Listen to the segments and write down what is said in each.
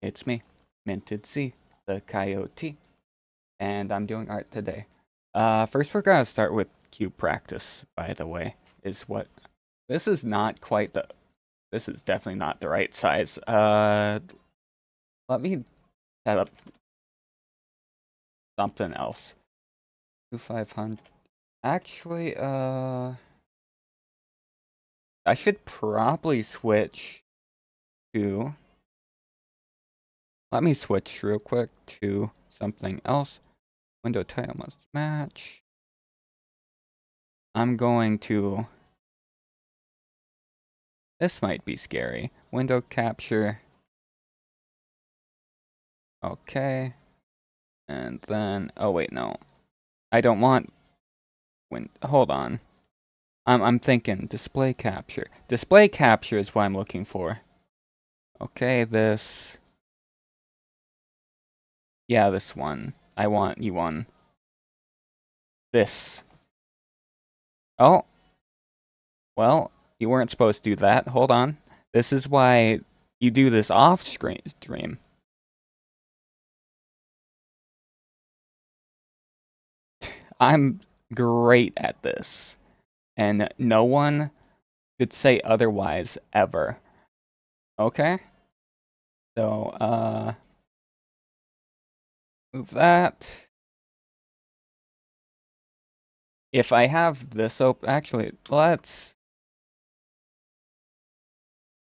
It's me, Minted C, the Coyote, and I'm doing art today. First we're gonna start with cube practice, by the way, this is not quite this is definitely not the right size. Let me set up something else. 2500. Actually, I should probably switch to, let me switch real quick to something else. Window title must match. I'm going to, this might be scary. Window capture. Okay. And then, oh wait, no. I don't want, hold on. I'm thinking display capture. Display capture is what I'm looking for. Okay, this. Yeah, this one. I want you one. This. Oh. Well, you weren't supposed to do that. Hold on. This is why you do this off stream. I'm great at this. And no one could say otherwise ever. Okay? So, move that. If I have this open, actually,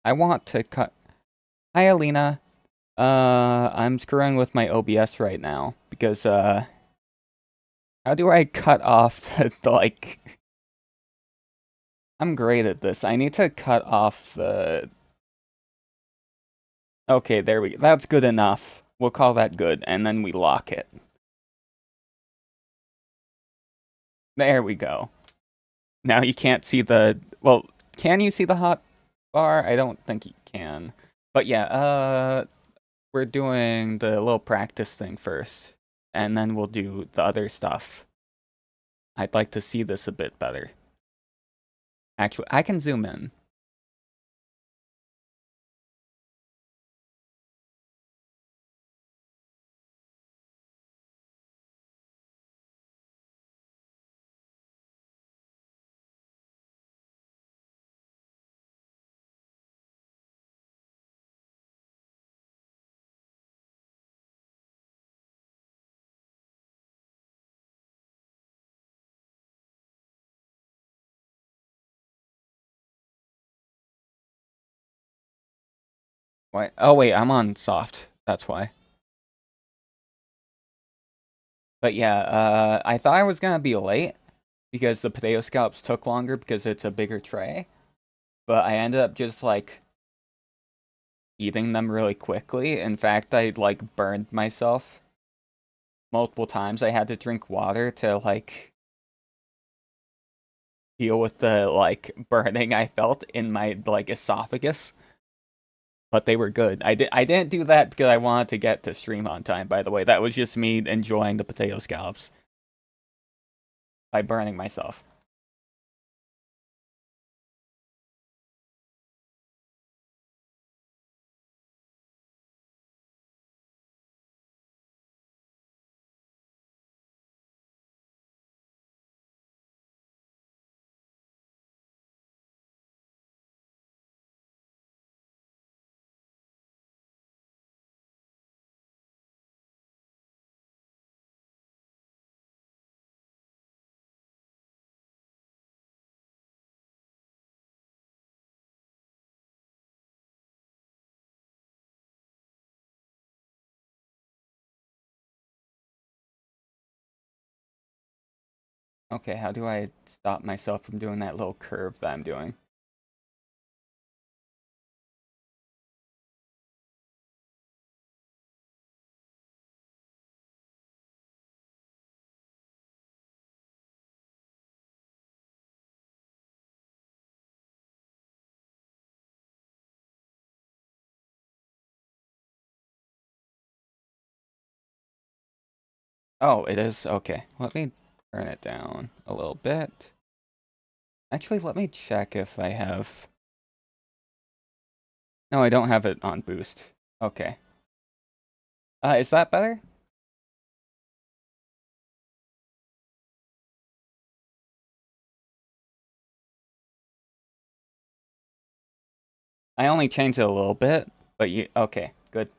I want to cut. Hi, Alina. I'm screwing with my OBS right now because, how do I cut off the like, I'm great at this. I need to cut off the, okay, there we go. That's good enough. We'll call that good, and then we lock it. There we go. Now you can't see the, well, can you see the hot bar? I don't think you can. But yeah, we're doing the little practice thing first, and then we'll do the other stuff. I'd like to see this a bit better. Actually, I can zoom in. Why? Oh wait, I'm on soft. That's why. But yeah, I thought I was gonna be late because the potato scallops took longer because it's a bigger tray. But I ended up just like eating them really quickly. In fact, I like burned myself multiple times. I had to drink water to like deal with the like burning I felt in my like esophagus. But they were good. I didn't do that because I wanted to get to stream on time, by the way. That was just me enjoying the potato scallops by burning myself. Okay, how do I stop myself from doing that little curve that I'm doing? Oh, it is? Okay. Let me turn it down a little bit. Actually, let me check if I have... No, I don't have it on boost. Okay. Is that better? I only changed it a little bit, but you okay, good.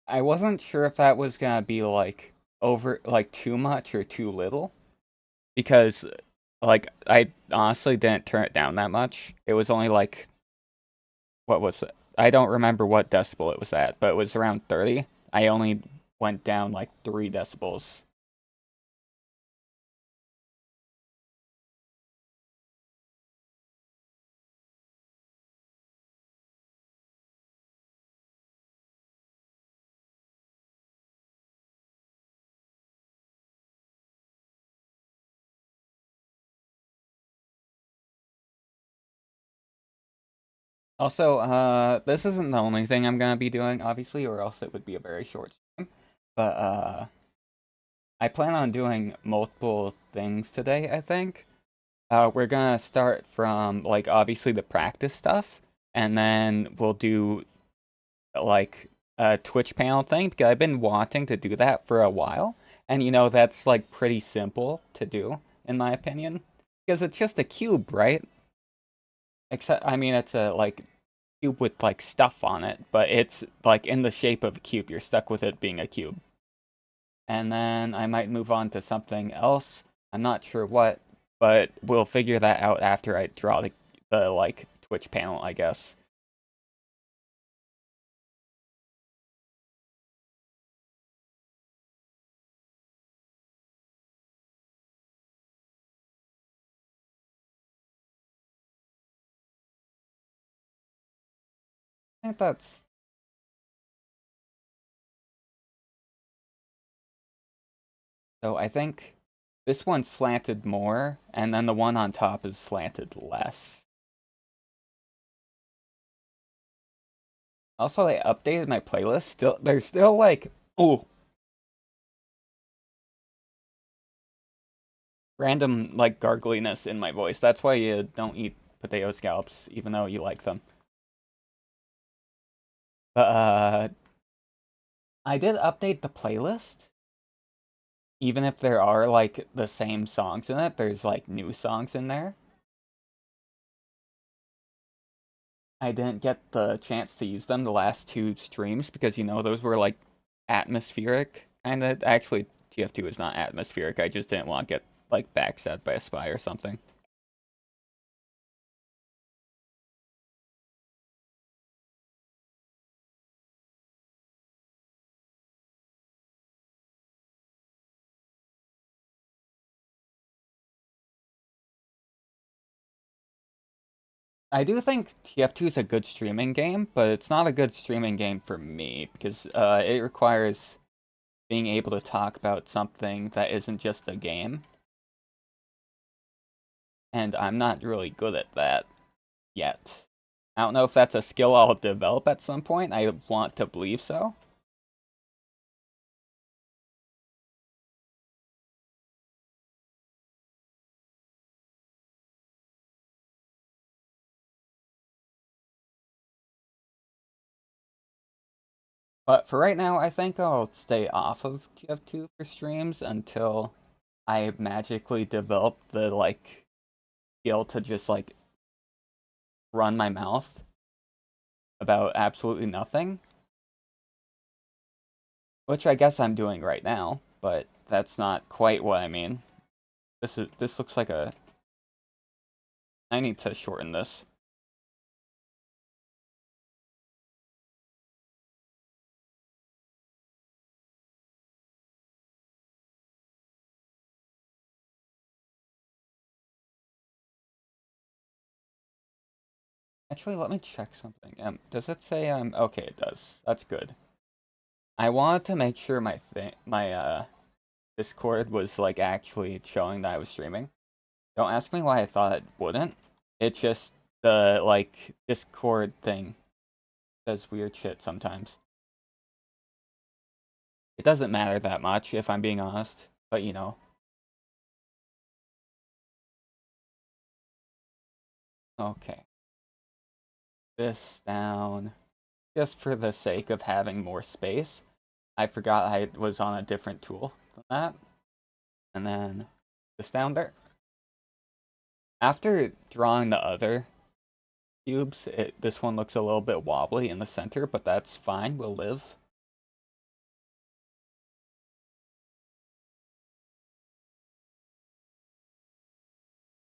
I wasn't sure if that was gonna be like over like too much or too little because like I honestly didn't turn it down that much. It was only like what was it? I don't remember what decibel it was at, but it was around 30. I only went down like 3 decibels. Also, this isn't the only thing I'm gonna be doing, obviously, or else it would be a very short stream. But I plan on doing multiple things today, I think. We're gonna start from like obviously the practice stuff, and then we'll do like a Twitch panel thing because I've been wanting to do that for a while, and that's like pretty simple to do in my opinion because it's just a cube, right? Except I mean it's a like cube with like stuff on it, but it's like in the shape of a cube. You're stuck with it being a cube. And then I might move on to something else. I'm not sure what, but we'll figure that out after I draw the like Twitch panel, I guess. I think that's so. I think this one slanted more, and then the one on top is slanted less. Also, I updated my playlist. Still, there's still like oh random like gargliness in my voice. That's why you don't eat potato scallops, even though you like them. But I did update the playlist. Even if there are like the same songs in it, there's like new songs in there. I didn't get the chance to use them the last 2 streams because those were like atmospheric kind of. Actually, TF2 is not atmospheric. I just didn't want to get like backstabbed by a spy or something. I do think TF2 is a good streaming game, but it's not a good streaming game for me because it requires being able to talk about something that isn't just a game, and I'm not really good at that yet. I don't know if that's a skill I'll develop at some point. I want to believe so. But for right now, I think I'll stay off of TF2 for streams until I magically develop the like skill to just like run my mouth about absolutely nothing, which I guess I'm doing right now, but that's not quite what I mean. This looks like a I need to shorten this. Actually, let me check something. Does it say okay, it does. That's good. I wanted to make sure my Discord was like actually showing that I was streaming. Don't ask me why I thought it wouldn't. It's just the, like, Discord thing does weird shit sometimes. It doesn't matter that much, if I'm being honest. But, you know. Okay. This down. Just for the sake of having more space. I forgot I was on a different tool than that. And then this down there. After drawing the other cubes, this one looks a little bit wobbly in the center, but that's fine. We'll live.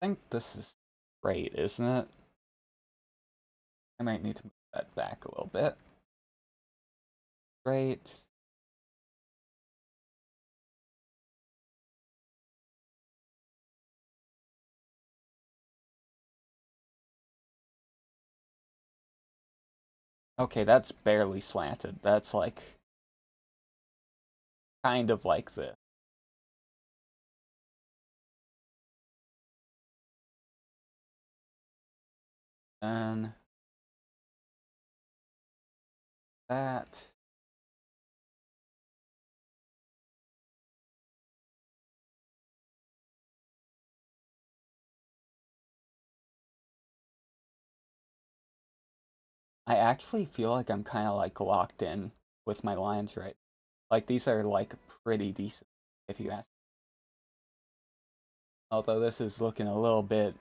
I think this is great, isn't it? I might need to move that back a little bit. Great. Okay, that's barely slanted. That's like kind of like this. And that. I actually feel like I'm kind of like locked in with my lines right. Like these are like pretty decent, if you ask. Although this is looking a little bit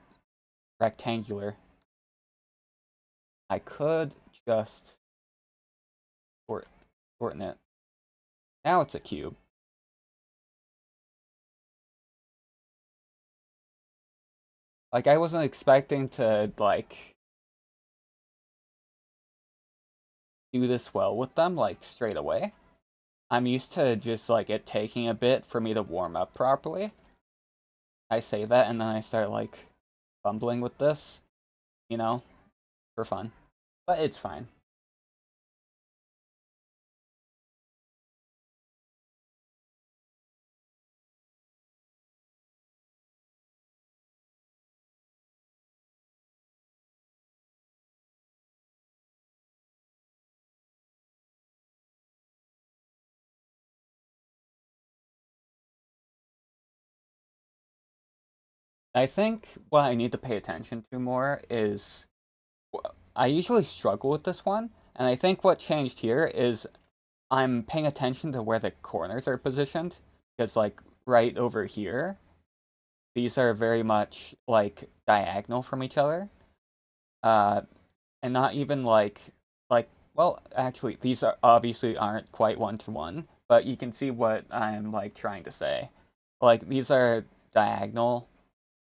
rectangular. I could just shorten it. Now it's a cube. Like I wasn't expecting to like do this well with them like straight away. I'm used to just like it taking a bit for me to warm up properly. I say that and then I start like fumbling with this, you know, for fun. But it's fine. I think what I need to pay attention to more is I usually struggle with this one, and I think what changed here is I'm paying attention to where the corners are positioned because like right over here, these are very much like diagonal from each other. Uh and not even like well, actually these are obviously aren't quite one to one, but you can see what I'm like trying to say. Like these are diagonal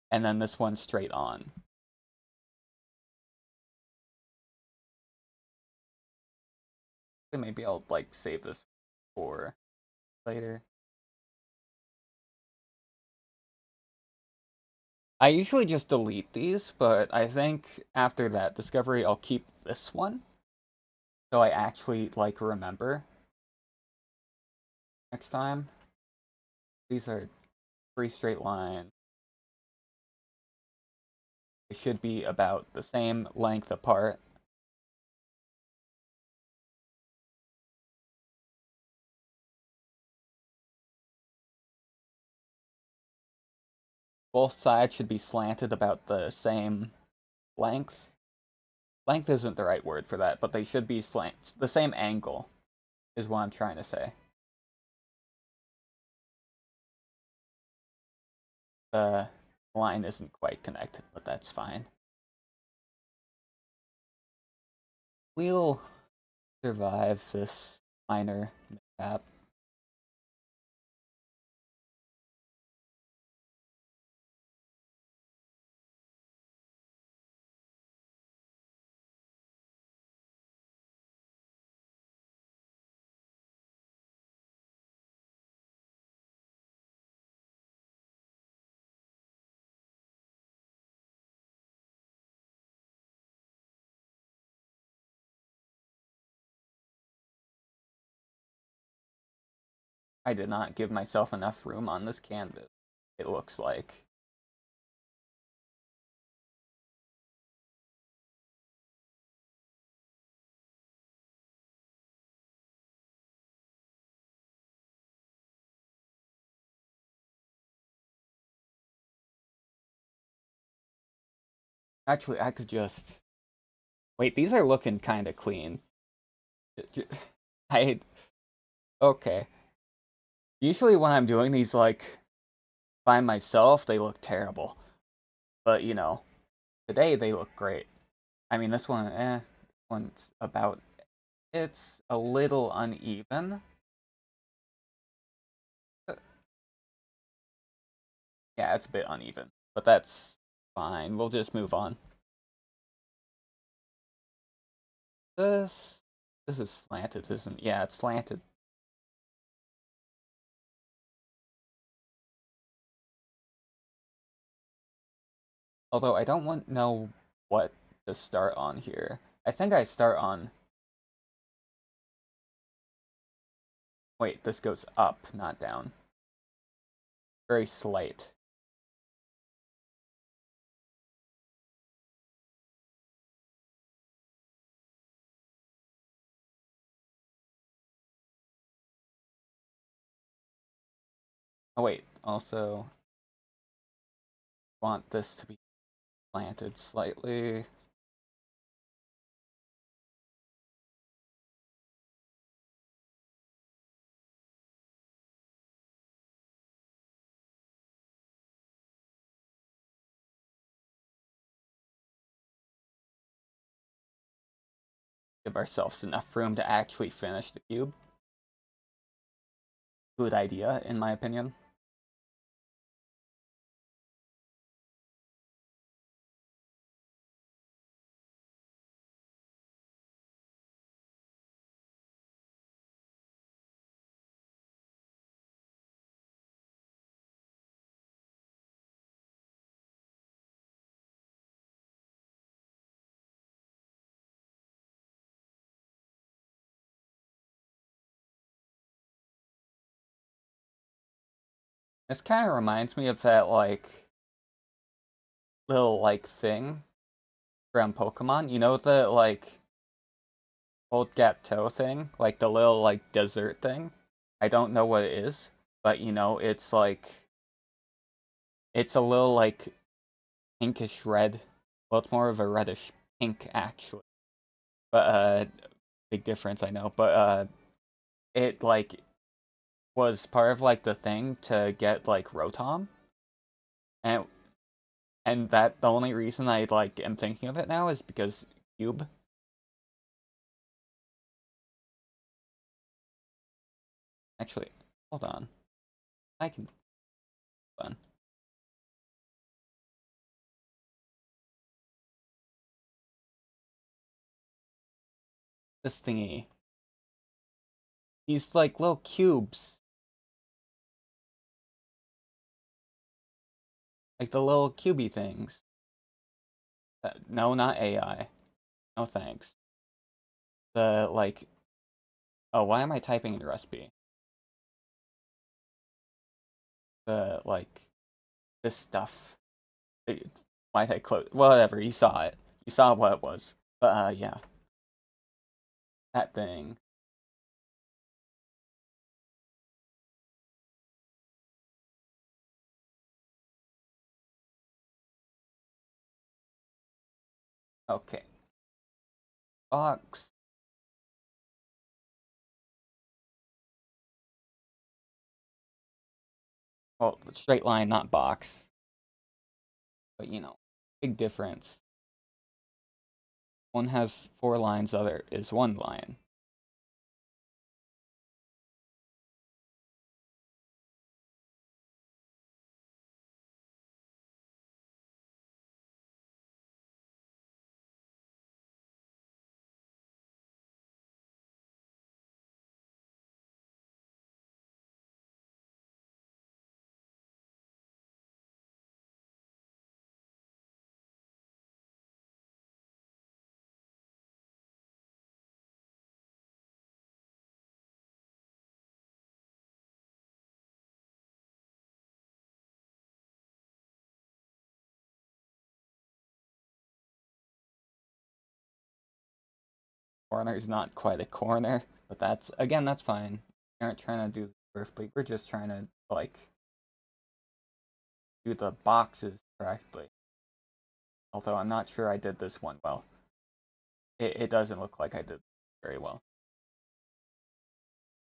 and then this one's straight on. So maybe I'll like save this for later. I usually just delete these, but I think after that discovery I'll keep this one so I actually like remember next time. These are three straight lines. They should be about the same length apart. Both sides should be slanted about the same length. Length isn't the right word for that, but they should be slant the same angle is what I'm trying to say. The line isn't quite connected, but that's fine. We'll survive this minor mishap. I did not give myself enough room on this canvas, it looks like. Actually, I could just wait. These are looking kind of clean. I okay. Usually when I'm doing these like by myself, they look terrible. But today they look great. I mean, this one, one's about. It's a little uneven. Yeah, it's a bit uneven, but that's fine. We'll just move on. This this is slanted, isn't? Yeah, it's slanted. Although I don't want know what to start on here. I think I start on. Wait, this goes up, not down. Very slight. Oh wait, also want this to be slanted slightly. Give ourselves enough room to actually finish the cube. Good idea, in my opinion. This kind of reminds me of that little thing from Pokemon. You know the old Gateau thing, like the little desert thing. I don't know what it is, but it's it's a little pinkish red. Well, it's more of a reddish pink actually, but big difference I know. But it was part of the thing to get Rotom, and that the only reason I am thinking of it now is because Cube. Actually, hold on. I can. Hold on. This thingy. These little cubes. Like the little cubey things. No, not AI. No thanks. The oh, why am I typing in recipe? The this stuff. Why did I close? Whatever. You saw it. You saw what it was. But yeah, that thing. Okay. Box. Well, straight line, not box. But big difference. One has 4 lines, other is 1 line. Corner is not quite a corner, but that's fine. We aren't trying to do perfectly. We're just trying to do the boxes correctly. Although I'm not sure I did this one well. It doesn't look like I did very well.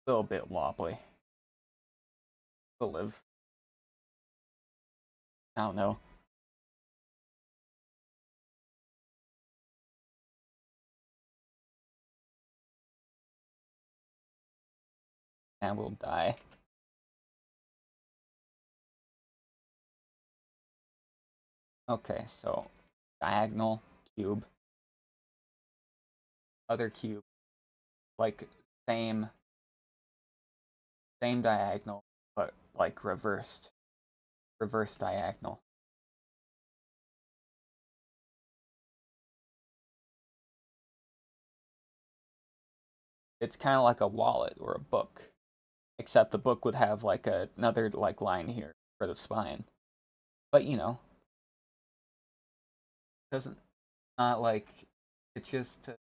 A little bit wobbly. We'll live. I don't know. And we'll die. Okay, so diagonal, cube, other cube, like same diagonal, but like reversed. Reverse diagonal. It's kind of like a wallet or a book, except the book would have like another like line here for the spine. But you know, doesn't not like it's just to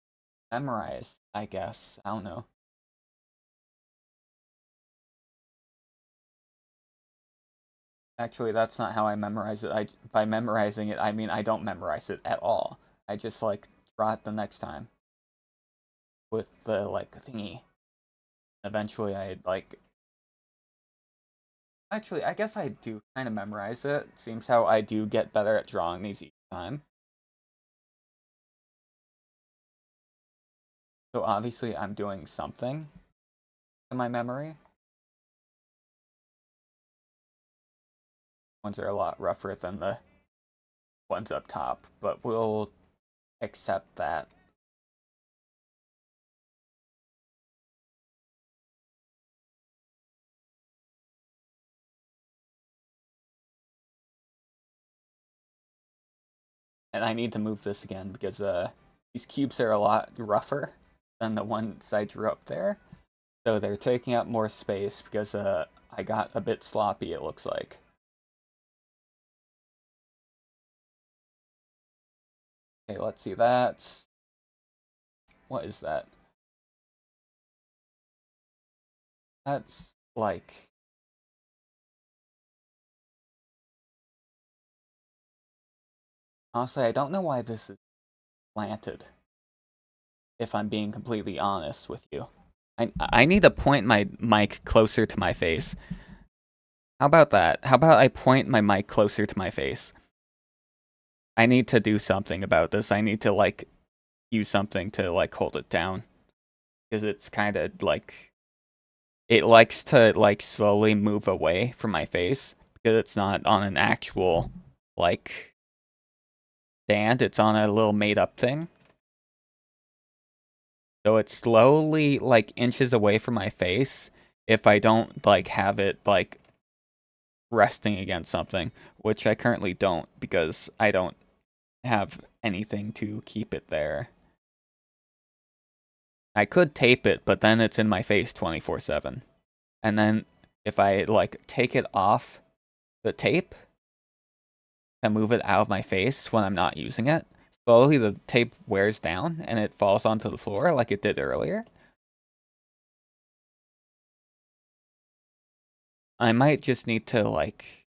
memorize, I guess. I don't know. Actually, that's not how I memorize it. I by memorizing it, I mean I don't memorize it at all. I just like draw it the next time with the like thingy. Eventually, I like. Actually, I guess I do kind of memorize it. Seems how I do get better at drawing these each time. So obviously, I'm doing something in my memory. Ones are a lot rougher than the ones up top, but we'll accept that. And I need to move this again because these cubes are a lot rougher than the ones I drew up there. So they're taking up more space because I got a bit sloppy, it looks like. Okay, let's see. That's... What is that? That's like... Honestly, I don't know why this is planted, if I'm being completely honest with you. I need to point my mic closer to my face. How about that? How about I point my mic closer to my face? I need to do something about this. I need to, like, use something to, like, hold it down. Because it's kind of, like... It likes to, like, slowly move away from my face. Because it's not on an actual, like, stand. It's on a little made-up thing. So it slowly, like, inches away from my face if I don't, like, have it, like, resting against something, which I currently don't because I don't have anything to keep it there. I could tape it, but then it's in my face 24/7. And then if I, like, take it off the tape and move it out of my face when I'm not using it, slowly the tape wears down and it falls onto the floor like it did earlier. I might just need to, like,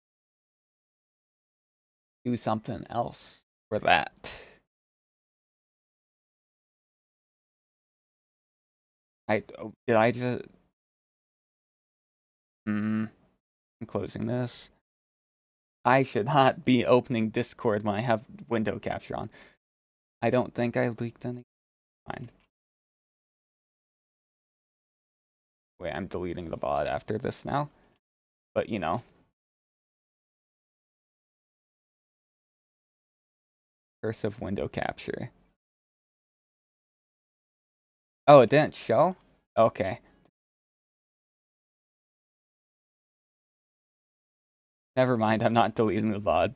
do something else for that. Did I just... I'm closing this. I should not be opening Discord when I have window capture on. I don't think I leaked any. Fine. Wait, I'm deleting the bot after this now. But, you know. Cursive window capture. Oh, it didn't show? Okay. Never mind, I'm not deleting the VOD.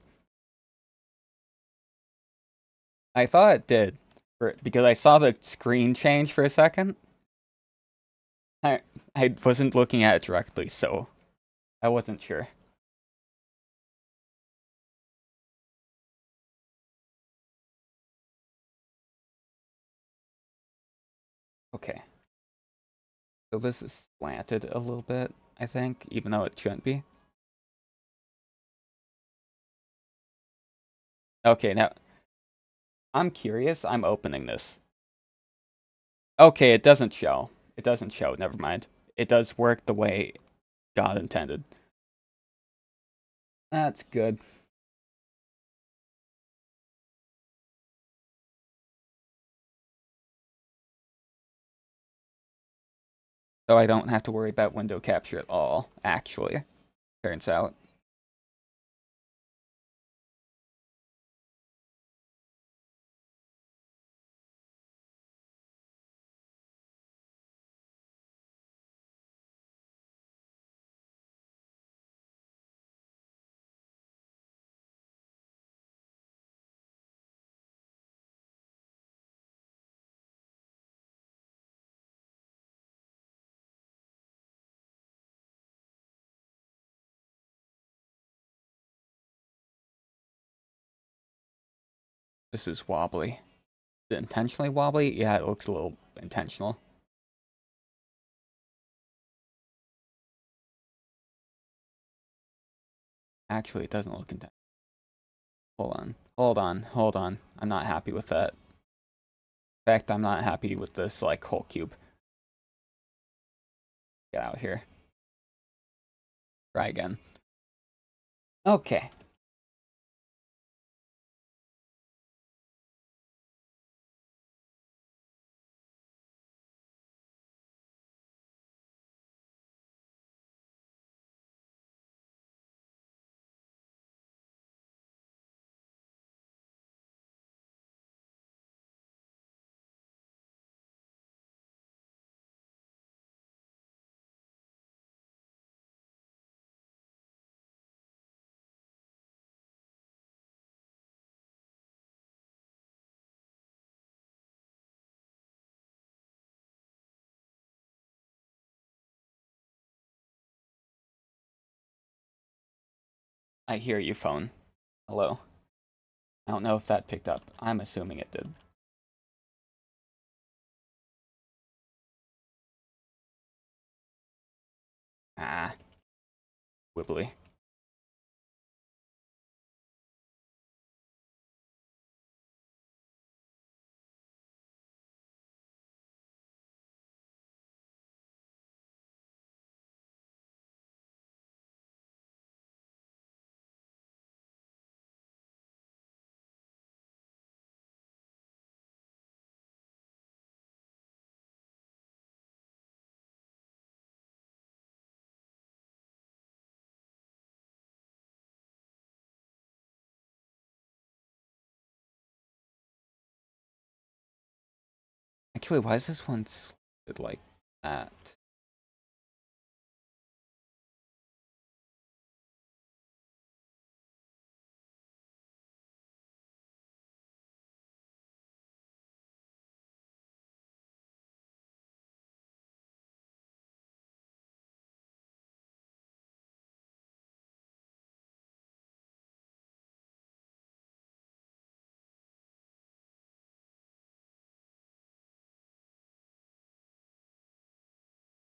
I thought it did, because I saw the screen change for a second. I wasn't looking at it directly, so I wasn't sure. Okay. So this is slanted a little bit, I think, even though it shouldn't be. Okay, now I'm curious. I'm opening this. Okay, it doesn't show. It doesn't show. Never mind. It does work the way God intended. That's good. So I don't have to worry about window capture at all, actually, turns out. This is wobbly. Is it intentionally wobbly? Yeah, it looks a little intentional. Actually, it doesn't look intentional. Hold on. Hold on. Hold on. I'm not happy with that. In fact, I'm not happy with this, like, whole cube. Get out here. Try again. Okay. I hear you, phone. Hello. I don't know if that picked up. I'm assuming it did. Ah. Wibbly. Actually, why is this one slid like that?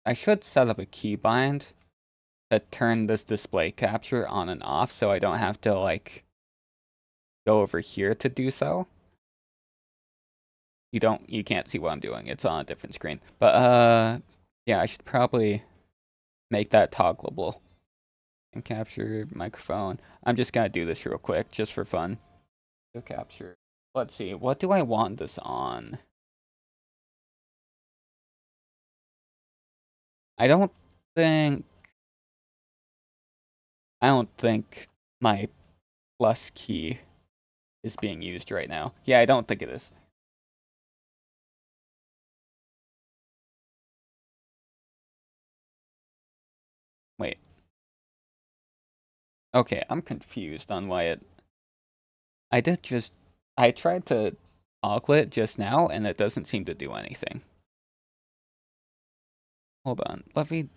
I should set up a keybind to turn this display capture on and off so I don't have to, like, go over here to do so. You can't see what I'm doing. It's on a different screen. But, yeah, I should probably make that toggleable. And capture microphone. I'm just gonna do this real quick, just for fun. Go capture. Let's see, what do I want this on? I don't think... I don't think my plus key is being used right now. Yeah, I don't think it is. Wait. Okay, I'm confused on why it... I tried to toggle it just now, and it doesn't seem to do anything. Hold on, let me...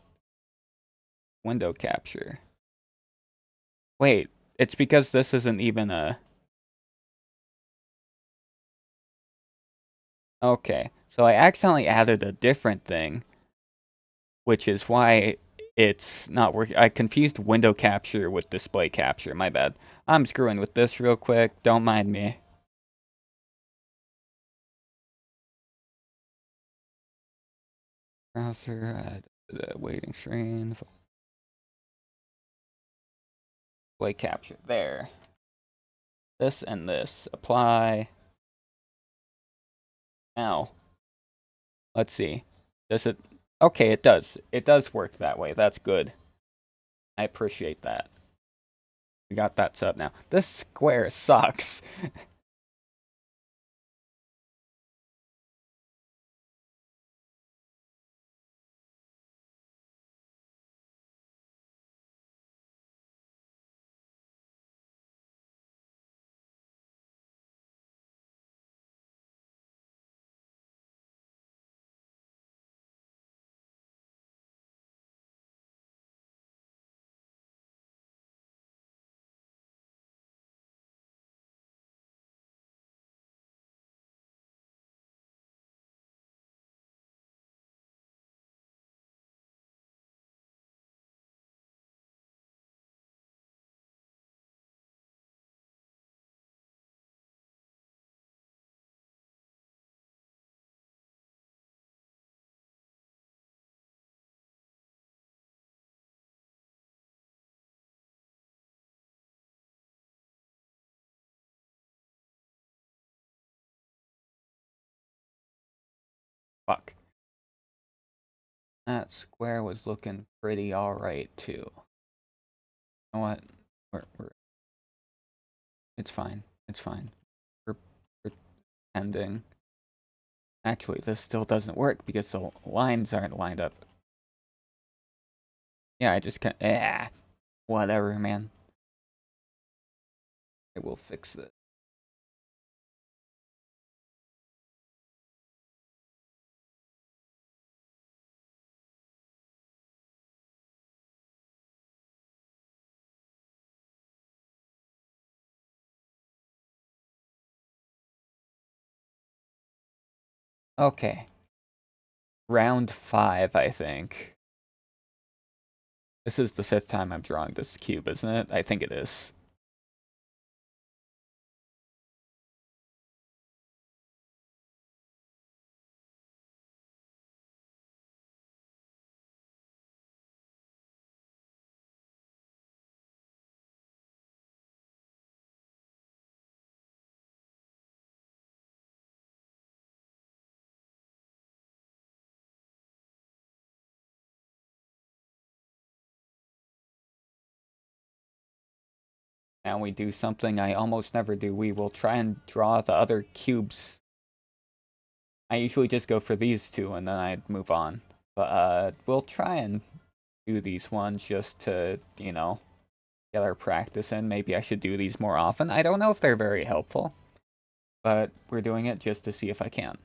Window capture. Wait, it's because this isn't even a... Okay, so I accidentally added a different thing, which is why it's not working. I confused window capture with display capture, my bad. I'm screwing with this real quick, don't mind me. Browser, the waiting screen, play capture. There. This and this. Apply. Now, let's see. Does it? Okay, it does. It does work that way. That's good. I appreciate that. We got that set up now. This square sucks. Fuck. That square was looking pretty alright, too. You know what? It's fine. It's fine. We're pretending. Actually, this still doesn't work because the lines aren't lined up. Yeah, I just can't. Whatever, man. I will fix it. Okay. Round 5, I think. This is the 5th time I'm drawing this cube, isn't it? I think it is. And we do something I almost never do. We will try and draw the other cubes. I usually just go for these two and then I move on. But we'll try and do these ones just to, you know, get our practice in. Maybe I should do these more often. I don't know if they're very helpful, but we're doing it just to see if I can.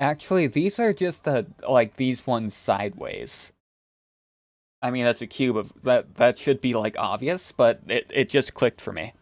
Actually, these are just like these ones sideways. I mean, that's a cube of that should be like obvious, but it just clicked for me.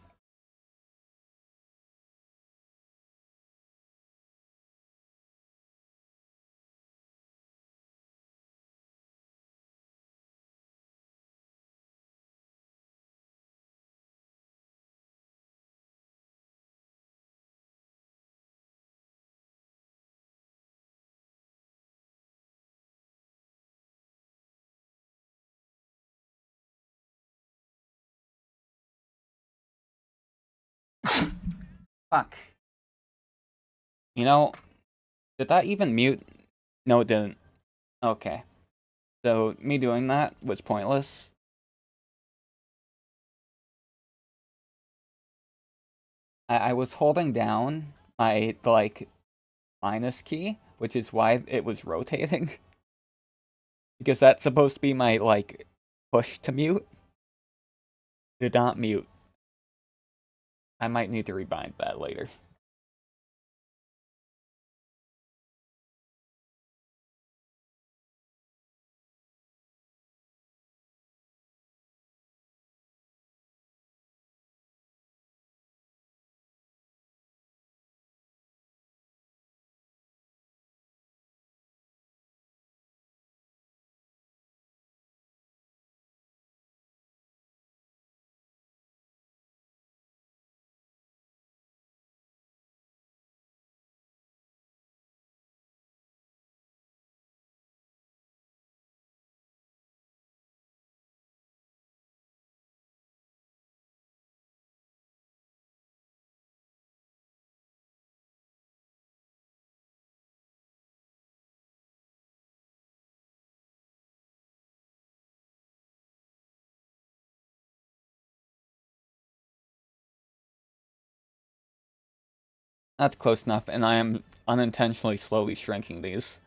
Fuck. You know, did that even mute? No, it didn't. Okay. So me doing that was pointless. I was holding down my like minus key, which is why it was rotating. Because that's supposed to be my like push to mute. Did not mute. I might need to rebind that later. That's close enough, and I am unintentionally slowly shrinking these.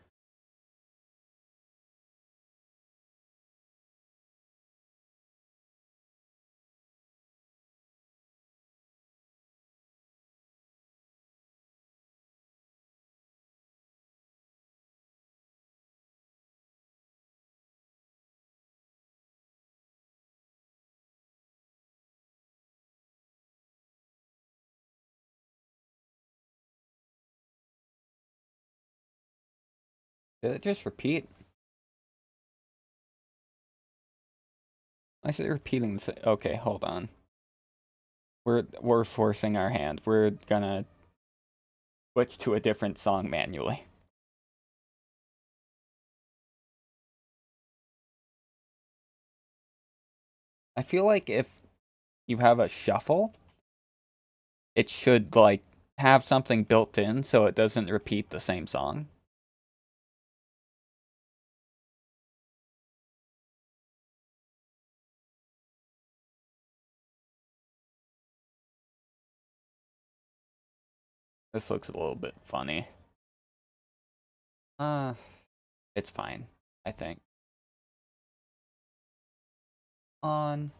Did it just repeat? I said repeating. Okay, hold on. We're forcing our hand. We're gonna switch to a different song manually. I feel like if you have a shuffle, it should like have something built in so it doesn't repeat the same song. This looks a little bit funny. Uh, it's fine, I think. On.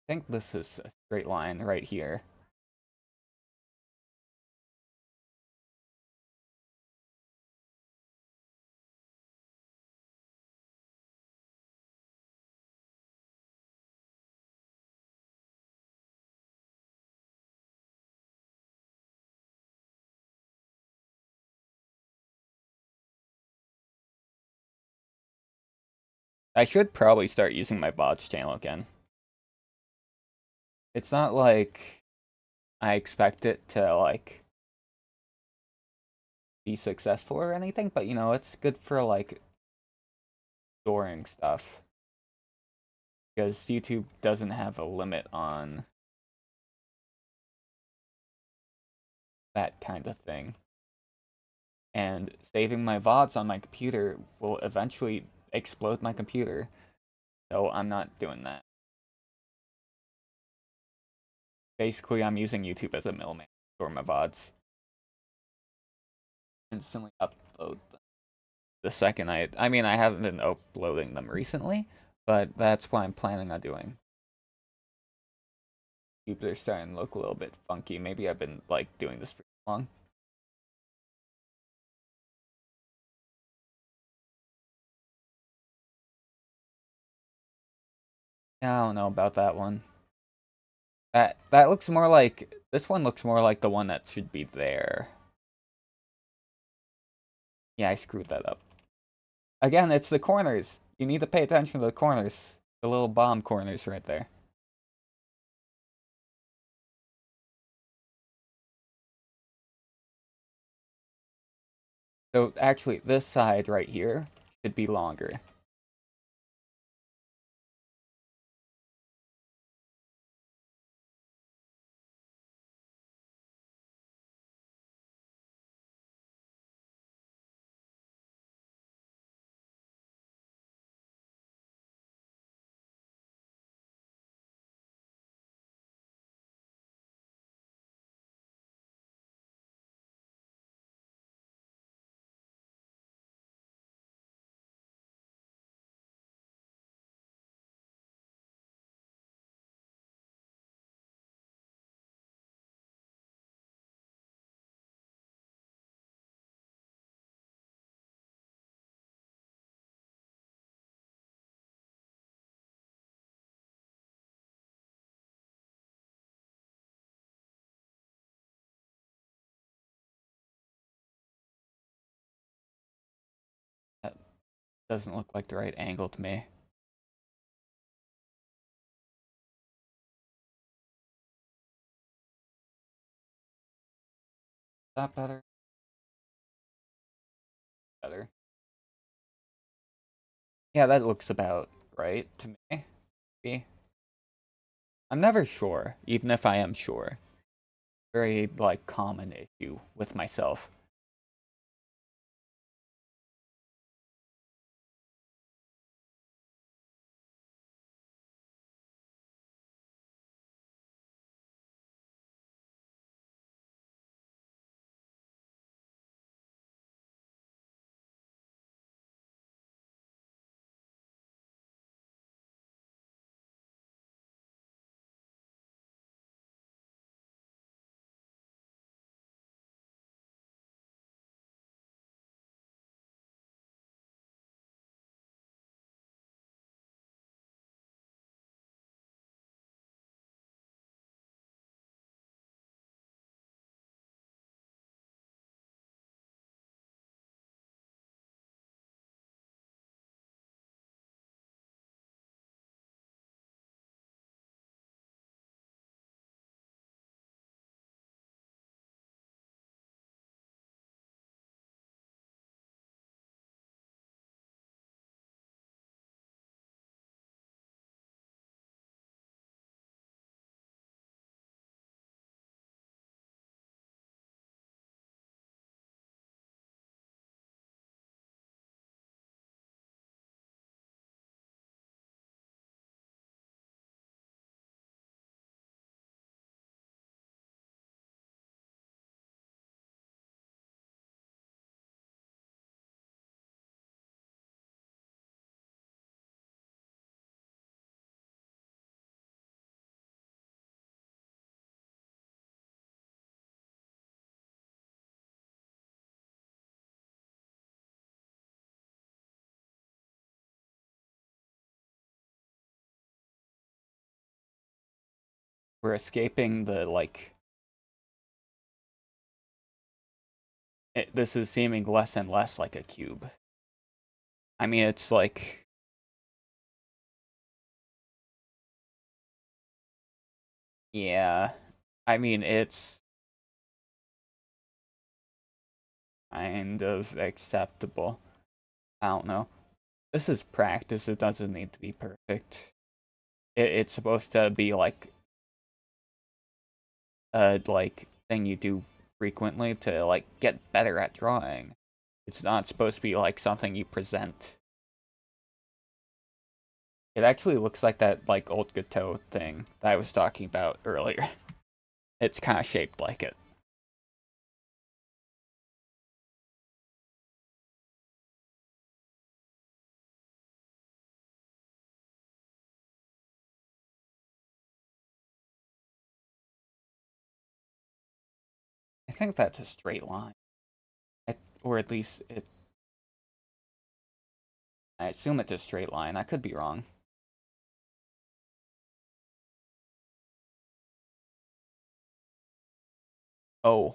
I think this is a straight line right here. I should probably start using my bots channel again. It's not like I expect it to like be successful or anything, but you know, it's good for like storing stuff. Because YouTube doesn't have a limit on that kind of thing. And saving my VODs on my computer will eventually explode my computer. So I'm not doing that. Basically, I'm using YouTube as a middleman for my VODs. Instantly upload them. The second I mean, I haven't been uploading them recently, but that's what I'm planning on doing. They're starting to look a little bit funky. Maybe I've been like doing this for too long. Yeah, I don't know about that one. That looks more like this one looks more like the one that should be there. Yeah, I screwed that up. Again, it's the corners. You need to pay attention to the corners. The little bomb corners right there. So actually, this side right here should be longer. That doesn't look like the right angle to me. Is that better? Better. Yeah, that looks about right to me. Maybe. I'm never sure, even if I am sure. Very like common issue with myself. we're escaping the, like, this is seeming less and less like a cube. I mean, it's like, yeah, I mean, it's kind of acceptable. I don't know. This is practice. It doesn't need to be perfect. It's supposed to be like a like thing you do frequently to like get better at drawing. It's not supposed to be like something you present. It actually looks like that like old Gateau thing that I was talking about earlier. It's kind of shaped like it. I think that's a straight line. Or at least it. I assume it's a straight line. I could be wrong. Oh,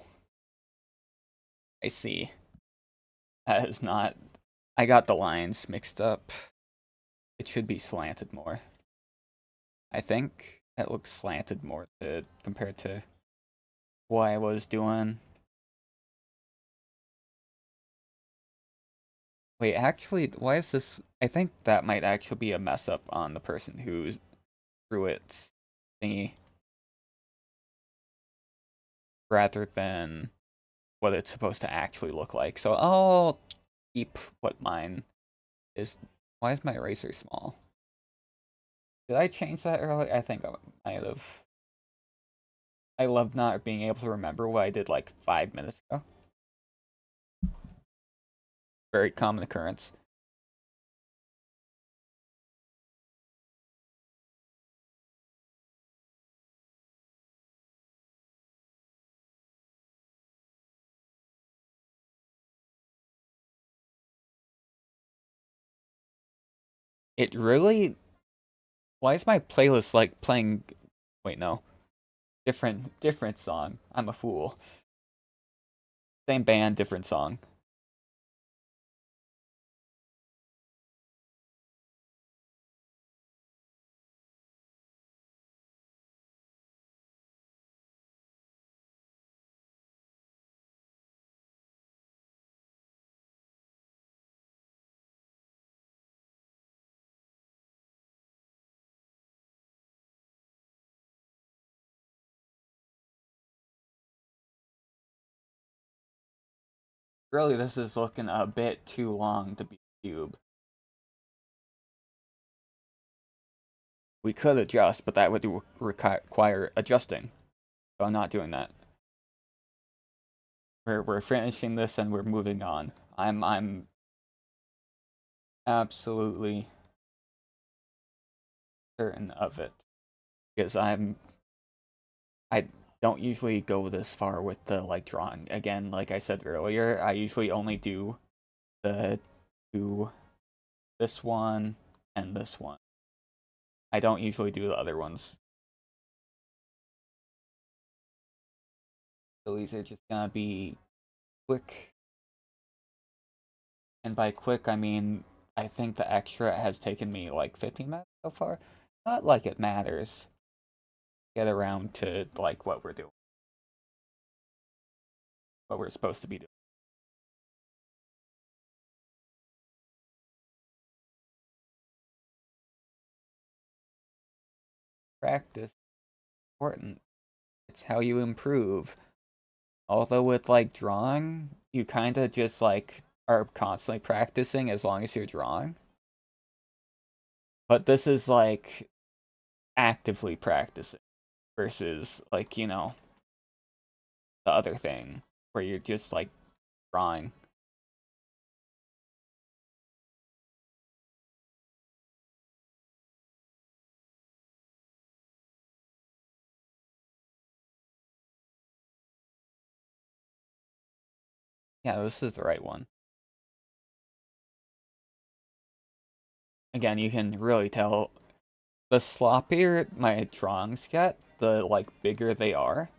I see. That is not. I got the lines mixed up. It should be slanted more. I think it looks slanted more compared to what I was doing. Wait, actually, why is this? I think that might actually be a mess up on the person who drew it thingy rather than what it's supposed to actually look like. So I'll keep what mine is. Why is my eraser small? Did I change that earlier? I think I might have. I love not being able to remember what I did like 5 minutes ago. Very common occurrence. It really. Why is my playlist like playing? Wait, no. Different song. I'm a fool. Same band, different song. Really, this is looking a bit too long to be a cube. We could adjust, but that would require adjusting. So I'm not doing that. We're finishing this and we're moving on. I'm absolutely certain of it because I don't usually go this far with the like drawing. Again, like I said earlier, I usually only do the two, this one and this one. I don't usually do the other ones. So these are just gonna be quick. And by quick, I mean, I think the extra has taken me like 15 minutes so far. Not like it matters. Get around to like what we're doing, what we're supposed to be doing. Practice important. It's how you improve. Although with like drawing, you kind of just like are constantly practicing as long as you're drawing. But this is like actively practicing versus like, the other thing where you're just like drawing. Yeah, this is the right one. Again, you can really tell the sloppier my drawings get, the like bigger they are.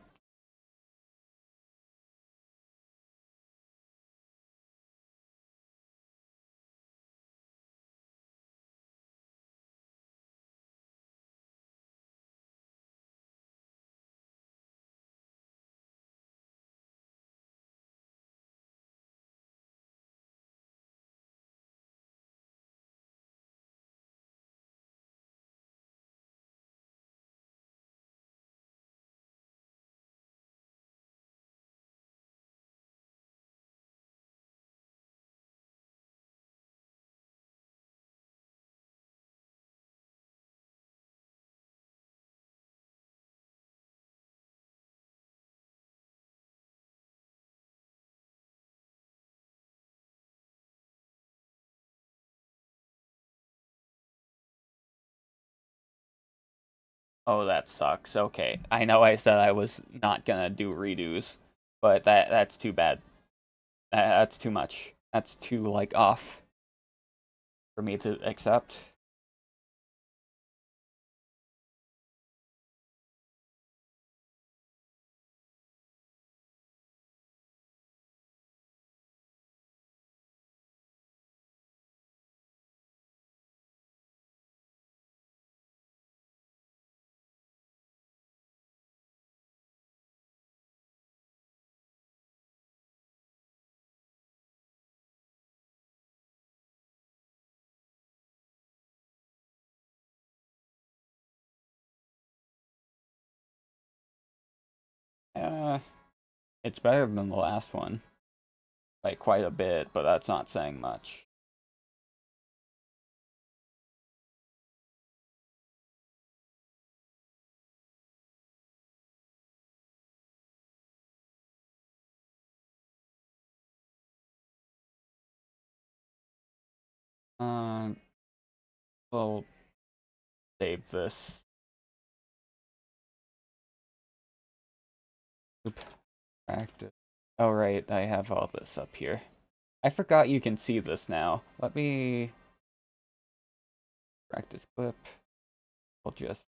Oh, that sucks. Okay, I know I said I was not gonna do redos, but that's too bad. That's too much. That's too like off for me to accept. Uh, it's better than the last one by quite a bit, but that's not saying much. Um, we'll save this. Oop, practice. Oh right, I have all this up here. I forgot you can see this now. Let me practice clip. We'll just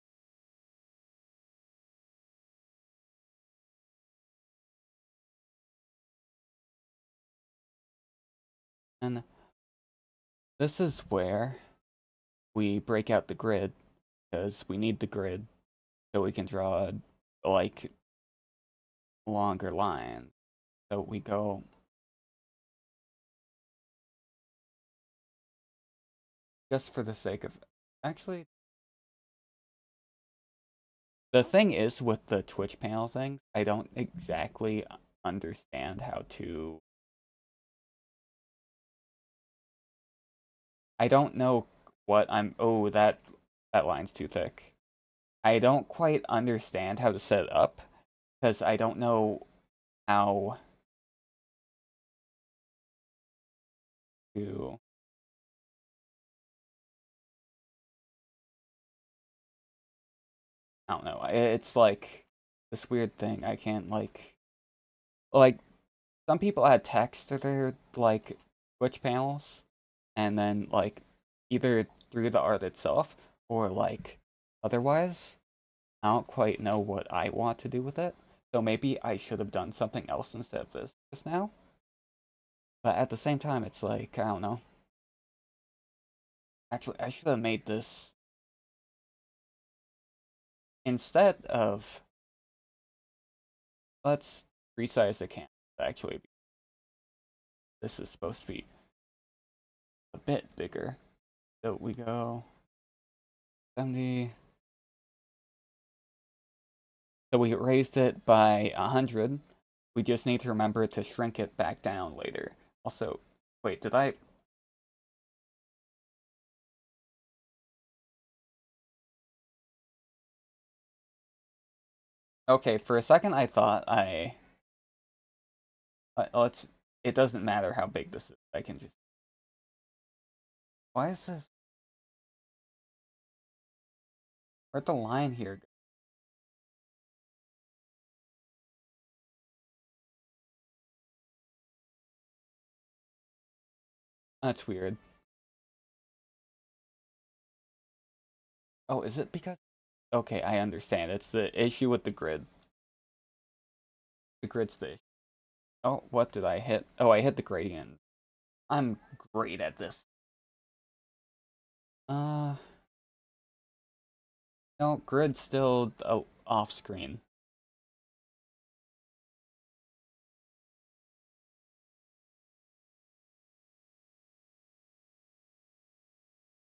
and this is where we break out the grid because we need the grid so we can draw like longer lines. So we go just for the sake of actually the thing is with the Twitch panel thing, I don't exactly understand how to I don't know what I'm oh that line's too thick. I don't quite understand how to set it up because I don't know how to I don't know. It's like this weird thing. I can't like some people add text to their like Twitch panels, and then like either through the art itself or like otherwise. I don't quite know what I want to do with it. So maybe I should have done something else instead of this just now. But at the same time, it's like I don't know. Actually, I should have made this instead of let's resize the canvas. Actually, this is supposed to be a bit bigger. So we go 70. So we raised it by 100. We just need to remember to shrink it back down later. Also, wait, did I? Okay, for a second I thought let's. It doesn't matter how big this is. I can just. Why is this? Where'd the line here go? That's weird. Oh, is it because Okay, I understand. It's the issue with the grid. The grid's the issue. Oh, what did I hit? Oh, I hit the gradient. I'm great at this. Uh, no, grid's still off screen.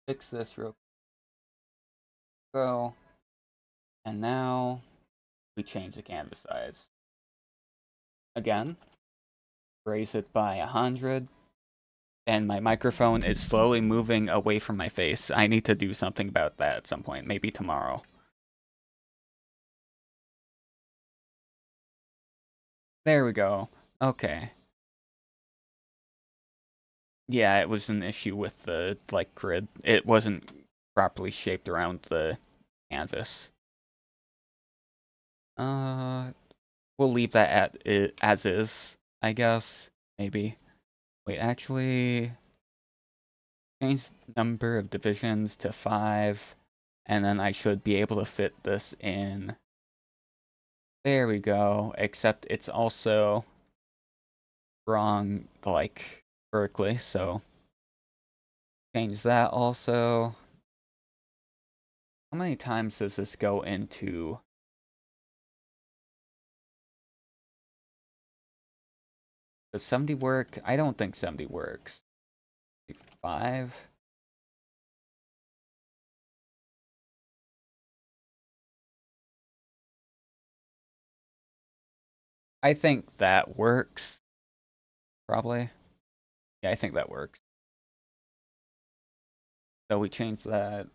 Fix this real go. And now we change the canvas size. Again, raise it by 100. And my microphone is slowly moving away from my face. I need to do something about that at some point, maybe tomorrow. There we go. Okay. Yeah, it was an issue with the like grid. It wasn't properly shaped around the canvas. Uh, we'll leave that at it as is, I guess. Maybe. Wait, actually, change number of divisions to 5, and then I should be able to fit this in. There we go. Except it's also wrong, like vertically. So change that also. How many times does this go into? Does 70 work? I don't think 70 works. 5. I think that works. Probably. Yeah, I think that works. So we change that.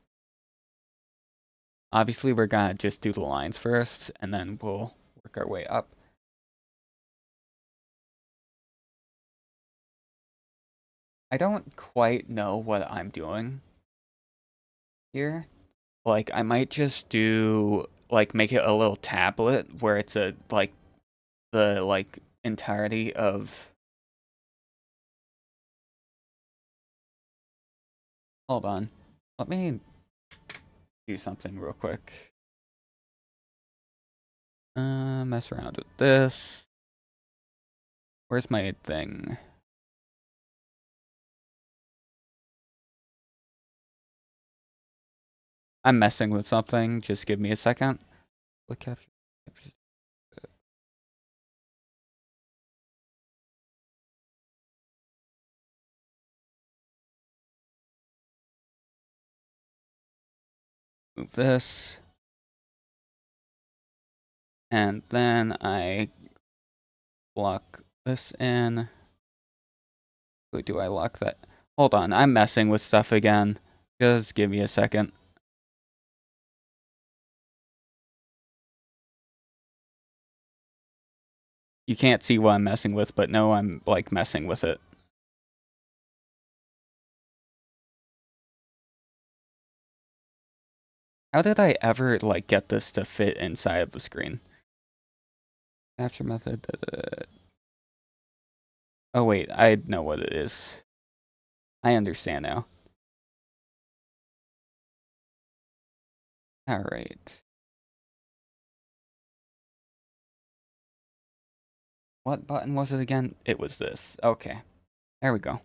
Obviously, we're gonna just do the lines first, and then we'll work our way up. I don't quite know what I'm doing here. Like, I might just do, like, make it a little tablet where it's a, like, the, like, entirety of... Hold on. Let me do something real quick. Mess around with this. Where's my thing? I'm messing with something. Just give me a second. Click capture. Move this. And then I lock this in. Wait, do I lock that? Hold on, I'm messing with stuff again. Just give me a second. You can't see what I'm messing with, but no, I'm, like, messing with it. How did I ever, like, get this to fit inside of the screen? Capture method. Oh, wait, I know what it is. I understand now. Alright. What button was it again? It was this. Okay. There we go.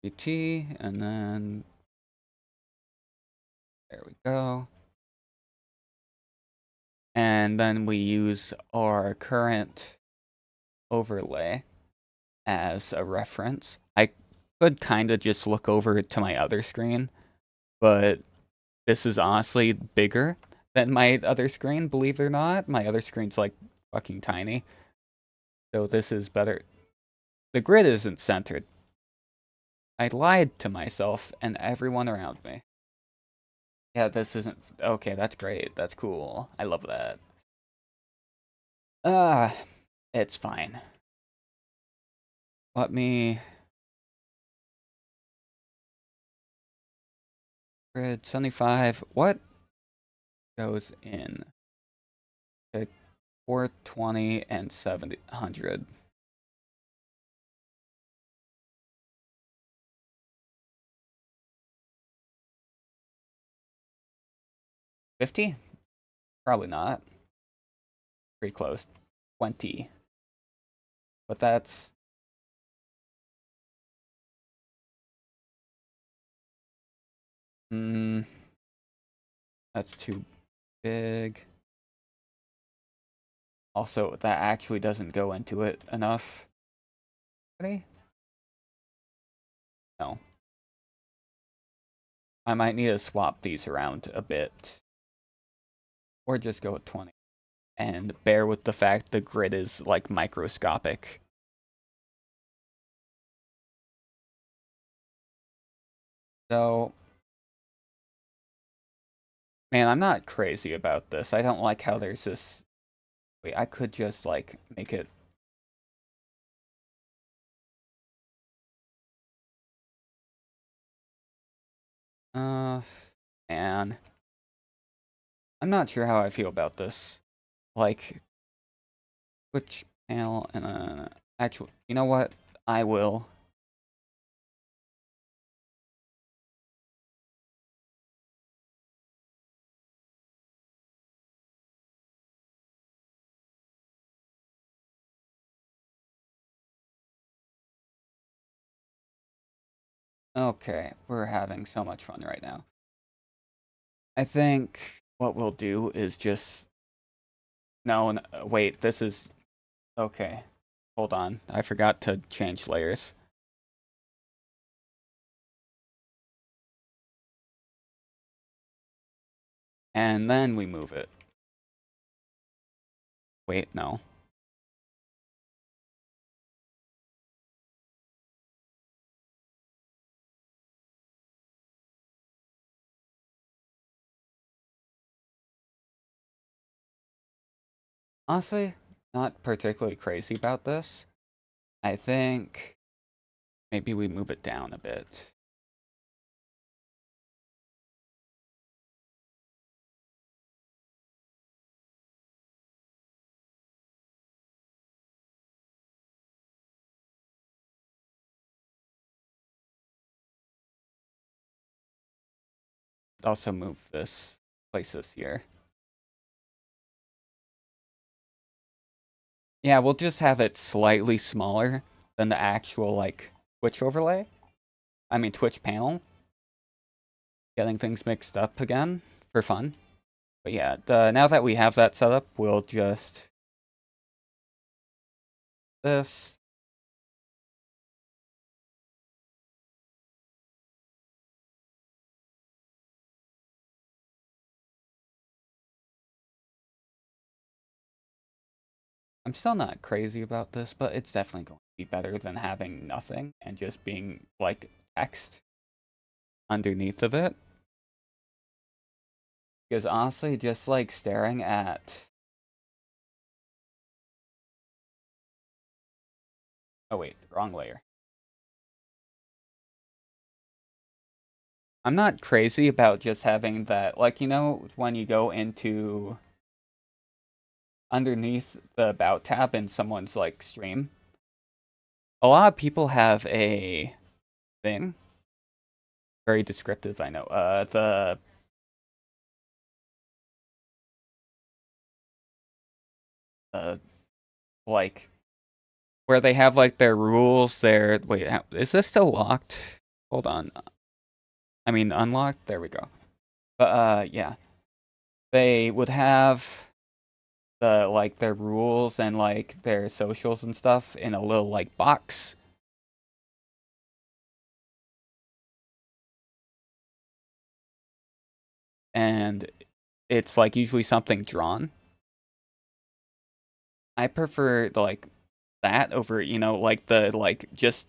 GT, and then there we go. And then we use our current overlay as a reference. I could kind of just look over to my other screen, but this is honestly bigger than my other screen, believe it or not. My other screen's like fucking tiny. So this is better. The grid isn't centered. I lied to myself and everyone around me. Yeah, this isn't... Okay, that's great. That's cool. I love that. Ah, it's fine. Let me... Grid 75. What goes in? 420 and 700. $50? Probably not. Pretty close. 20. But that's hmm, that's too big. Also, that actually doesn't go into it enough. Ready? No. I might need to swap these around a bit. Or just go with 20. And bear with the fact the grid is like microscopic. So, man, I'm not crazy about this. I don't like how there's this. Wait, I could just like make it. Uh, man. I'm not sure how I feel about this. Like, which panel and actually, you know what? I will. Okay, we're having so much fun right now. I think what we'll do is just. No, wait, this is. Okay. Hold on. I forgot to change layers. And then we move it. Wait, no. Honestly, not particularly crazy about this. I think maybe we move it down a bit. Also move this, place this here. Yeah, we'll just have it slightly smaller than the actual, like, Twitch overlay. I mean, Twitch panel. Getting things mixed up again for fun. But yeah, now that we have that set up, we'll just this. I'm still not crazy about this, but it's definitely going to be better than having nothing and just being like text underneath of it. Because honestly, just like staring at. Oh, wait, wrong layer. I'm not crazy about just having that. Like, you know, when you go into underneath the About tab in someone's like stream, a lot of people have a thing. Very descriptive, I know. The like where they have like their rules. Their wait, is this still locked? Hold on. I mean unlocked. There we go. But yeah, they would have the like their rules and like their socials and stuff in a little like box. And it's like usually something drawn. I prefer like that over, you know, like the like just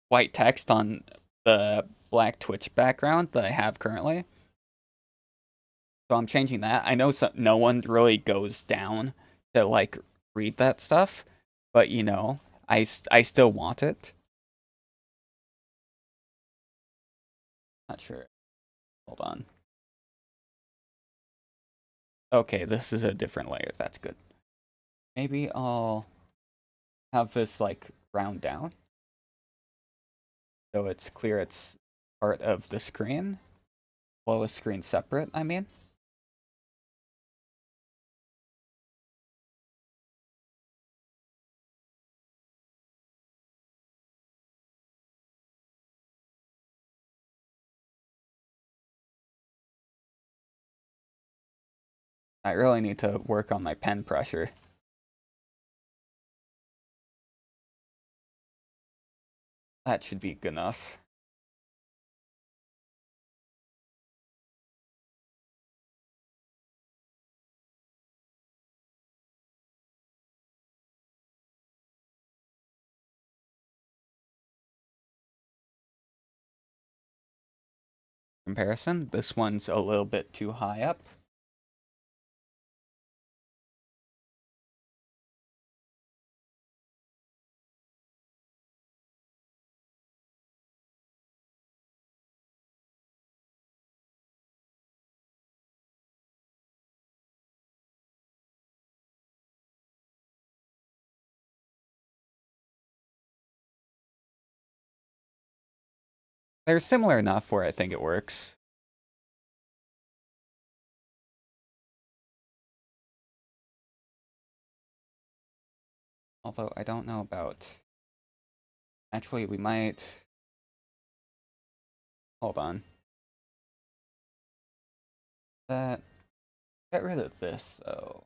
white text on the black Twitch background that I have currently. So I'm changing that. I know no one really goes down to like read that stuff, but you know, I still want it. Not sure. Hold on. Okay, this is a different layer. That's good. maybe I'll have this like round down so it's clear it's part of the screen. Well, the screen's separate, I mean. I really need to work on my pen pressure. That should be good enough. Comparison, this one's a little bit too high up. They're similar enough where I think it works. Although I don't know about... Actually, we might... Hold on. That... Get rid of this, though.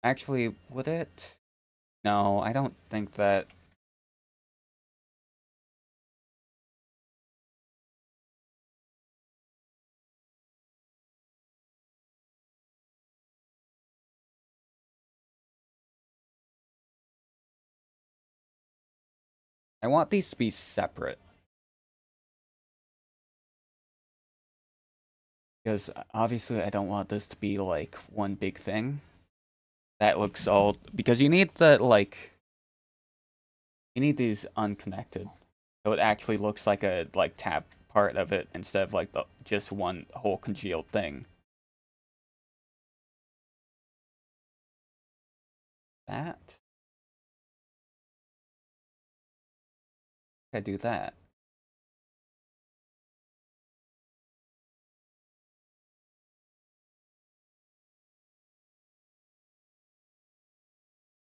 Actually, would it? No, I don't think that... I want these to be separate. Because obviously I don't want this to be like one big thing. That looks all... Because you need the, like... You need these unconnected. So it actually looks like a, like, tab part of it instead of, like, the just one whole congealed thing. That? I do that.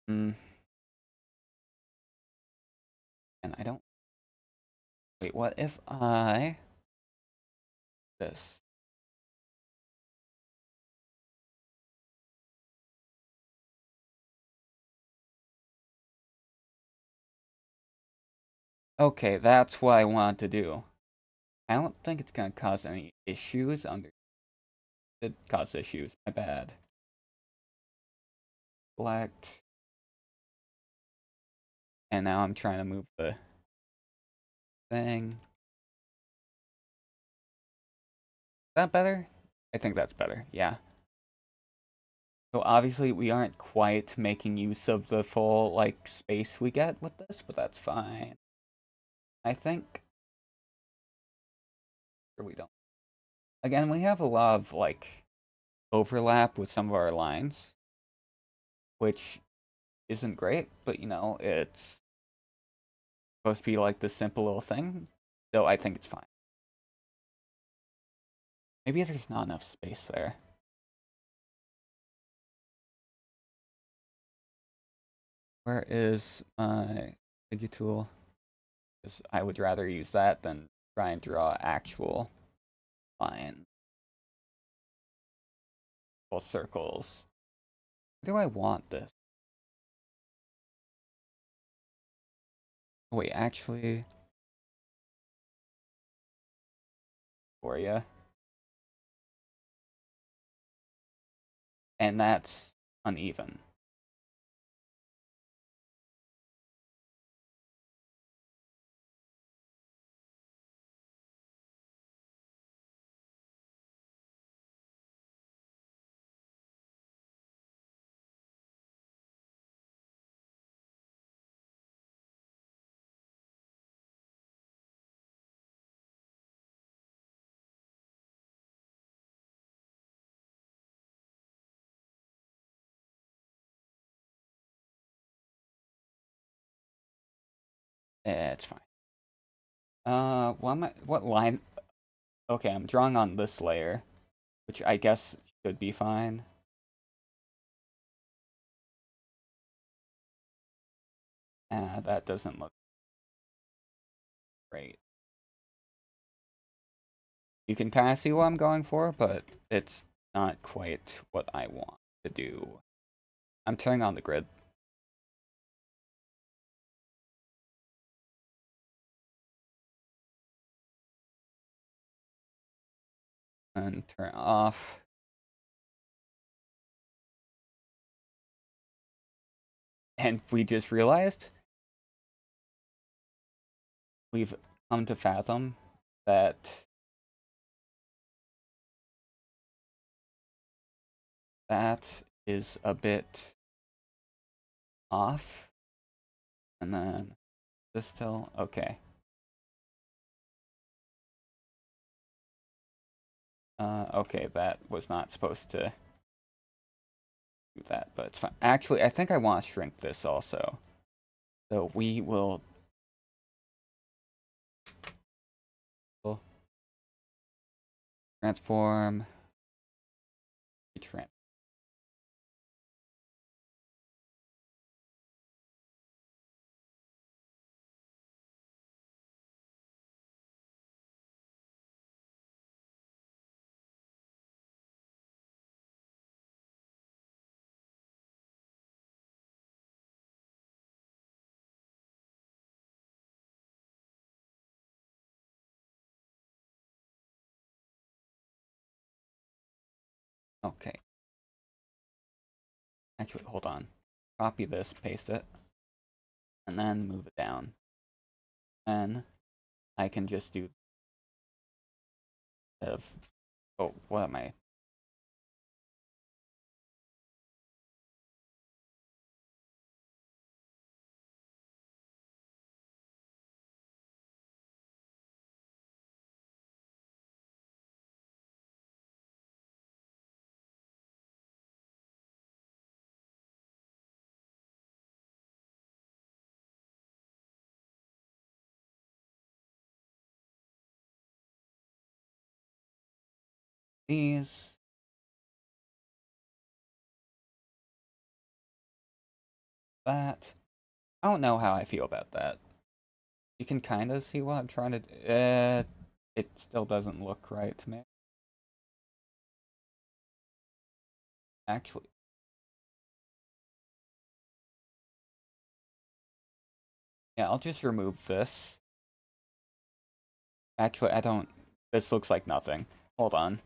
Hmm. And I don't... Wait, what if I... This. Okay, that's what I want to do. I don't think it's gonna cause any issues under... It caused issues, my bad. Select. And now I'm trying to move the thing. Is that better? I think that's better, yeah. So obviously we aren't quite making use of the full, like, space we get with this, but that's fine. I think. Or we don't. Again, we have a lot of, like, overlap with some of our lines, which isn't great, but, you know, it's supposed to be, like, the simple little thing, so I think it's fine. Maybe there's not enough space there. Where is my figure tool? Because I would rather use that than try and draw actual line. Well, circles. Where do I want this? Wait, actually, for you. And that's uneven. It's fine. What line? Okay, I'm drawing on this layer, which I guess should be fine. That doesn't look great. You can kind of see what I'm going for, but it's not quite what I want to do. I'm turning on the grid. And turn it off. And we just realized we've come to fathom that that is a bit off. And then this still okay. Okay, that was not supposed to do that, but it's fine. Actually, I think I want to shrink this also. So we will transform. Okay. Actually, hold on. Copy this, paste it, and then move it down. Then I can just do of oh, what am I? These. That. I don't know how I feel about that. You can kind of see what I'm trying to. It still doesn't look right to me. Actually, yeah, I'll just remove this. Actually, I don't. This looks like nothing. Hold on.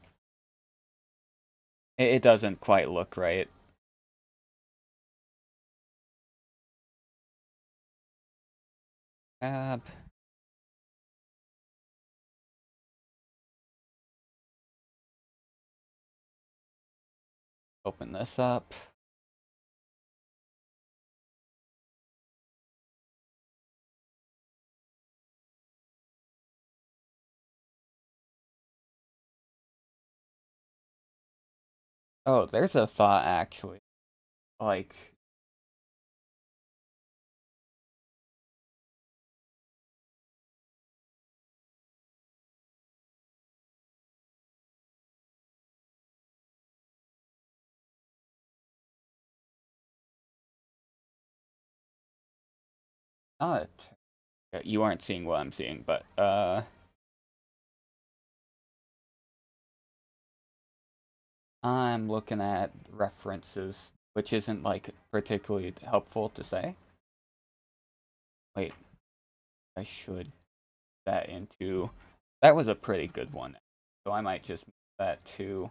It doesn't quite look right. Tab. Open this up. Oh, there's a thought actually. Like, not. You aren't seeing what I'm seeing, but I'm looking at references, which isn't like particularly helpful to say. Wait, I should that into. That was a pretty good one, so I might just move that to.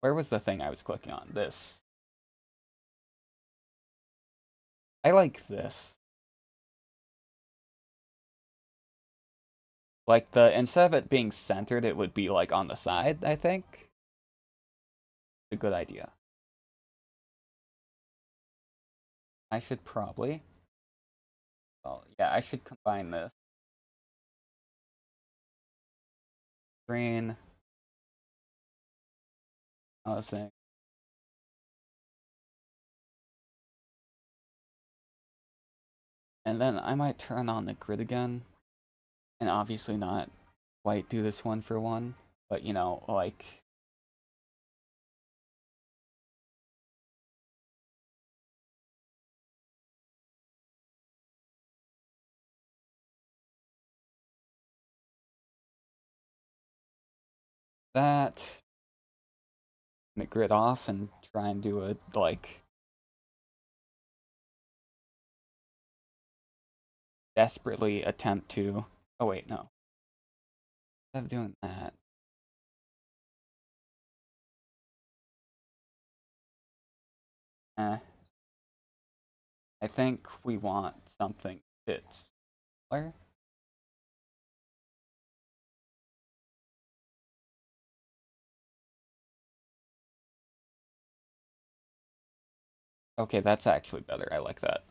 Where was the thing I was clicking on? This. I like this. Like the instead of it being centered, it would be like on the side. I think. A good idea. I should probably. Well, yeah, I should combine this. Green. I was saying. And then I might turn on the grid again, and obviously not quite do this one for one, but you know, like that, the grid off and try and do a like desperately attempt to. Oh wait, no. Instead of doing that, eh, I think we want something that's similar. Okay, that's actually better. I like that.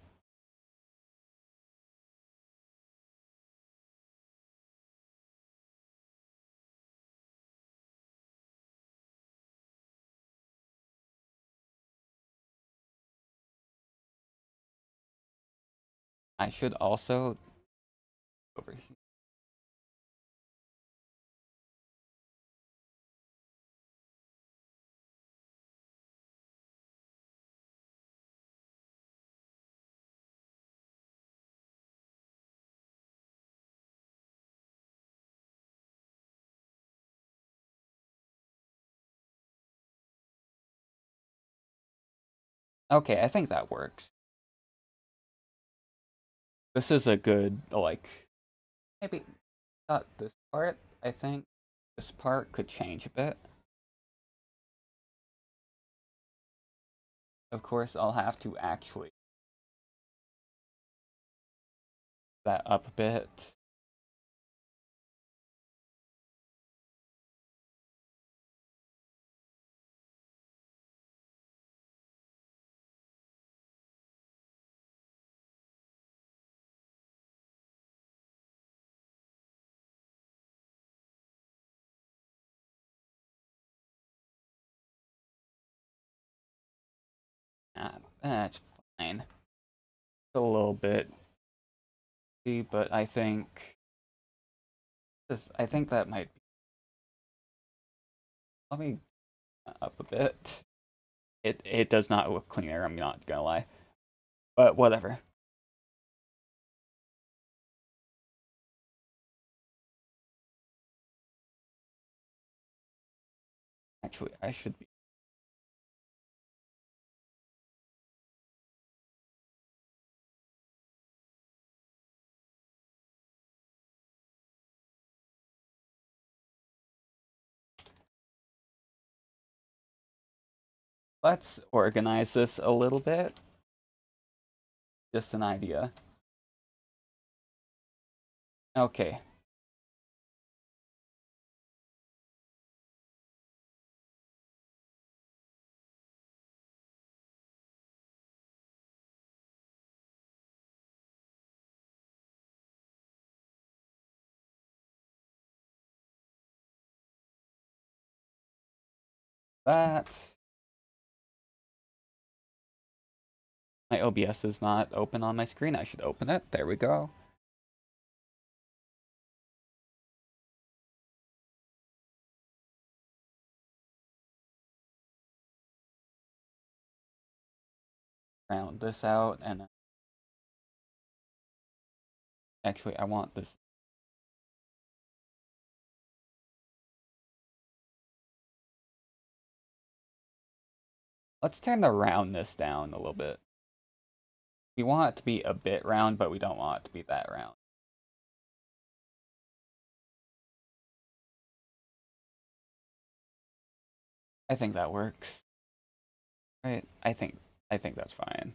I should also over here. Okay, I think that works. This is a good like maybe not this part. I think this part could change a bit. Of course, I'll have to actually that up a bit. That's fine. A little bit, but I think that might be. Let me up a bit. It does not look cleaner. I'm not gonna lie, but whatever. Actually, I should be. Let's organize this a little bit. Just an idea. Okay. That my OBS is not open on my screen. I should open it. There we go. Round this out and actually I want this. Let's turn the roundness down a little bit. We want it to be a bit round, but we don't want it to be that round. I think that works. Right? I think that's fine.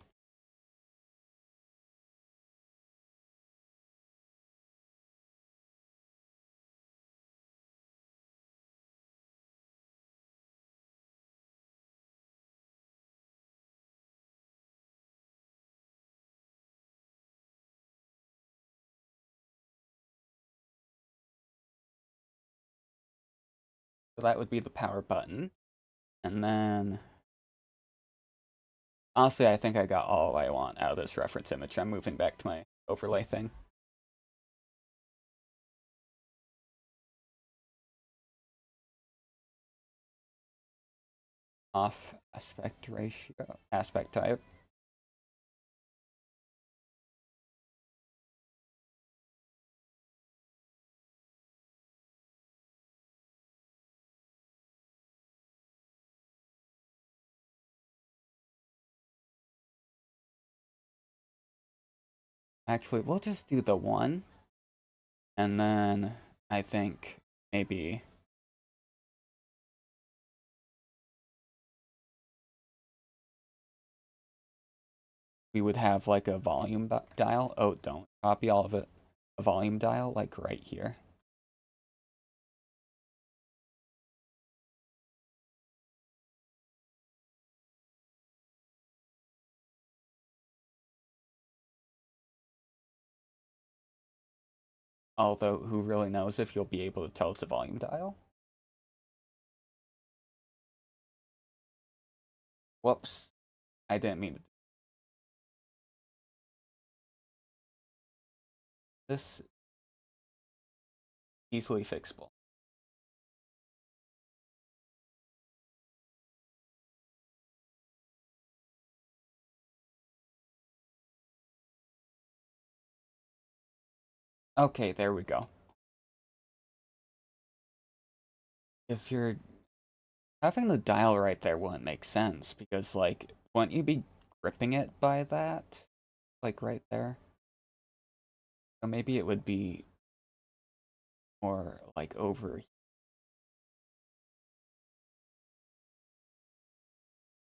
So that would be the power button. And then honestly, I think I got all I want out of this reference image. I'm moving back to my overlay thing. Off aspect ratio, aspect type. Actually, we'll just do the one, and then I think maybe we would have like a volume dial. Oh, don't copy all of it. A volume dial like right here. Although, who really knows if you'll be able to tell it's a volume dial? Whoops. I didn't mean to. This easily fixable. Okay, there we go. If you're having the dial right there wouldn't make sense because like wouldn't you be gripping it by that? Like right there? So maybe it would be more like over.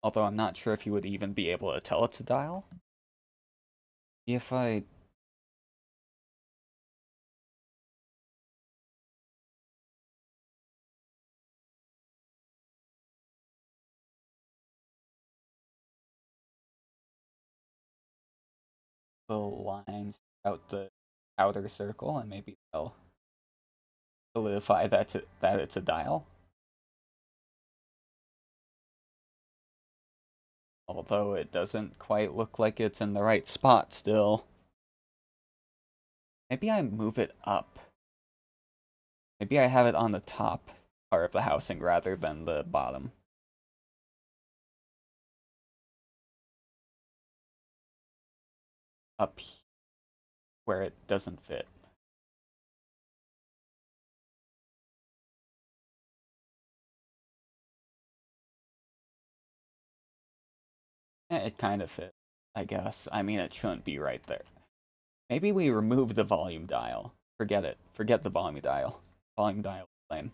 Although I'm not sure if you would even be able to tell it's a dial. If I the lines out the outer circle and maybe they'll solidify that it's a dial. Although it doesn't quite look like it's in the right spot still. Maybe I move it up. Maybe I have it on the top part of the housing rather than the bottom. Up where it doesn't fit. It kind of fit, I guess. I mean, it shouldn't be right there. Maybe we remove the volume dial. Forget it. Forget the volume dial. Volume dial is lame.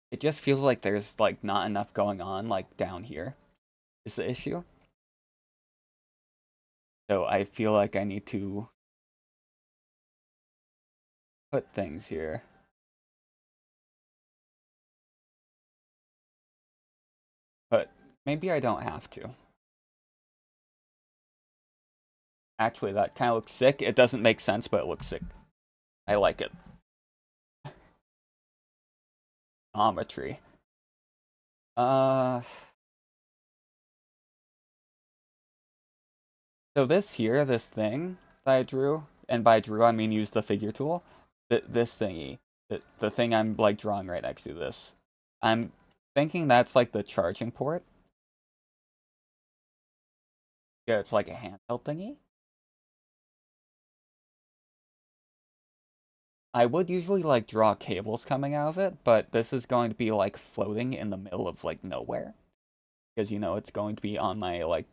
It just feels like there's like not enough going on like down here is the issue. So I feel like I need to put things here. But maybe I don't have to. Actually, that kind of looks sick. It doesn't make sense, but it looks sick. I like it. Geometry. Uh, so this here, this thing that I drew, and by drew I mean use the figure tool. This thingy, the thing I'm like drawing right next to this. I'm thinking that's like the charging port. Yeah, it's like a handheld thingy. I would usually like draw cables coming out of it, but this is going to be like floating in the middle of like nowhere. Because you know it's going to be on my like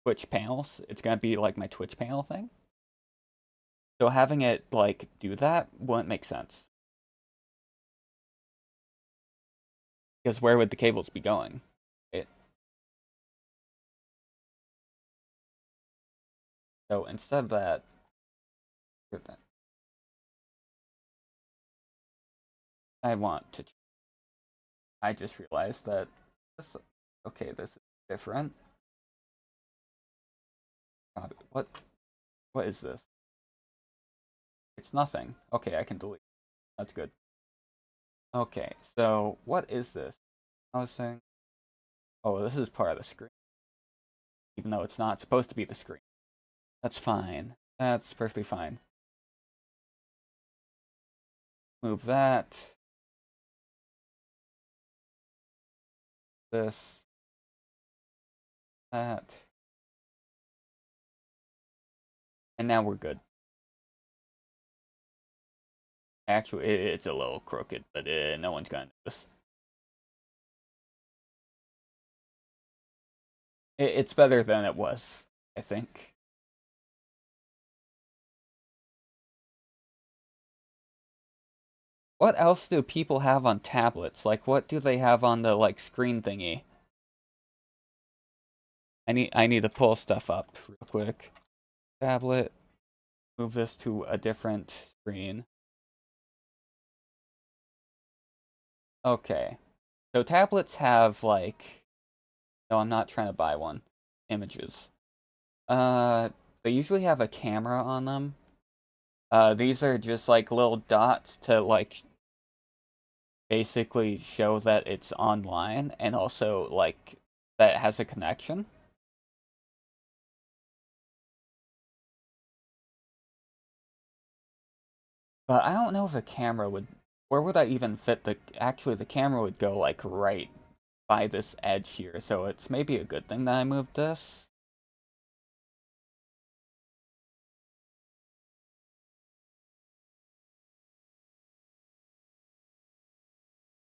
Twitch panels. It's gonna be like my Twitch panel thing. So having it like do that wouldn't make sense. Because where would the cables be going? It so instead of that, I want to. I just realized that. This, okay, this is different. God, what? What is this? It's nothing. Okay, I can delete. That's good. Okay, so what is this? I was saying. Oh, this is part of the screen, even though it's not supposed to be the screen. That's fine. That's perfectly fine. Move that. This. That. And now we're good. Actually, it's a little crooked, but no one's gonna notice. It's better than it was, I think. What else do people have on tablets? Like, what do they have on the, like, screen thingy? I need to pull stuff up real quick. Tablet. Move this to a different screen. Okay. So tablets have, like... No, I'm not trying to buy one. Images. They usually have a camera on them. These are just, like, little dots to, like, basically show that it's online and also, like, that it has a connection. But I don't know if a camera would... Where would I even fit the... Actually, the camera would go, like, right by this edge here, so it's maybe a good thing that I moved this.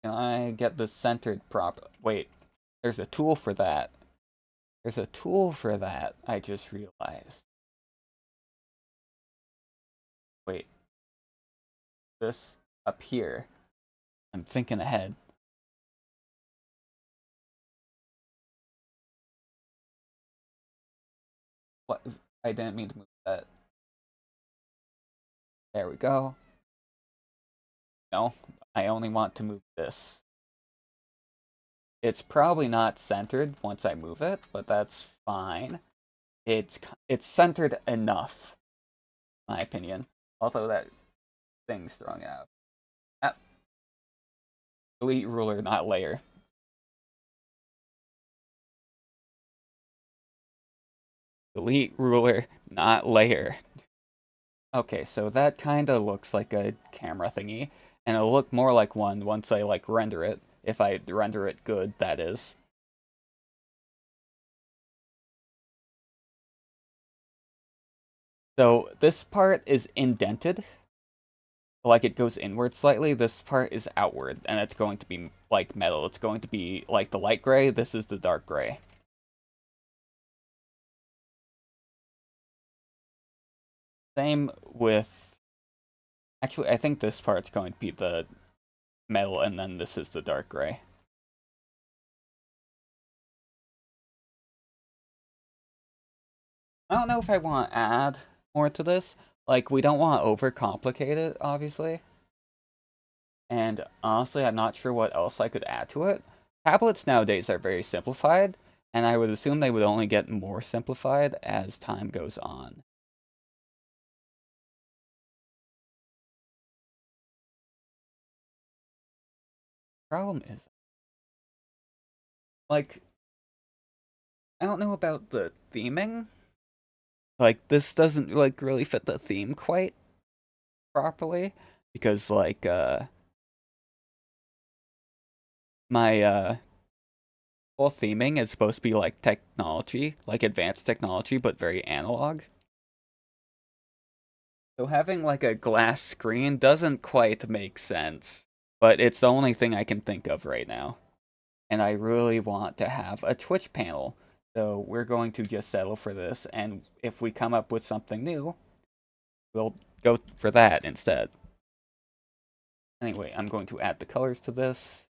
Can I get this centered prop? Wait, there's a tool for that. There's a tool for that, I just realized. Wait, this up here. I'm thinking ahead. What? I didn't mean to move that. There we go. No, I only want to move this. It's probably not centered once I move it, but that's fine. It's centered enough, in my opinion. Although that thing's throwing out. Ah, delete ruler, not layer. Delete ruler, not layer. Okay, so that kind of looks like a camera thingy, and it'll look more like one once I, like, render it. If I render it good, that is. So this part is indented, like it goes inward slightly. This part is outward, and it's going to be like metal. It's going to be like the light gray. This is the dark gray. Same with... Actually, I think this part's going to be the metal, and then this is the dark gray. I don't know if I want to add more to this. Like, we don't want to overcomplicate it, obviously. And honestly, I'm not sure what else I could add to it. Tablets nowadays are very simplified, and I would assume they would only get more simplified as time goes on. Problem is, like, I don't know about the theming. Like, this doesn't, like, really fit the theme quite properly. Because, like, my, whole theming is supposed to be, like, technology, like, advanced technology, but very analog. So having, like, a glass screen doesn't quite make sense. But it's the only thing I can think of right now. And I really want to have a Twitch panel. So we're going to just settle for this, and if we come up with something new, we'll go for that instead. Anyway, I'm going to add the colors to this.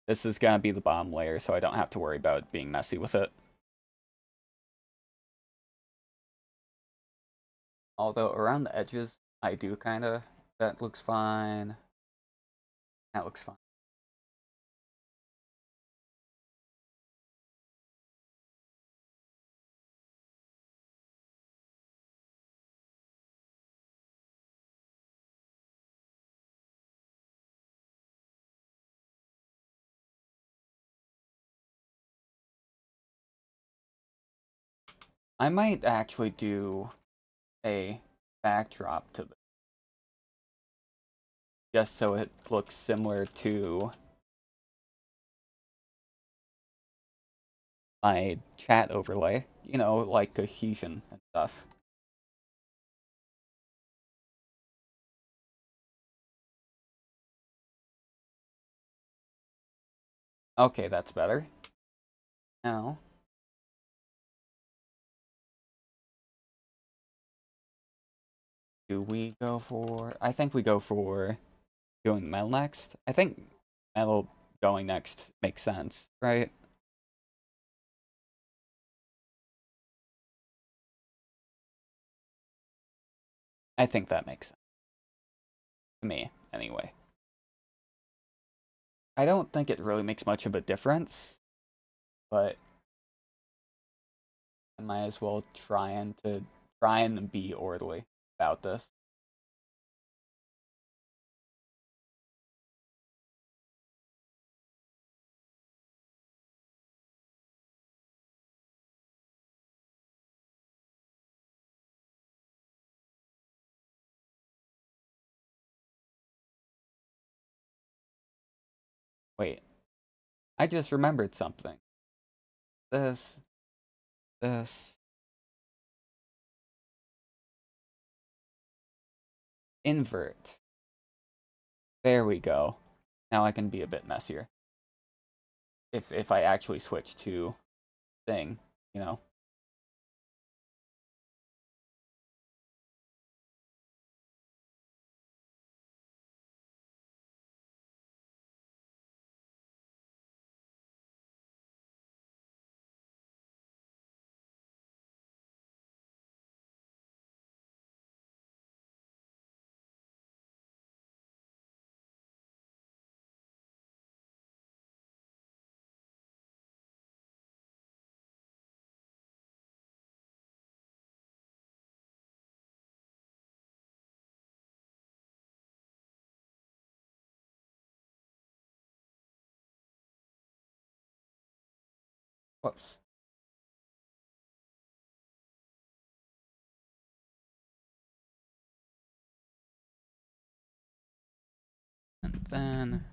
This is gonna be the bottom layer, so I don't have to worry about being messy with it. Although around the edges, I do kinda. That looks fine. That looks fine. I might actually do a backdrop to this, just so it looks similar to my chat overlay. You know, like cohesion and stuff. Okay, that's better. Now, do we go for... I think we go for doing metal next. I think metal going next makes sense, right? I think that makes sense. To me, anyway. I don't think it really makes much of a difference, but I might as well try and be orderly about this. Wait, I just remembered something. This, this, invert. There we go. Now I can be a bit messier. If I actually switch to thing, you know. Whoops. And then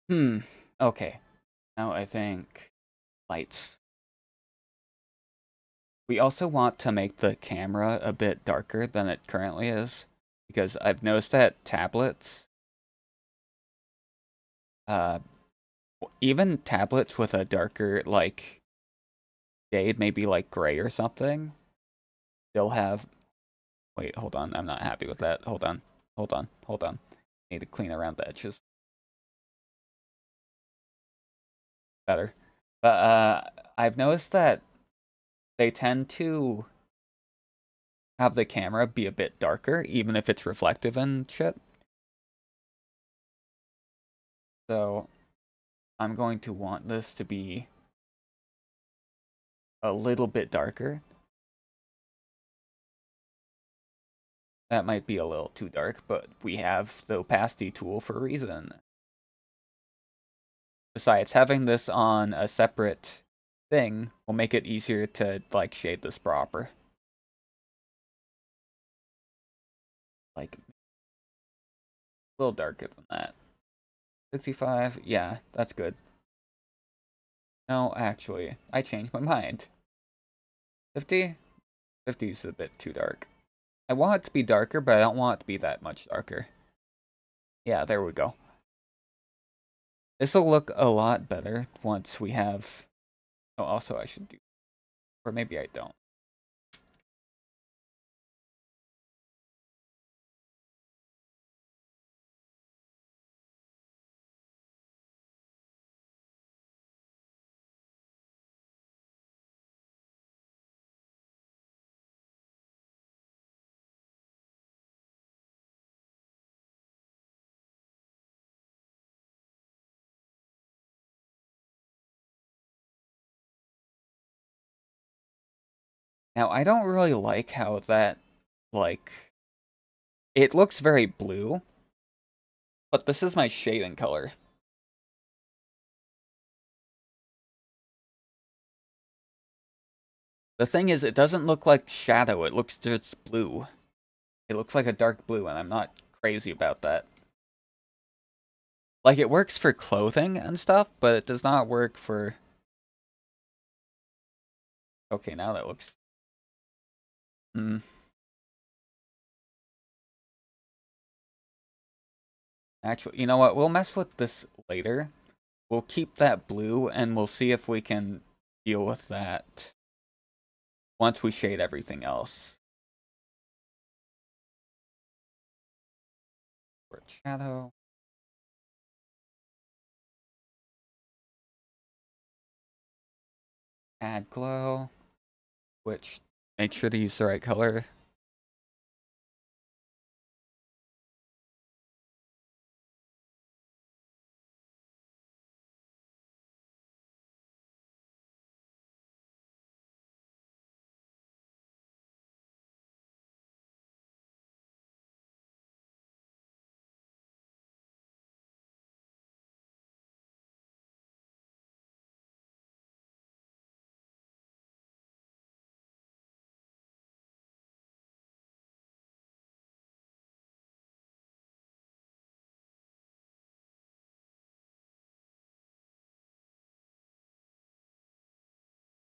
hmm. Okay. Now I think lights. We also want to make the camera a bit darker than it currently is, because I've noticed that tablets, uh, even tablets with a darker, like, shade, maybe like gray or something, still have. Wait, hold on. I'm not happy with that. Hold on. Hold on. Hold on. Need to clean around the edges. Better. But I've noticed that they tend to have the camera be a bit darker, even if it's reflective and shit. So I'm going to want this to be a little bit darker. That might be a little too dark, but we have the opacity tool for a reason. Besides, having this on a separate thing will make it easier to, like, shade this proper. Like, a little darker than that. 65, yeah, that's good. No, actually, I changed my mind. 50? 50 is a bit too dark. I want it to be darker, but I don't want it to be that much darker. Yeah, there we go. This will look a lot better once we have... Oh, also I should do... Or maybe I don't. Now, I don't really like how that, like... It looks very blue, but this is my shading color. The thing is, it doesn't look like shadow, it looks just blue. It looks like a dark blue, and I'm not crazy about that. Like, it works for clothing and stuff, but it does not work for... Okay, now that looks... Hmm. Actually, you know what? We'll mess with this later. We'll keep that blue, and we'll see if we can deal with that once we shade everything else. For shadow. Add glow. Which, make sure to use the right color.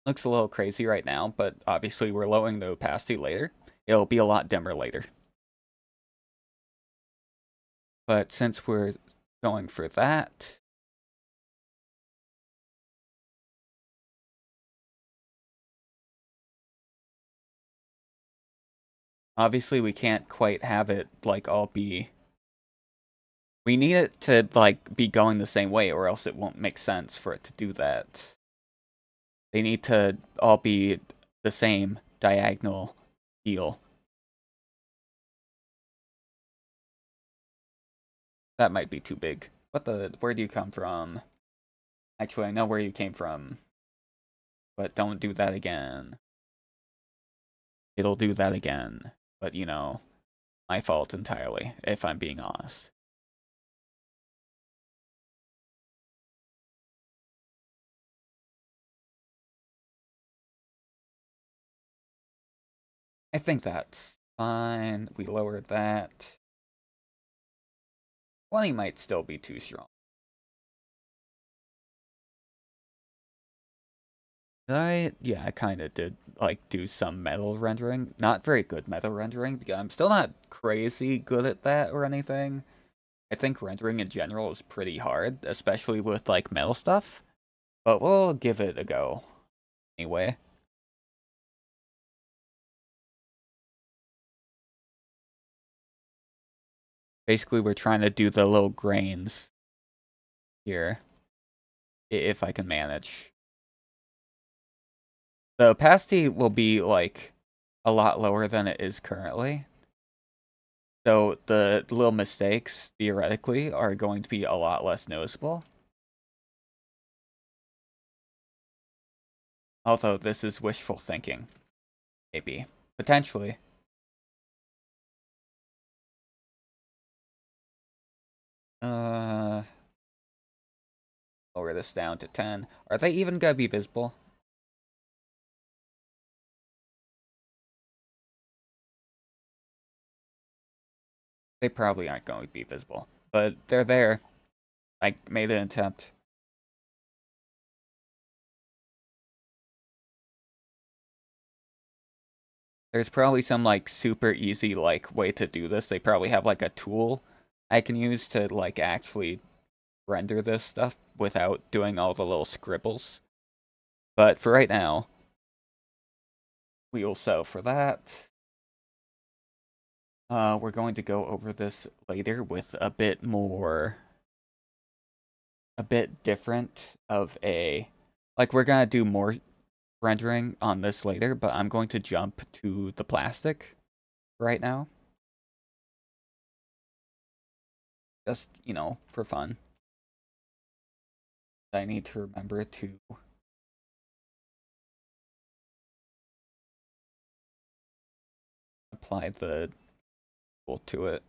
Looks a little crazy right now, but obviously we're lowering the opacity later. It'll be a lot dimmer later. But since we're going for that, obviously we can't quite have it, like, all be... We need it to, like, be going the same way, or else it won't make sense for it to do that. They need to all be the same diagonal deal. That might be too big. Where do you come from? Actually, I know where you came from. But don't do that again. It'll do that again. But, you know, my fault entirely, if I'm being honest. I think that's fine. We lowered that. 20 might still be too strong. Yeah, I kind of did like do some metal rendering. Not very good metal rendering because I'm still not crazy good at that or anything. I think rendering in general is pretty hard, especially with like metal stuff. But we'll give it a go anyway. Basically, we're trying to do the little grains here, if I can manage. The opacity will be like a lot lower than it is currently. So the little mistakes, theoretically, are going to be a lot less noticeable. Although this is wishful thinking. Maybe. Potentially. Uh, Lower this down to 10. Are they even gonna be visible? They probably aren't going to be visible. But they're there. I made an attempt. There's probably some like super easy like way to do this. They probably have like a tool I can use to like actually render this stuff without doing all the little scribbles. But for right now, we will settle for that. We're going to go over this later with a bit different of a, like we're gonna do more rendering on this later, but I'm going to jump to the plastic right now. Just, for fun. I need to remember to apply the tool to it.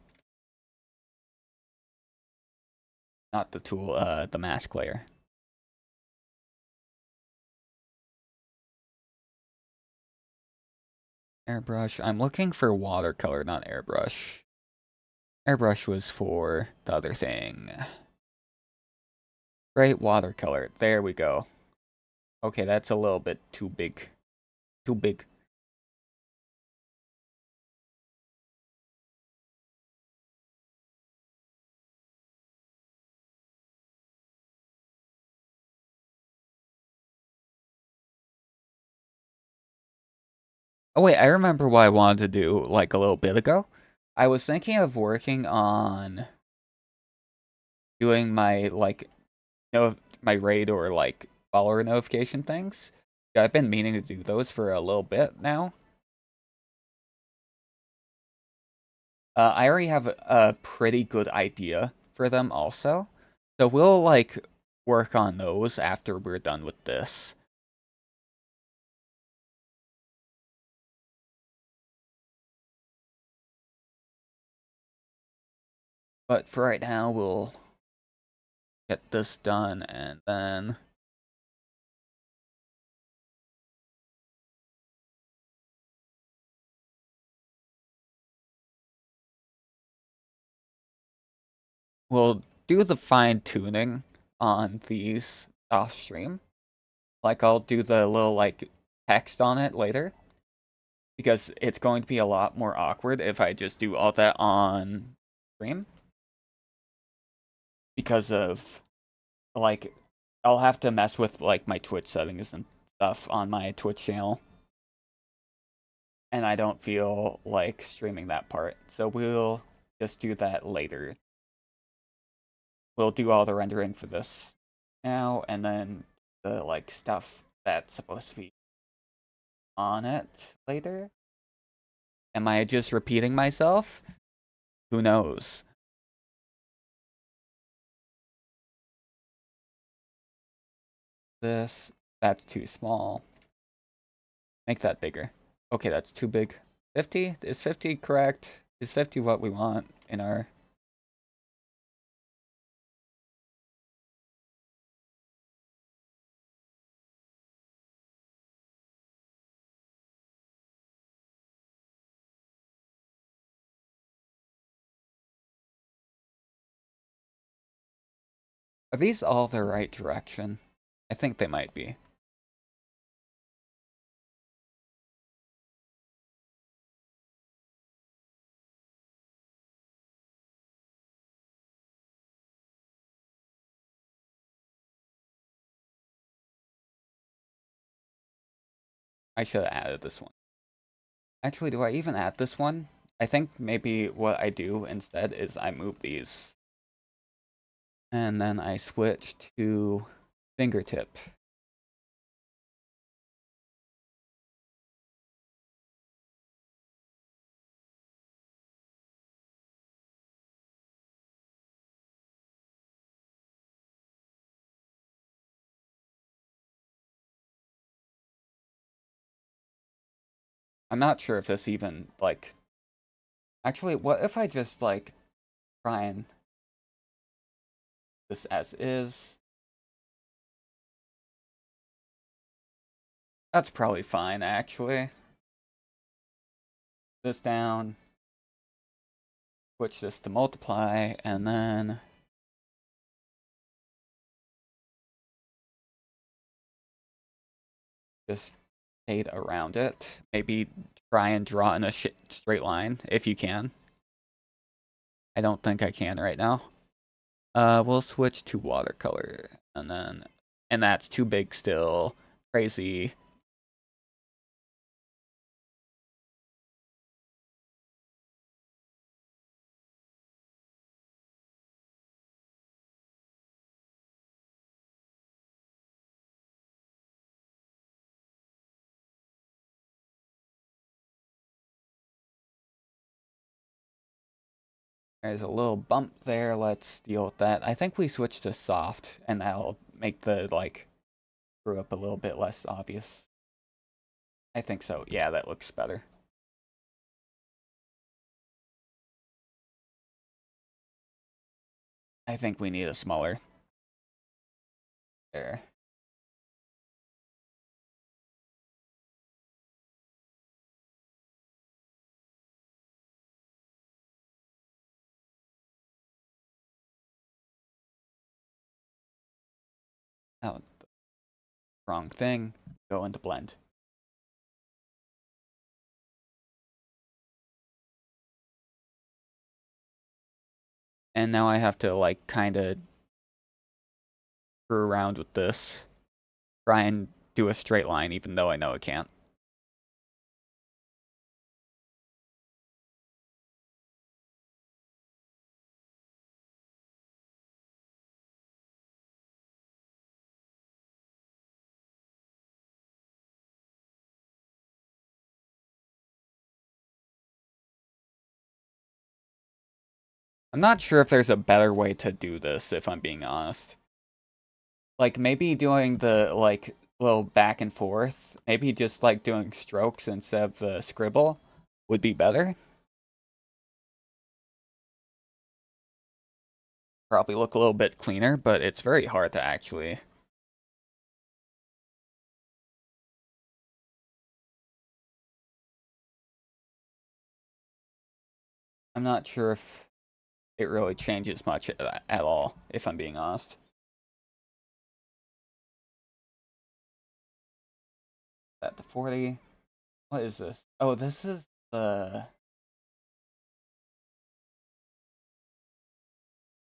Not the tool, the mask layer. Airbrush. I'm looking for watercolor, not airbrush. Airbrush was for the other thing. Right, watercolor. There we go. Okay, that's a little bit too big. Too big. Oh wait, I remember what I wanted to do like a little bit ago. I was thinking of working on doing my like my raid or like follower notification things. Yeah, I've been meaning to do those for a little bit now. I already have a pretty good idea for them also. So we'll like work on those after we're done with this. But for right now, we'll get this done and then we'll do the fine tuning on these off stream. Like I'll do the little like text on it later because it's going to be a lot more awkward if I just do all that on stream because of like I'll have to mess with like my Twitch settings and stuff on my Twitch channel. And I don't feel like streaming that part. So we'll just do that later. We'll do all the rendering for this now and then the like stuff that's supposed to be on it later. Am I just repeating myself? Who knows? That's too small. Make that bigger. Okay, that's too big. 50? Is 50 correct? Is 50 what we want in our... Are these all the right direction? I think they might be. I should have added this one. Actually, do I even add this one? I think maybe what I do instead is I move these. And then I switch to fingertip. I'm not sure if this even, like... Actually, what if I just, like, try and... this as is? That's probably fine, actually. This down. Switch this to multiply, and then... just fade around it. Maybe try and draw in a straight line, if you can. I don't think I can right now. We'll switch to watercolor, and then... and that's too big still. Crazy. There's a little bump there. Let's deal with that. I think we switch to soft, and that'll make the, like, screw up a little bit less obvious. I think so. Yeah, that looks better. I think we need a smaller. There. Oh, wrong thing. Go into blend. And now I have to, like, kind of screw around with this. Try and do a straight line, even though I know it can't. I'm not sure if there's a better way to do this, if I'm being honest. Like, maybe doing the, like, little back and forth, maybe just, like, doing strokes instead of the scribble would be better. Probably look a little bit cleaner, but it's very hard to actually... I'm not sure if it really changes much at all, if I'm being honest. At the 40. What is this? Oh, this is the...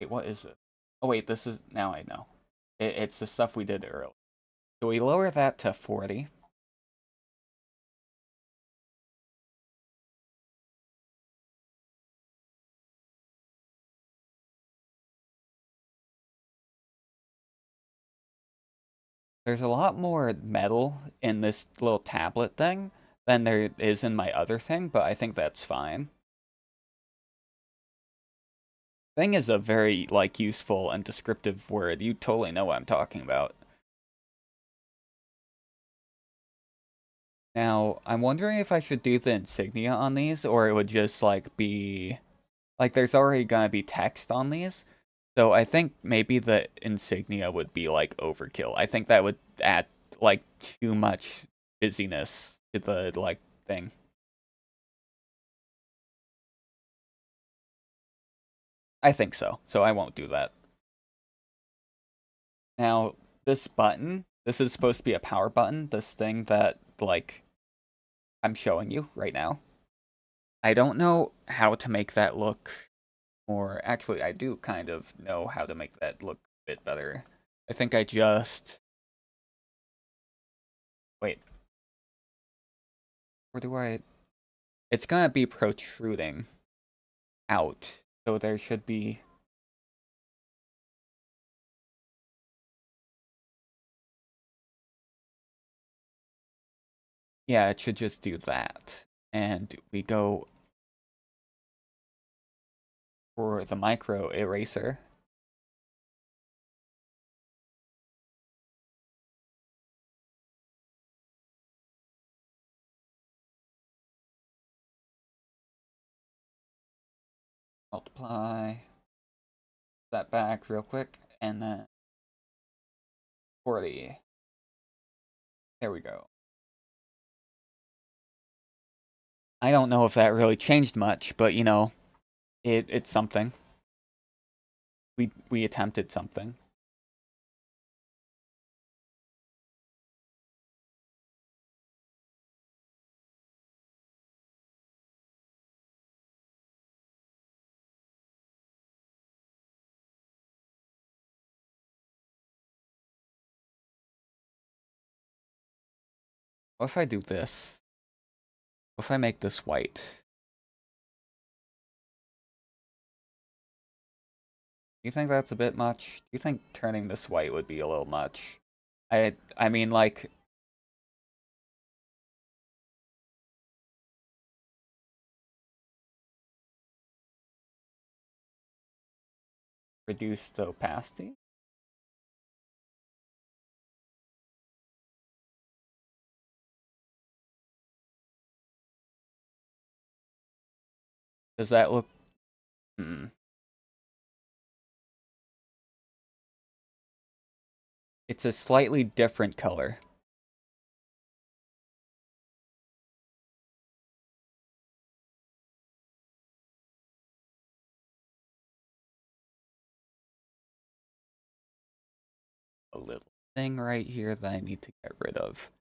Wait, what is it? Oh, wait, this is... Now I know. It's the stuff we did earlier. So we lower that to 40. There's a lot more metal in this little tablet thing than there is in my other thing, but I think that's fine. Thing is a very, like, useful and descriptive word. You totally know what I'm talking about. Now, I'm wondering if I should do the insignia on these, or it would just, like, be... Like, there's already gonna be text on these, so I think maybe the insignia would be, like, overkill. I think that would add, like, too much busyness to the, like, thing. I think so, so I won't do that. Now, this button, this is supposed to be a power button, this thing that, like, I'm showing you right now. I don't know how to make that look more... Actually, I do kind of know how to make that look a bit better. I think I just... Wait. Or do I... It's gonna be protruding out. So there should be... Yeah, it should just do that. And we go for the micro eraser. Multiply that back real quick, and then 40. There we go. I don't know if that really changed much, but you know, it's something. We attempted something. What if I do this? What if I make this white? Do you think that's a bit much? Do you think turning this white would be a little much? I mean, like, reduce the opacity? Does that look... Hmm. It's a slightly different color. A little thing right here that I need to get rid of.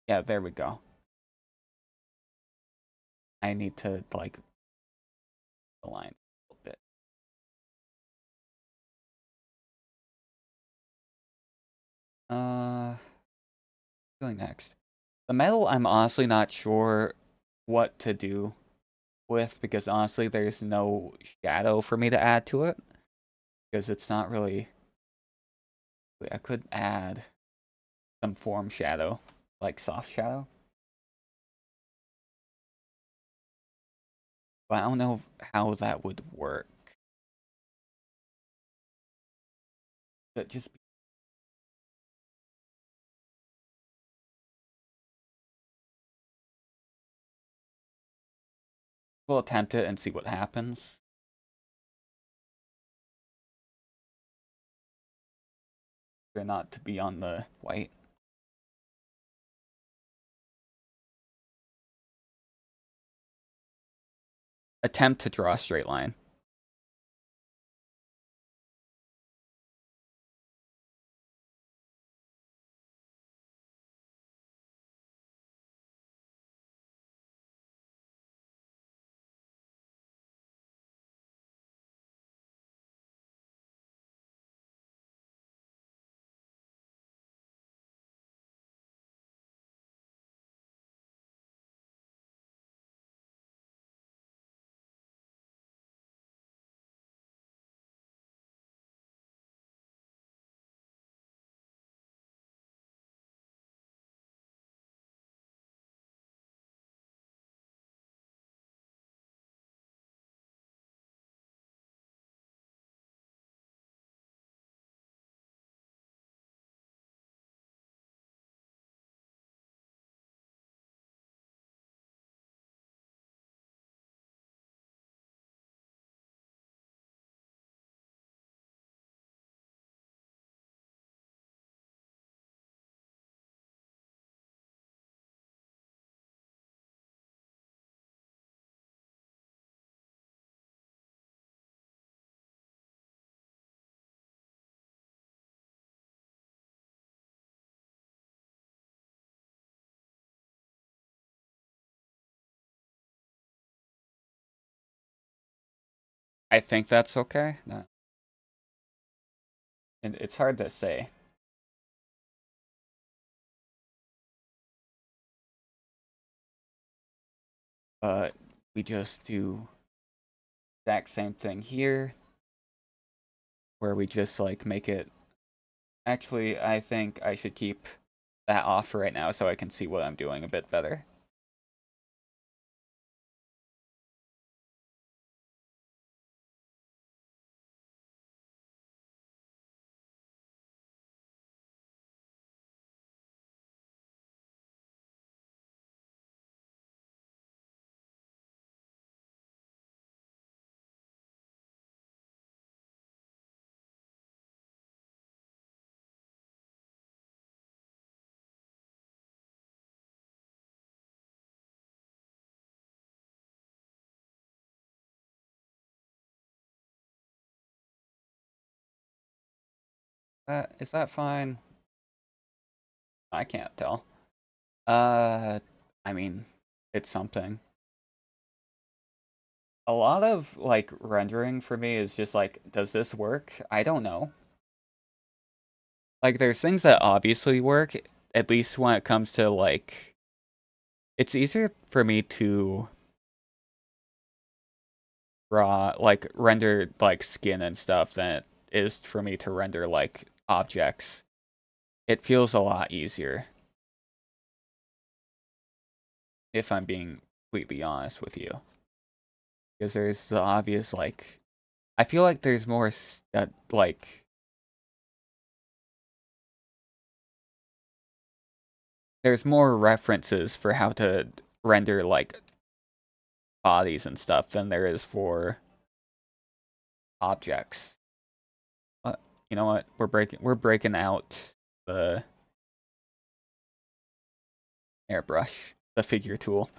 Yeah, there we go. I need to, like, align a little bit. Going next. The metal, I'm honestly not sure what to do with, because honestly, there's no shadow for me to add to it. Because it's not really... I could add some form shadow, like soft shadow. But I don't know how that would work. But just... We'll attempt it and see what happens. Try not to be on the white. Attempt to draw a straight line. I think that's okay. No. And it's hard to say. but we just do exact same thing here, where we just like make it. Actually, I think I should keep that off for right now so I can see what I'm doing a bit better. Is that fine? I can't tell. Uh, I mean, it's something. A lot of like rendering for me is just like, does this work? I don't know. Like, there's things that obviously work, at least when it comes to like, it's easier for me to render like skin and stuff than it is for me to render like objects. It feels a lot easier, if I'm being completely honest with you. Because there's the obvious, like, I feel like there's more, like, there's more references for how to render, like, bodies and stuff than there is for objects. You know what? We're breaking out the airbrush, the figure tool.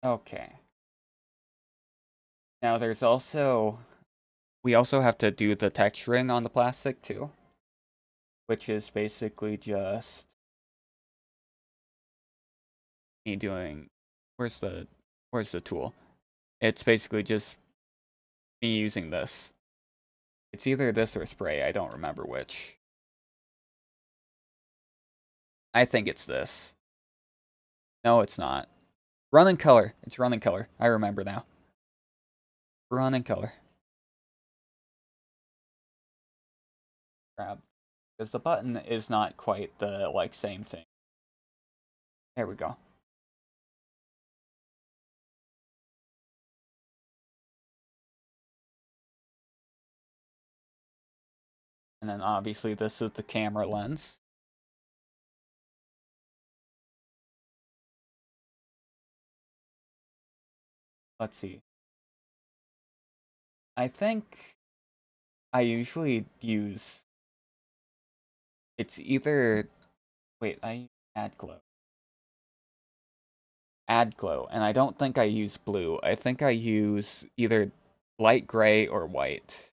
Okay. Now we also have to do the texturing on the plastic too, which is basically just me doing, where's the where's the tool? It's basically just me using this. It's either this or spray, I don't remember which. I think it's this. No, it's not. Run color. It's run color. I remember now. Run color. Grab. Because the button is not quite the like same thing. There we go. And then obviously this is the camera lens. Let's see. I think I usually use, it's either, wait, I add glow. Add glow, and I don't think I use blue. I think I use either light gray or white,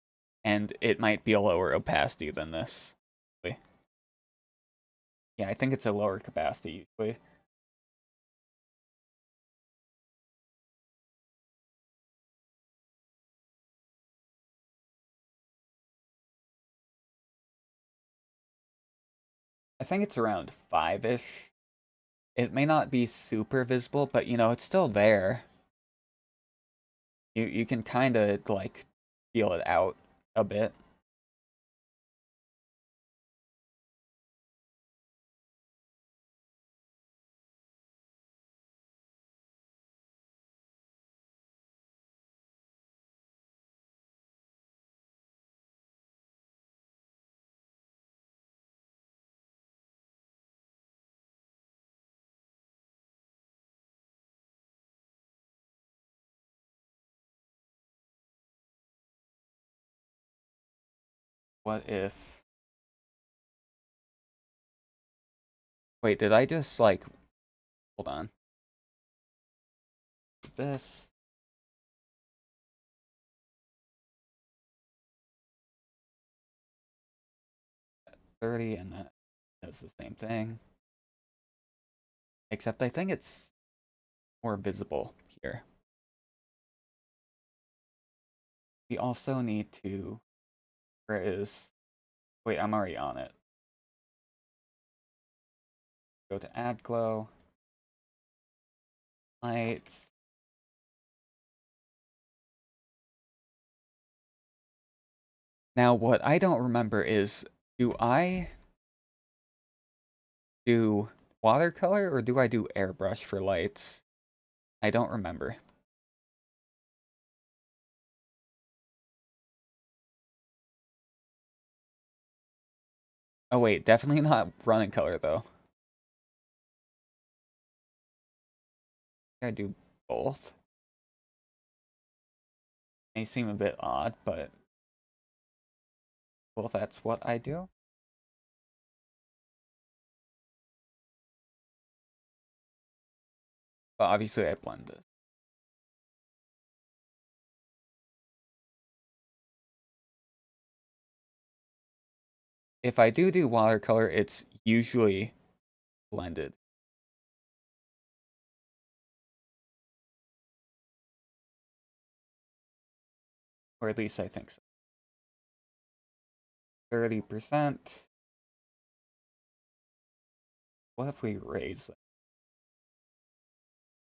and it might be a lower opacity than this. Yeah, I think it's a lower capacity usually. I think it's around 5-ish. It may not be super visible, but you know, it's still there. You can kind of like feel it out a bit. What if... Wait, did I just, like... Hold on. This... 30, and that does the same thing. Except I think it's more visible here. We also need to... Where is... Wait, I'm already on it. Go to add glow. Lights. Now, what I don't remember is, do I do watercolor or do I do airbrush for lights? I don't remember. Oh wait, definitely not running color though. I do both. May seem a bit odd, but well, that's what I do. But obviously I blend this. If I do watercolor, it's usually blended. Or at least I think so. 30%. What if we raise it?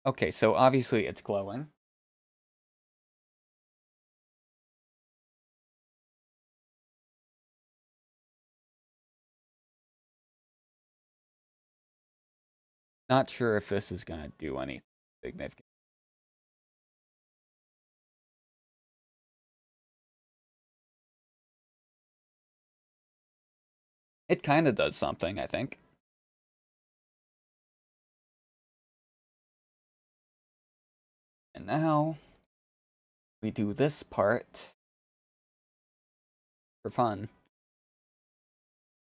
Okay, so obviously it's glowing. Not sure if this is gonna do anything significant. It kind of does something, I think. And now we do this part for fun.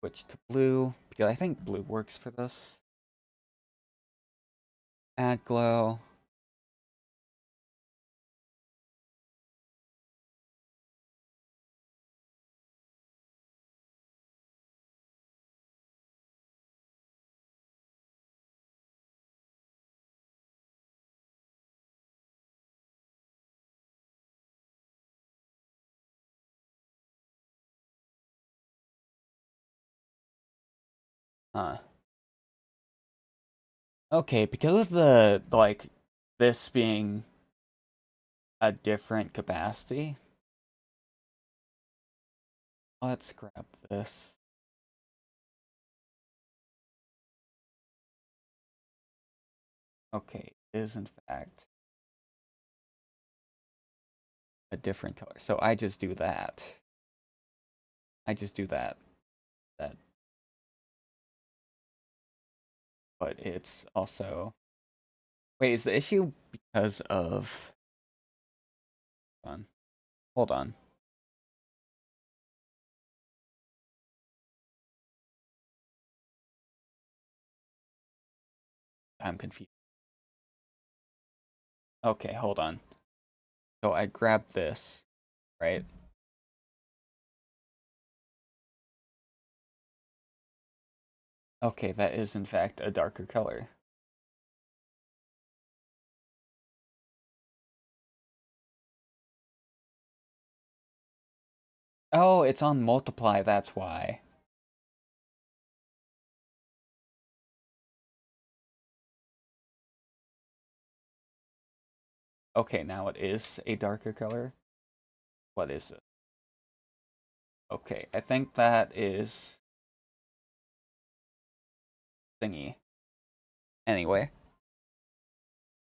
Switch to blue, because I think blue works for this. Add glow. Huh. Okay, because of the, like, this being a different capacity, let's grab this. Okay, it is in fact a different color. So I just do that. I just do that. That. But it's also... Wait, is the issue because of... Hold on. Hold on. I'm confused. Okay, hold on. So I grab this, right? Okay, that is in fact a darker color. Oh, it's on multiply, that's why. Okay, now it is a darker color. What is it? Okay, I think that is thingy. Anyway,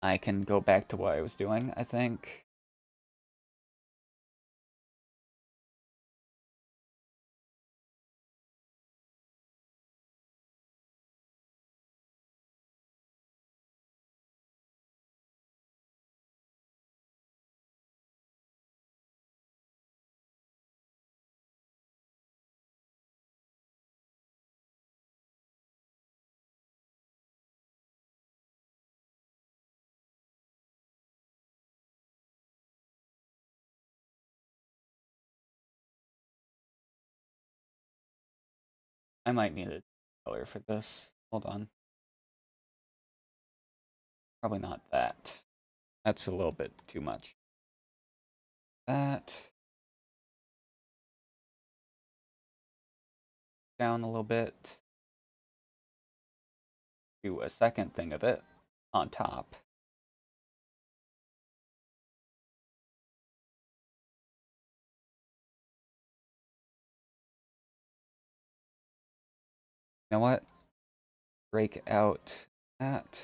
I can go back to what I was doing, I think. I might need a color for this. Hold on. Probably not that. That's a little bit too much. That. Down a little bit. Do a second thing of it on top. You know what? Break out that.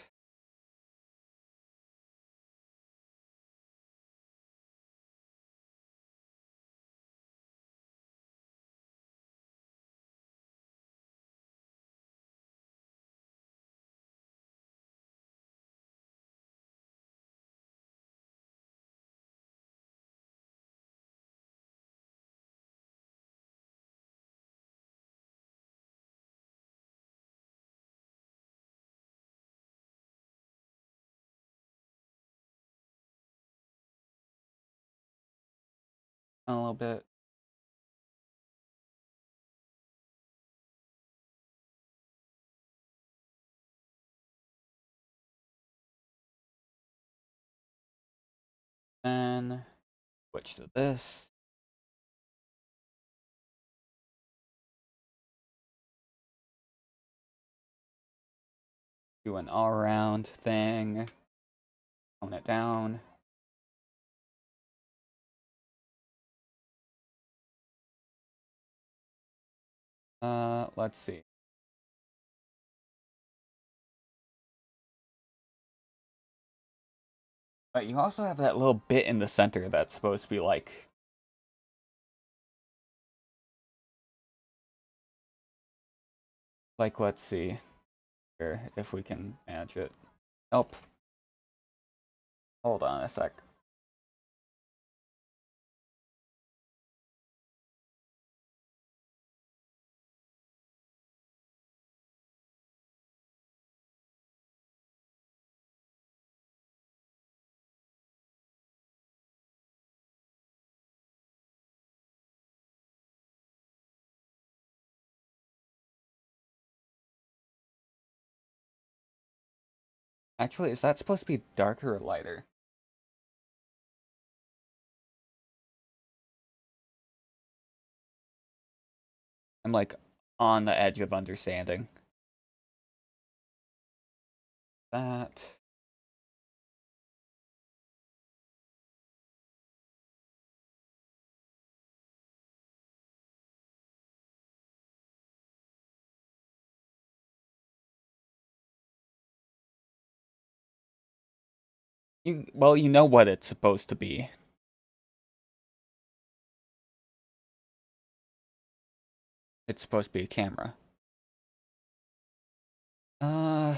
A little bit. Then switch to this. Do an all around thing. Tone it down. Let's see. But you also have that little bit in the center that's supposed to be like let's see here if we can manage it. Nope. Hold on a sec. Actually, is that supposed to be darker or lighter? I'm like on the edge of understanding. That. Well, you know what it's supposed to be. It's supposed to be a camera. Uh,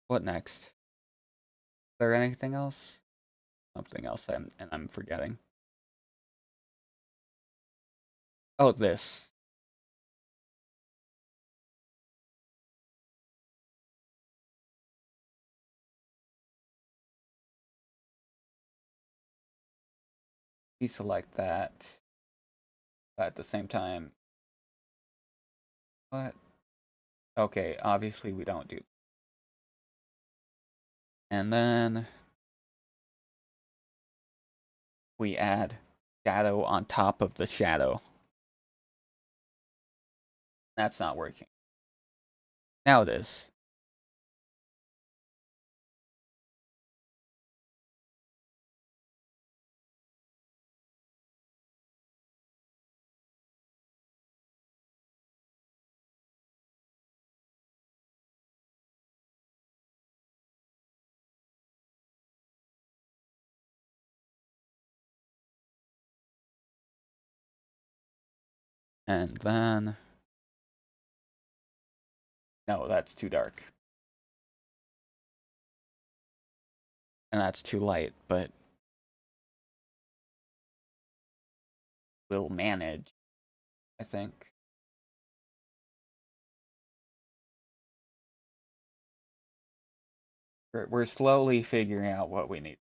what next? Is there anything else? Something else I'm forgetting. Oh, this. Deselect that. But at the same time, what? Okay, obviously we don't do. And then we add shadow on top of the shadow. That's not working. Now it is. And then... No, that's too dark. And that's too light, but we'll manage, I think. We're slowly figuring out what we need.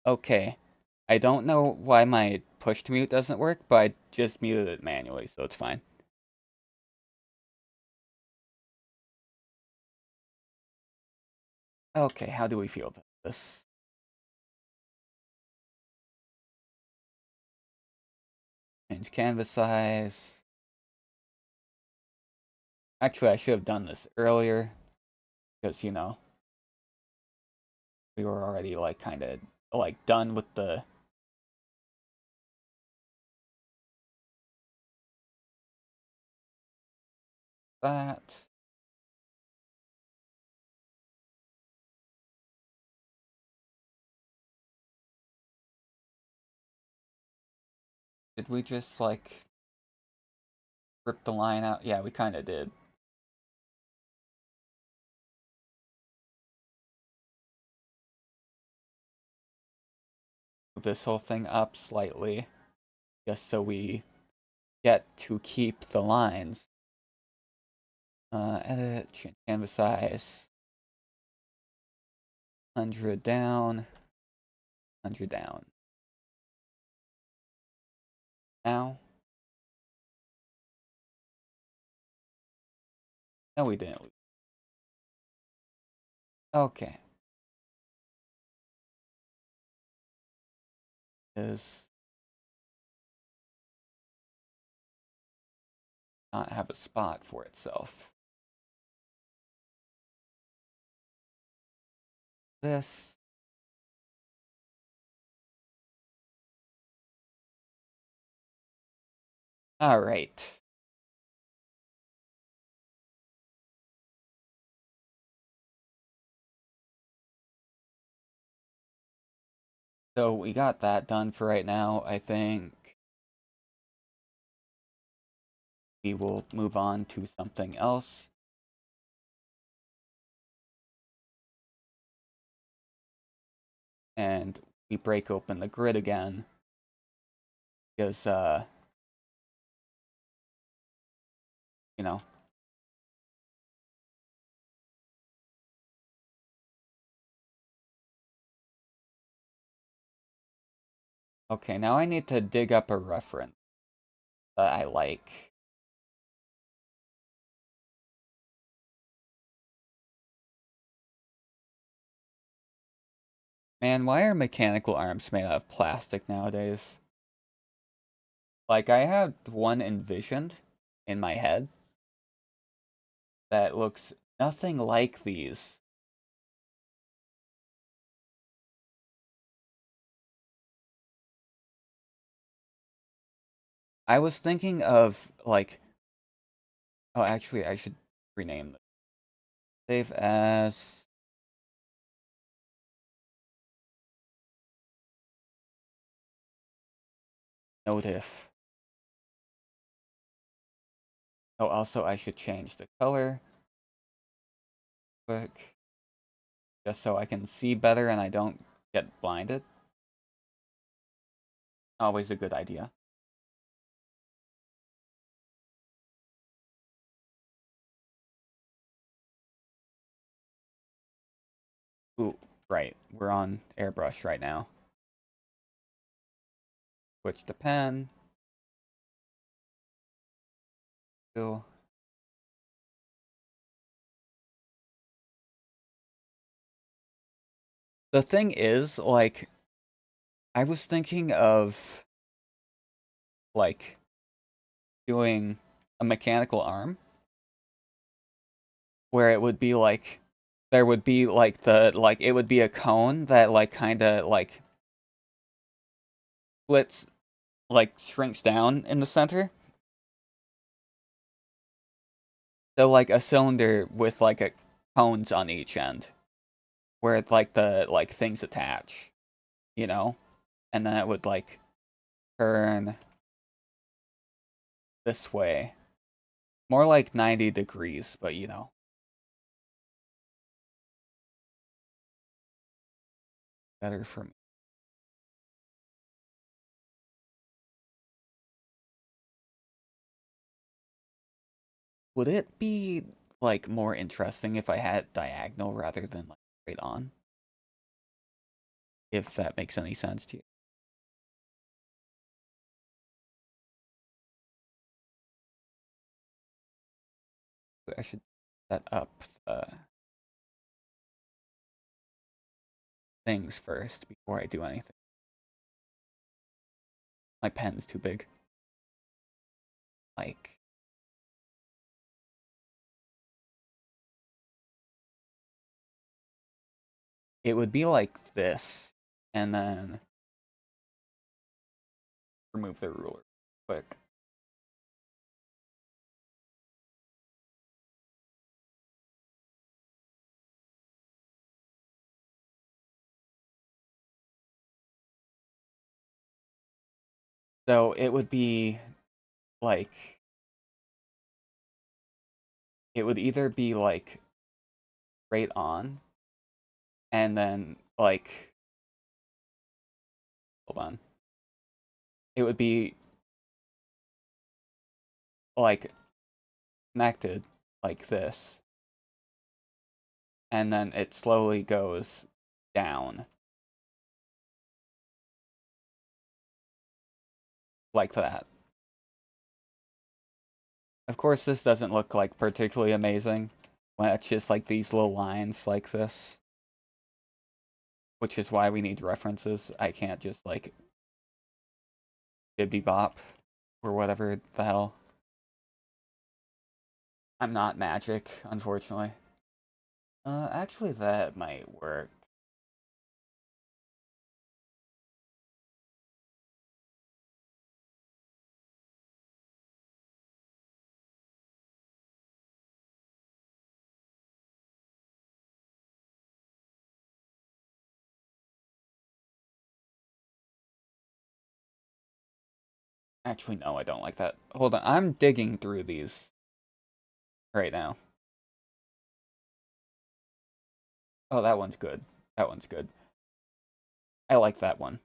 Okay. I don't know why my push to mute doesn't work, but I just muted it manually, so it's fine. Okay, how do we feel about this? Change canvas size. Actually, I should have done this earlier, because, we were already, like, kind of, like, done with the... that. Did we just, like, rip the line out? Yeah, we kind of did. Move this whole thing up slightly, just so we get to keep the lines. Edit, change canvas size. 100 down. 100 down. Now? No, we didn't. Okay. Does not have a spot for itself. This. Alright. So we got that done for right now. I think we will move on to something else. And we break open the grid again. Because, you know. Okay, now I need to dig up a reference that I like. Man, why are mechanical arms made out of plastic nowadays? Like, I have one envisioned in my head that looks nothing like these. I was thinking of, like... Oh, actually, I should rename this. Save as... Notif. Oh, also, I should change the color. Quick. Just so I can see better and I don't get blinded. Always a good idea. Ooh, right. We're on airbrush right now. Switch to pen. Still. The thing is, like, I was thinking of, like, doing a mechanical arm where it would be like, there would be like it would be a cone that like kind of like splits, like shrinks down in the center. So like a cylinder with like a cones on each end where it's like the like things attach, you know? And then it would like turn this way. More like 90 degrees, but you know. Better for me. Would it be like more interesting if I had diagonal rather than like straight on? if that makes any sense to you. I should set up the things first before I do anything. My pen's too big. Like, it would be like this, and then remove the ruler quick. So it would be like, it would either be like straight on, and then like, hold on. It would be like connected like this, and then it slowly goes down like that. Of course, this doesn't look like particularly amazing when it's just like these little lines like this, which is why we need references. I can't just like bibby bop or whatever the hell. I'm not magic, unfortunately. Actually, that might work. Actually, no, I don't like that. Hold on, I'm digging through these right now. Oh, that one's good. That one's good. I like that one.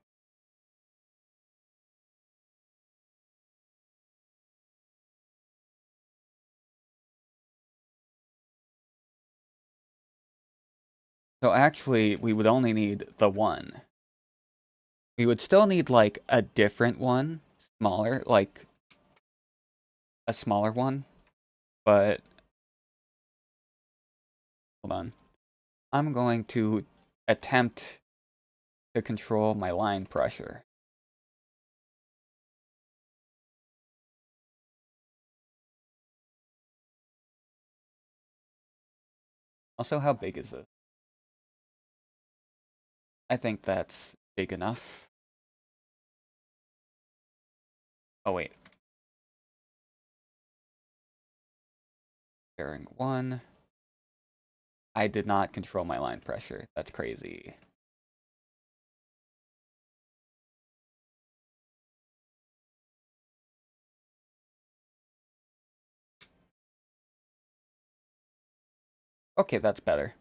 So actually, we would only need the one. We would still need like a different one, smaller, like a smaller one, but hold on. I'm going to attempt to control my line pressure. Also, how big is it? I think that's big enough. Oh, wait. Bearing 1. I did not control my line pressure. That's crazy. Okay, that's better.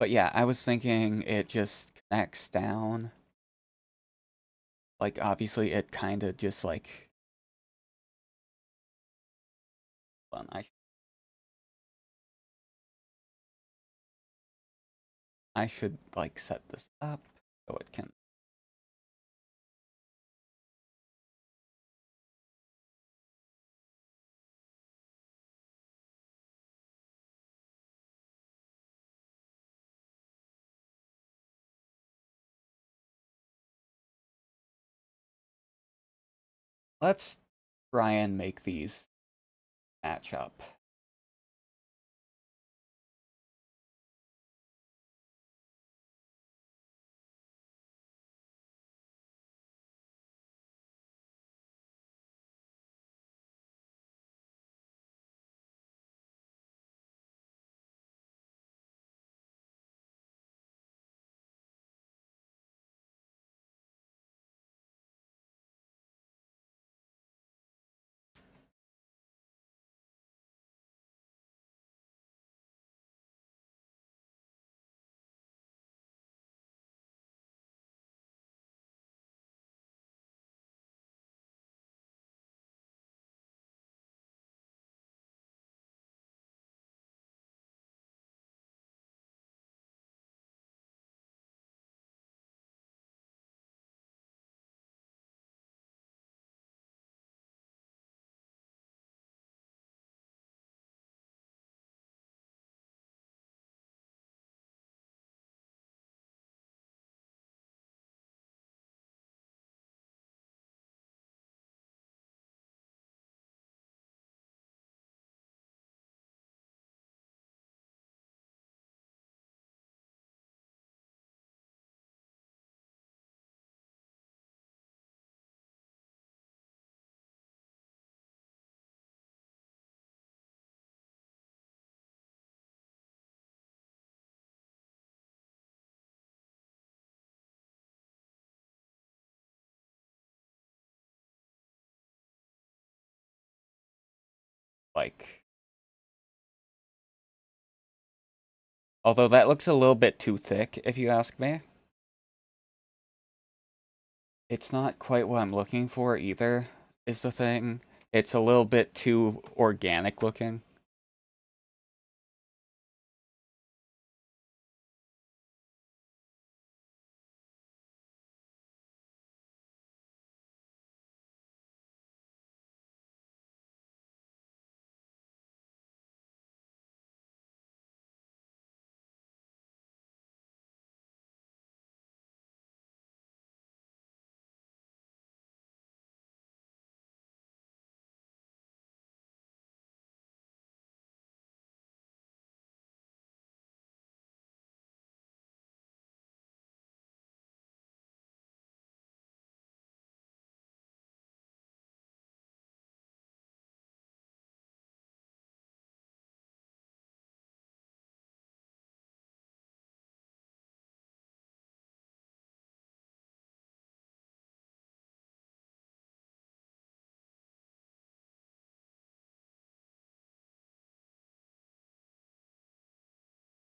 But yeah, I was thinking it just connects down. Like, obviously, it kind of just like... Hold on, I should, like, set this up so it can... Let's try and make these match up. like, although that looks a little bit too thick, if you ask me. It's not quite what I'm looking for either, is the thing. It's a little bit too organic looking.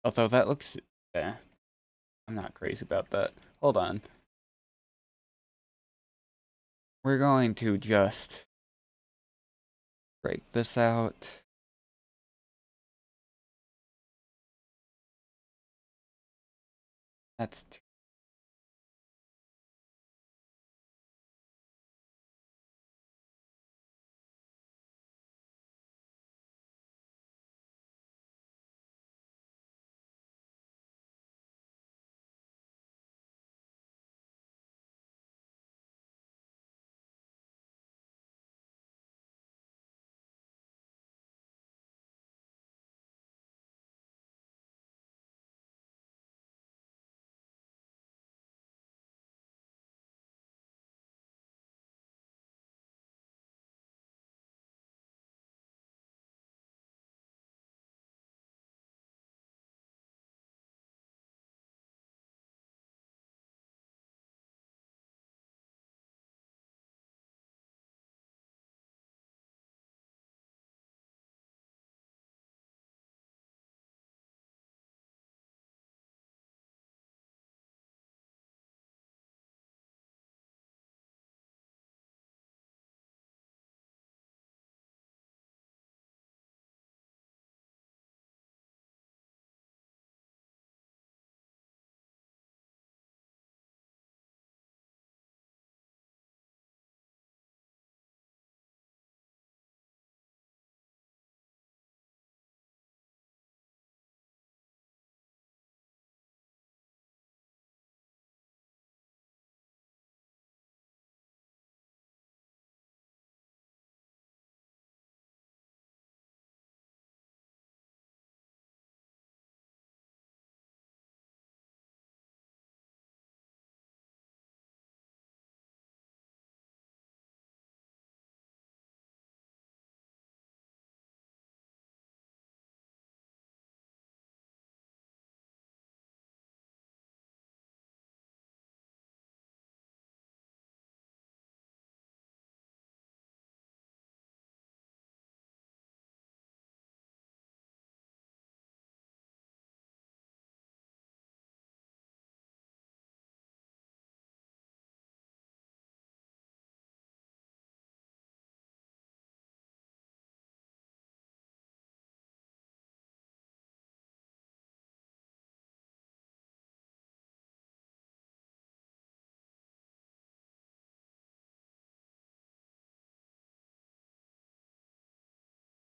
Although that looks, eh, I'm not crazy about that. Hold on. We're going to just break this out. That's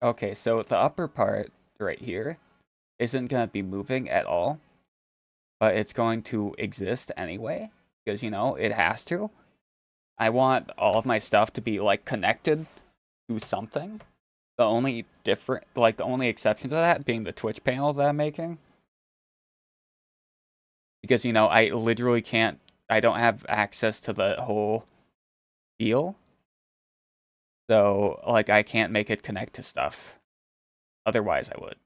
okay, so the upper part right here isn't going to be moving at all, but it's going to exist anyway, because, you know, it has to. I want all of my stuff to be, like, connected to something. The only the only exception to that being the Twitch panel that I'm making. Because, you know, I literally can't, I don't have access to the whole deal. So, like, I can't make it connect to stuff. Otherwise, I would.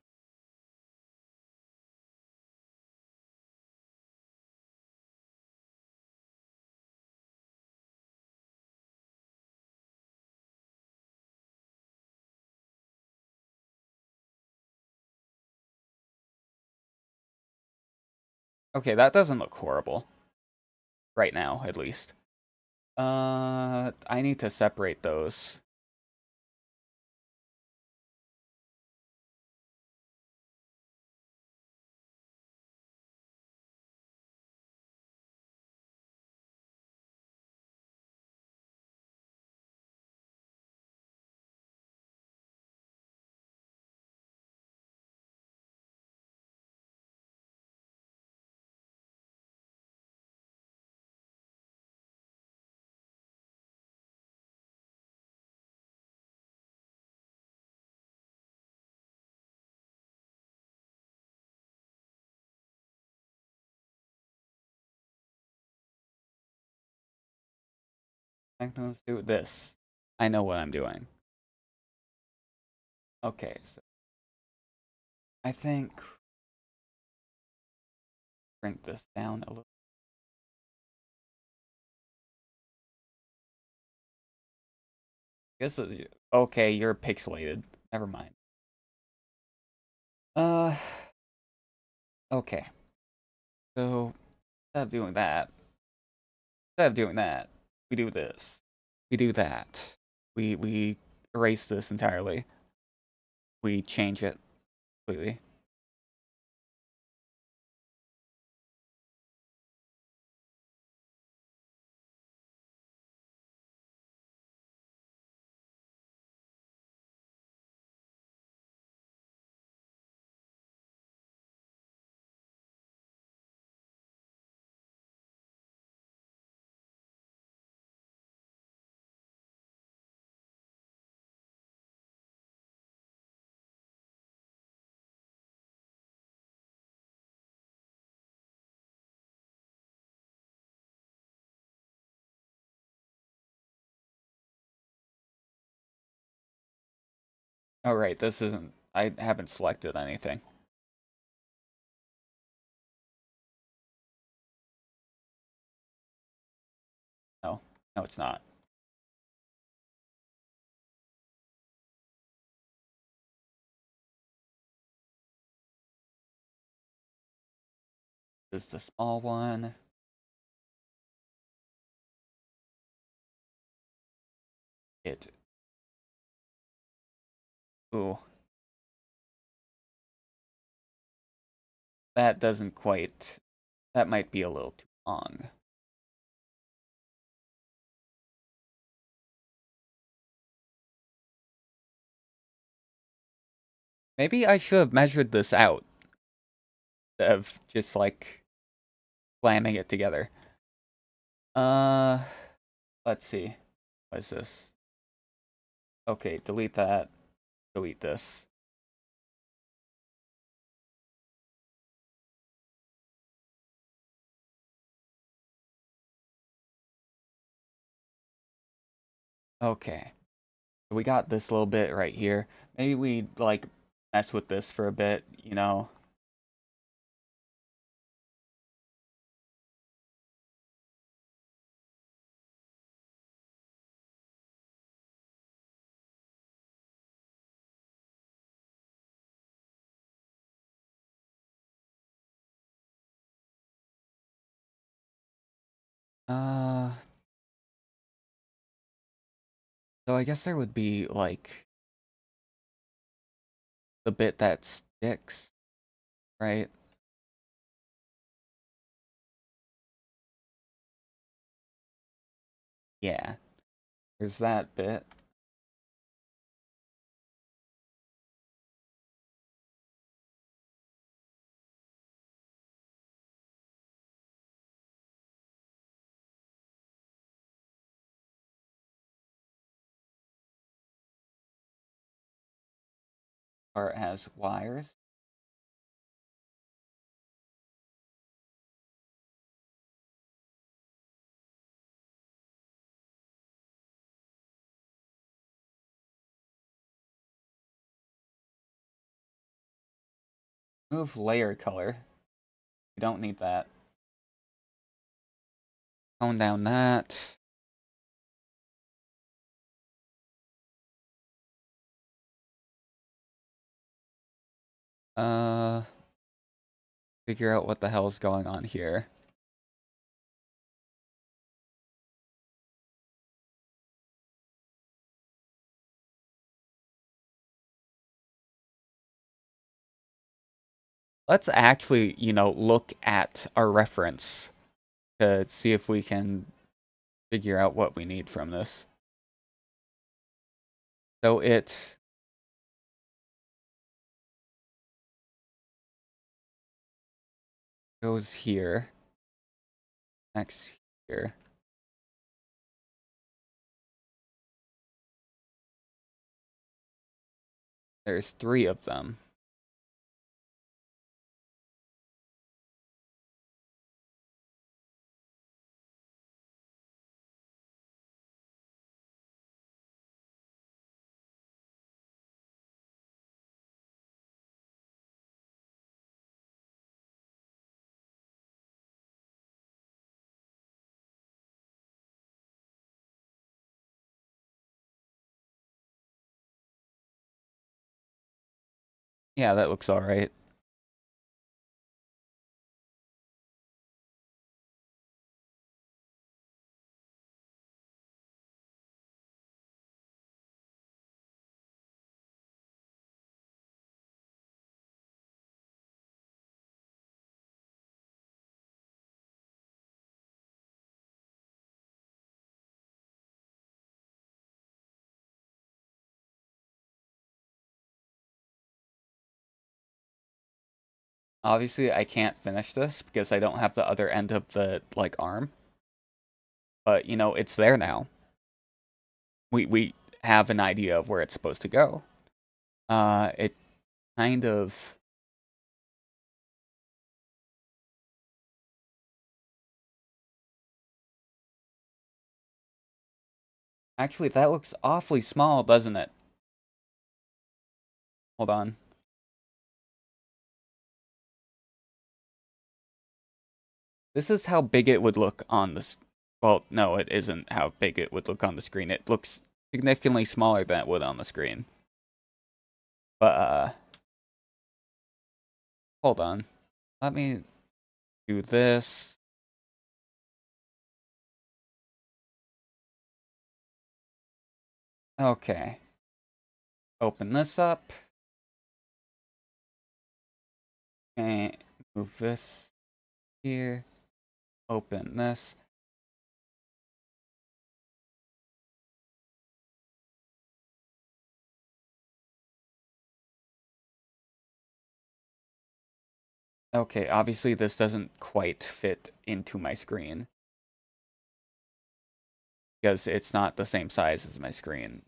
Okay, that doesn't look horrible. Right now, at least. I need to separate those. Let's do this. I know what I'm doing. Okay, so I think bring this down a little. Guess okay, you're pixelated. Never mind. Uh, okay. So instead of doing that, we do this. We do that. We erase this entirely. We change it completely. All right, this isn't. I haven't selected anything. No, no, it's not. This is the small one. It. Ooh, that doesn't quite. That might be a little too long. Maybe I should have measured this out instead of just like slamming it together. Uh, let's see. What is this? Okay, delete that. Delete this. Okay. We got this little bit right here. Maybe we like mess with this for a bit, you know. Uh, so I guess there would be like the bit that sticks, right? Yeah. There's that bit. Or it has wires. Move layer color. We don't need that. Tone down that. Uh, figure out what the hell's going on here. Let's actually, look at our reference to see if we can figure out what we need from this. So it goes here, next here. There's 3 of them. Yeah, that looks alright. Obviously, I can't finish this because I don't have the other end of the, arm. But, it's there now. We have an idea of where it's supposed to go. It kind of... Actually, that looks awfully small, doesn't it? Hold on. This is how big it would look on the... Well, no, it isn't how big it would look on the screen. It looks significantly smaller than it would on the screen. But, hold on. Let me do this. Okay. Open this up. And move this here. Open this. Okay, obviously this doesn't quite fit into my screen. Because it's not the same size as my screen.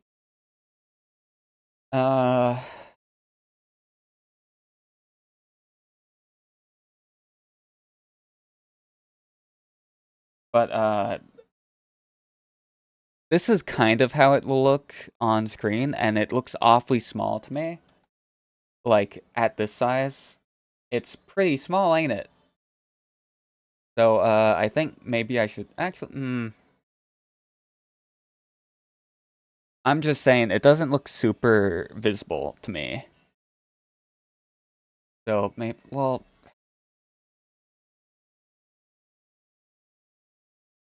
But, this is kind of how it will look on screen, and it looks awfully small to me. Like, at this size. It's pretty small, ain't it? So, I think maybe I should actually, I'm just saying, it doesn't look super visible to me. So, maybe, well...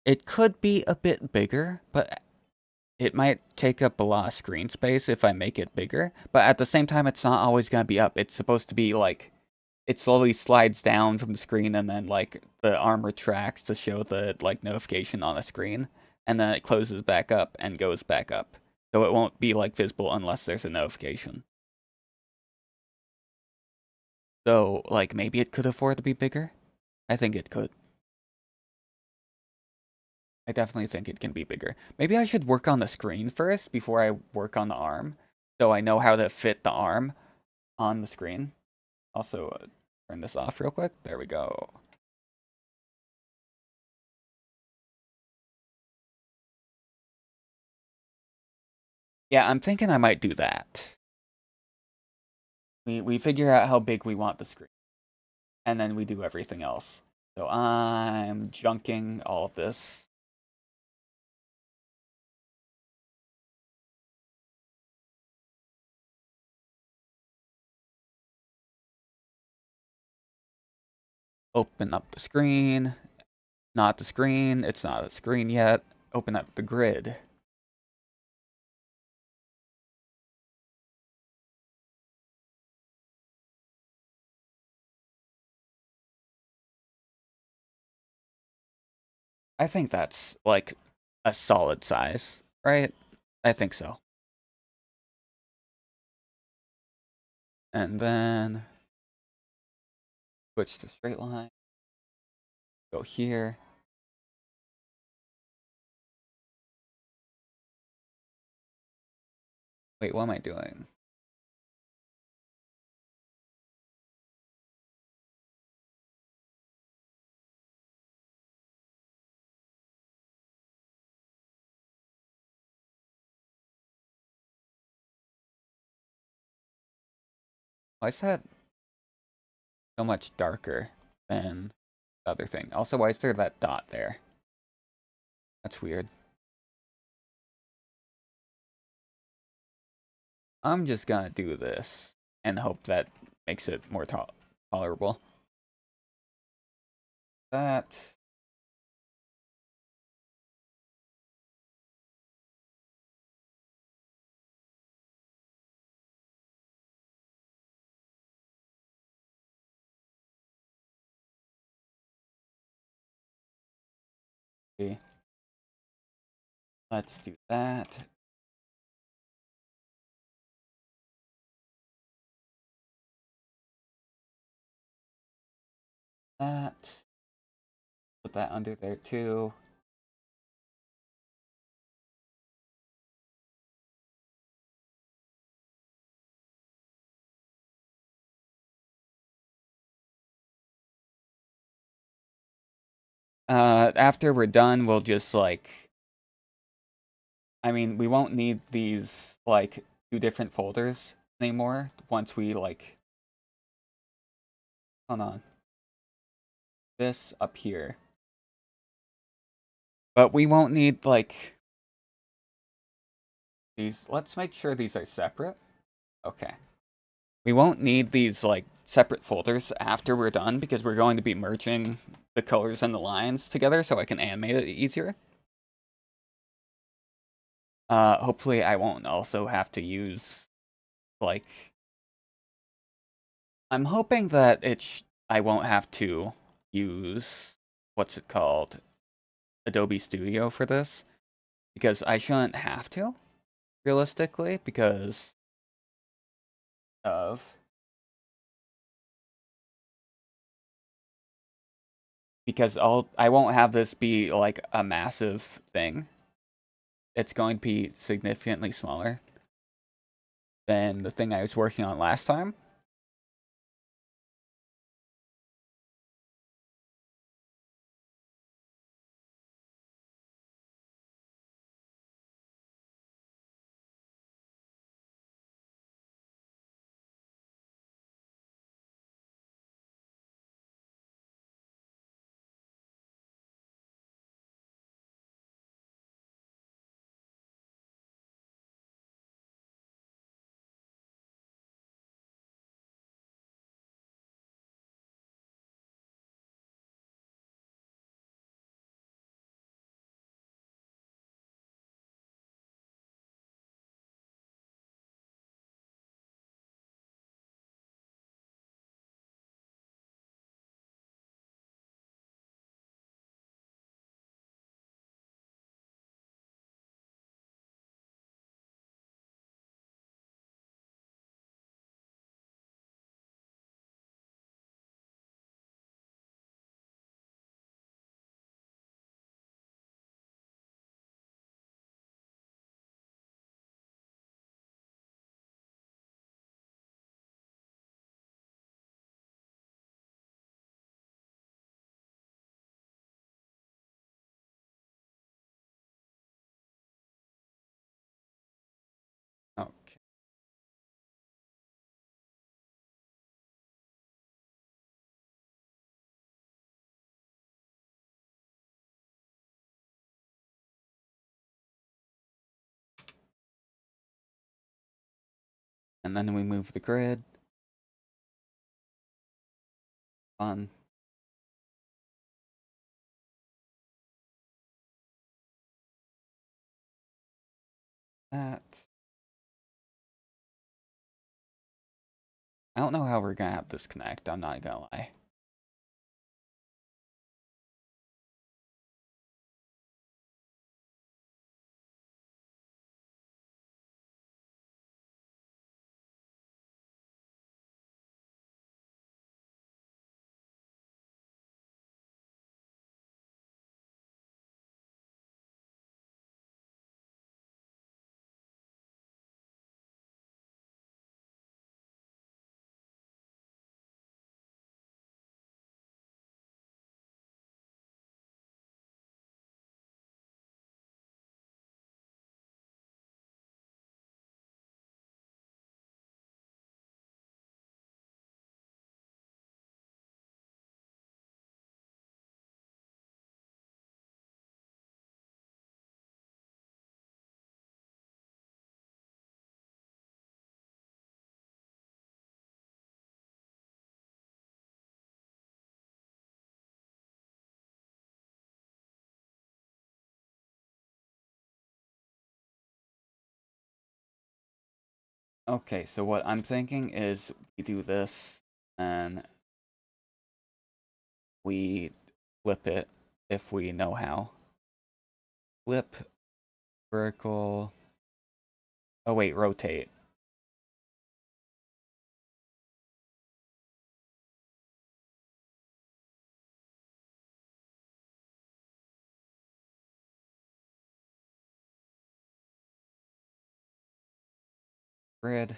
It could be a bit bigger, but it might take up a lot of screen space if I make it bigger. But at the same time, it's not always going to be up. It's supposed to be, like... It slowly slides down from the screen, and then, like, the arm retracts to show the, like, notification on the screen. And then it closes back up and goes back up. So it won't be, like, visible unless there's a notification. So, like, maybe it could afford to be bigger? I think it could. I definitely think it can be bigger. Maybe I should work on the screen first before I work on the arm. So I know how to fit the arm on the screen. Also, turn this off real quick. There we go. Yeah, I'm thinking I might do that. We figure out how big we want the screen. And then we do everything else. So I'm junking all of this. Open up the screen. Not the screen. It's not a screen yet. Open up the grid. I think that's like a solid size, right? I think so. And then switch to straight line. Go here. Wait, what am I doing? Why is that so much darker than the other thing? Also, why is there that dot there? That's weird. I'm just gonna do this and hope that makes it more tolerable. That. Let's do that. That. Put that under there too. After we're done, we'll just like, I mean, we won't need these like two different folders anymore once we like, hold on, this up here. But we won't need like these. Let's make sure these are separate. Okay. We won't need these like separate folders after we're done because we're going to be merging the colors and the lines together so I can animate it easier. Hopefully I won't also have to use like, I'm hoping that I won't have to use what's it called, Adobe Studio for this, because I shouldn't have to realistically because of I won't have this be like a massive thing. It's going to be significantly smaller than the thing I was working on last time. Okay. And then we move the grid. Fun. That. I don't know how we're gonna have this connect, I'm not gonna lie. Okay, so what I'm thinking is we do this, and we flip it if we know how. Flip, vertical. Oh wait, rotate. Grid.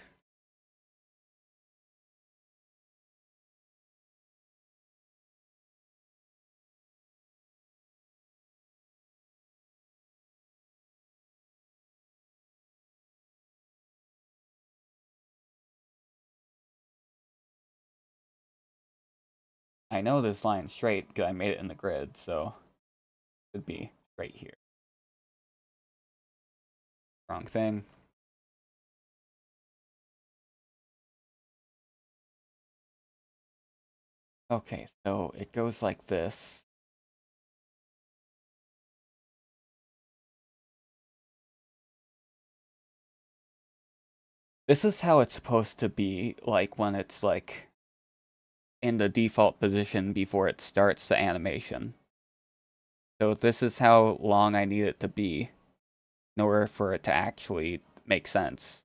I know this line's straight because I made it in the grid, so it would be right here. Wrong thing. Okay, so it goes like this. This is how it's supposed to be, like, when it's, like, in the default position before it starts the animation. So this is how long I need it to be in order for it to actually make sense.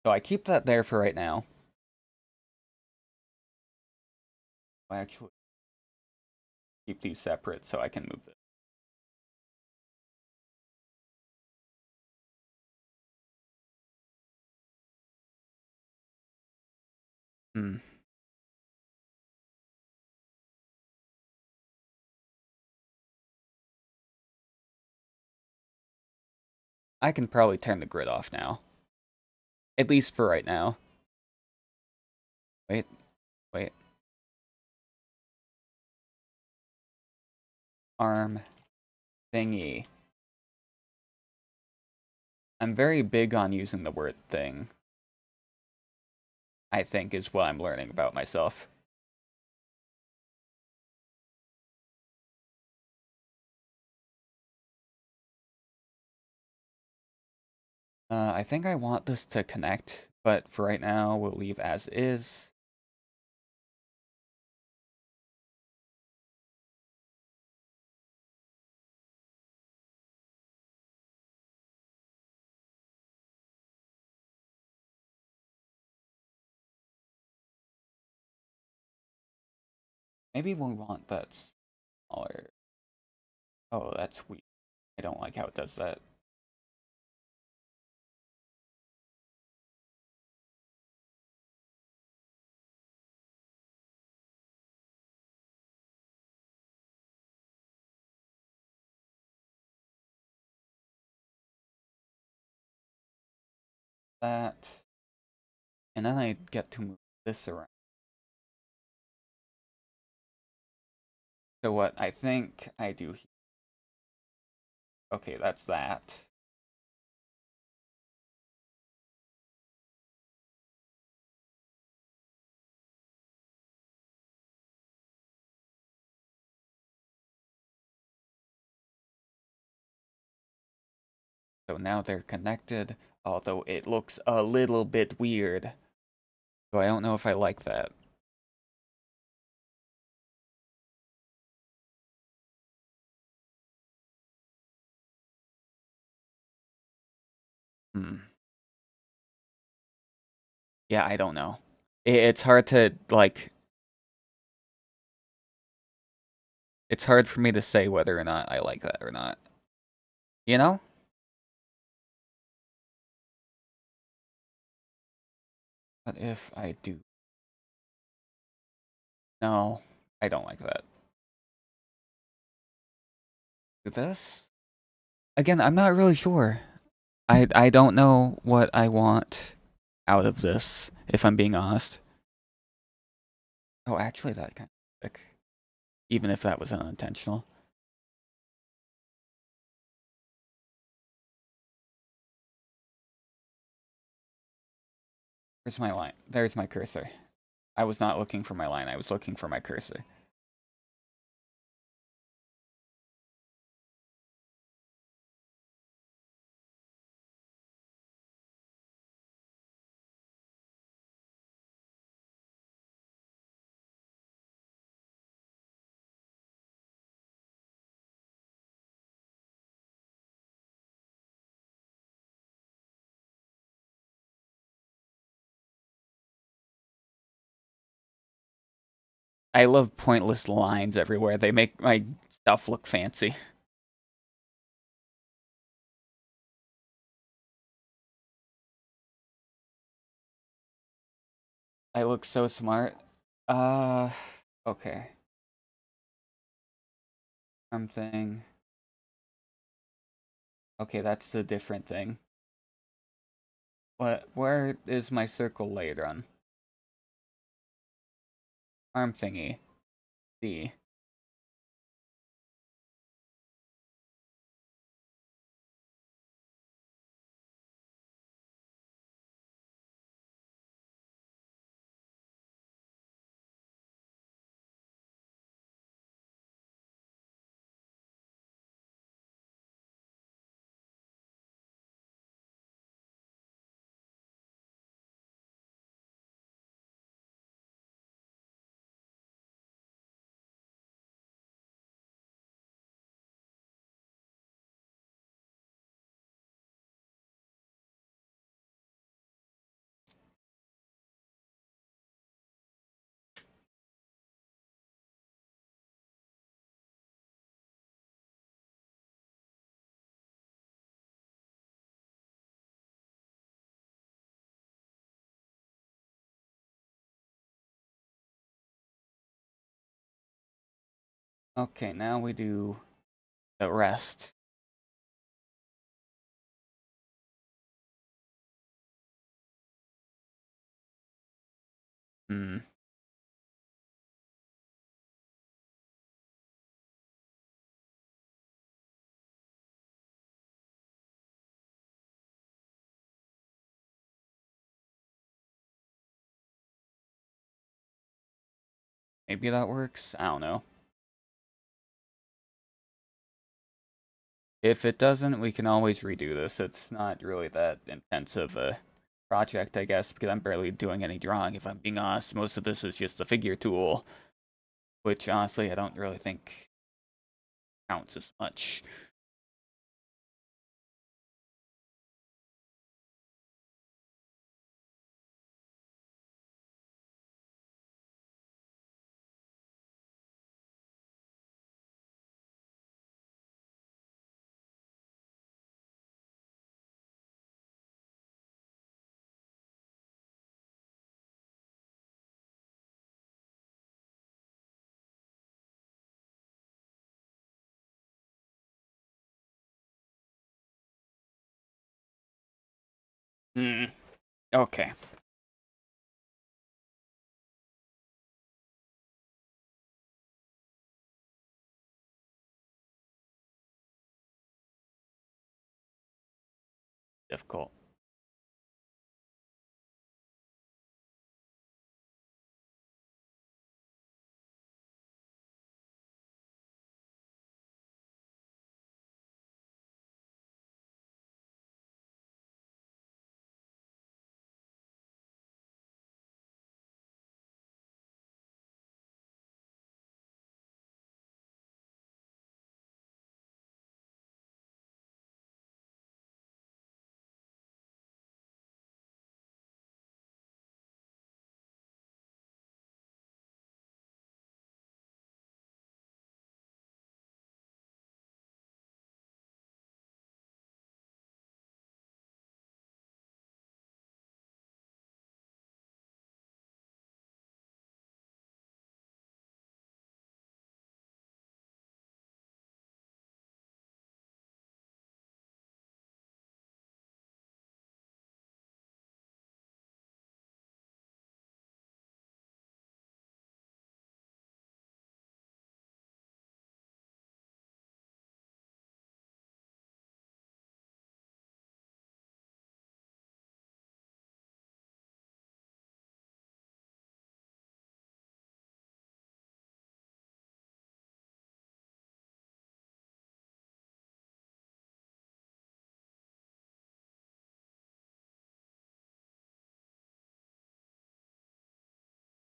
So I keep that there for right now. I actually keep these separate so I can move it. Hmm. I can probably turn the grid off now. At least for right now. Wait, wait. Arm thingy. I'm very big on using the word thing. I think is what I'm learning about myself. I think I want this to connect, but for right now, we'll leave as is. Maybe we want that smaller. Oh, that's weird. I don't like how it does that. That. And then I get to move this around. So what I think I do Okay, that's that. So now they're connected, although it looks a little bit weird. So I don't know if I like that. Hmm. Yeah, I don't know. It's hard to, like, it's hard for me to say whether or not I like that or not. You know? What if I do? No, I don't like that. Do this? Again, I'm not really sure. I don't know what I want out of this, if I'm being honest. Oh, actually, that kind of sick. Even if that was unintentional. Where's my line? There's my cursor. I was not looking for my line, I was looking for my cursor. I love pointless lines everywhere. They make my stuff look fancy. I look so smart. Uh, okay. Something. Okay, that's the different thing. Where is my circle laid on? Arm thingy. D. Okay, now we do the rest. Hmm. Maybe that works? I don't know. If it doesn't, we can always redo this. It's not really that intensive a project, I guess, because I'm barely doing any drawing, if I'm being honest. Most of this is just the figure tool, which honestly I don't really think counts as much. Hmm. Okay. difficult.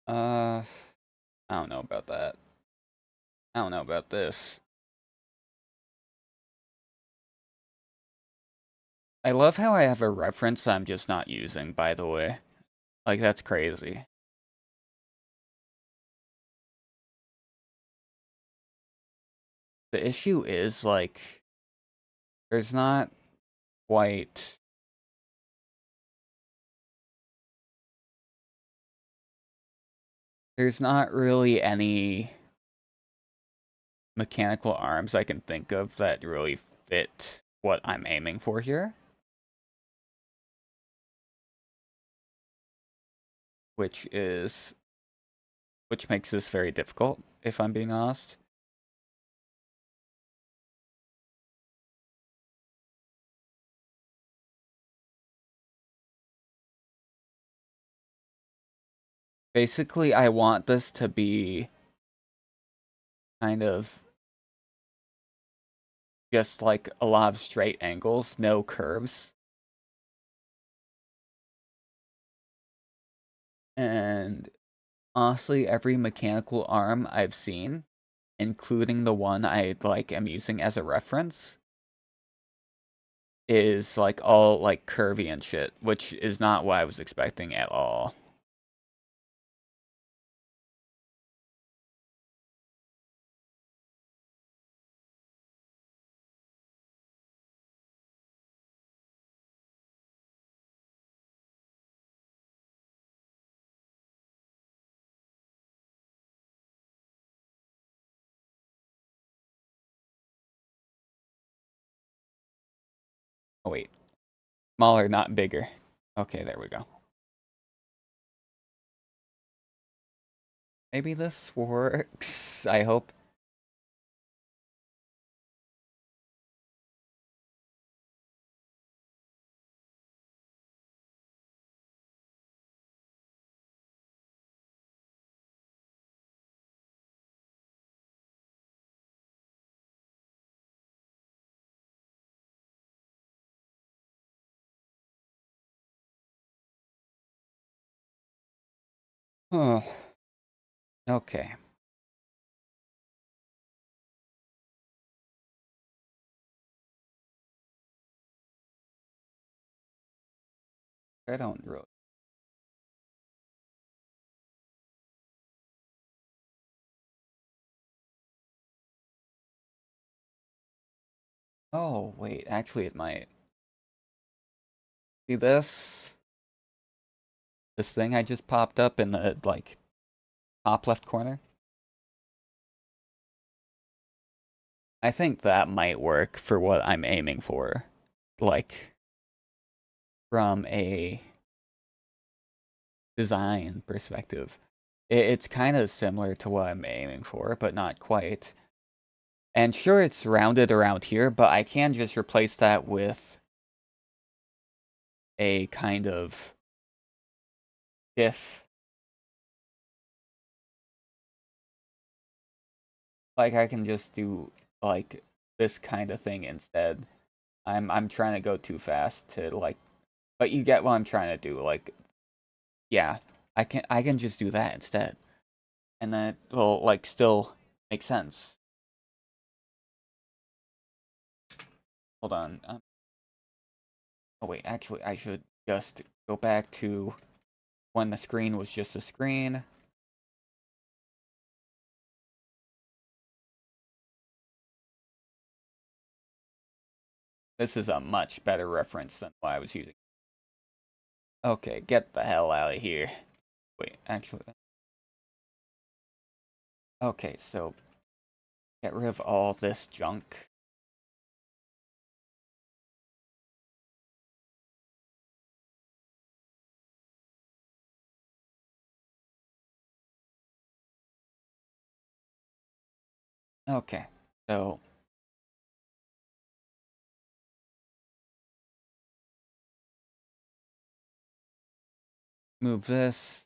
Uh, I don't know about that. I don't know about this. I love how I have a reference I'm just not using, by the way. Like, that's crazy. The issue is, like, there's not quite... There's not really any mechanical arms I can think of that really fit what I'm aiming for here. Which is... Which makes this very difficult, if I'm being honest. Basically, I want this to be kind of just like a lot of straight angles, no curves. And honestly, every mechanical arm I've seen, including the one I like am using as a reference, is like all like curvy and shit, which is not what I was expecting at all. Oh wait, smaller, not bigger. Okay, there we go. Maybe this works, I hope. Oh, okay. I don't really... Oh, wait, actually it might. See this? This thing I just popped up in the, like, top left corner? I think that might work for what I'm aiming for. Like, from a design perspective. It's kind of similar to what I'm aiming for, but not quite. And sure, it's rounded around here, but I can just replace that with a kind of if like I can just do like this kind of thing instead. I'm trying to go too fast to like, but you get what I'm trying to do. Like, yeah, I can just do that instead, and then it will like still make sense. Hold on. Oh wait, actually, I should just go back to when the screen was just a screen. This is a much better reference than what I was using. Okay, get the hell out of here. Wait, actually. Okay, so get rid of all this junk. Okay, so move this.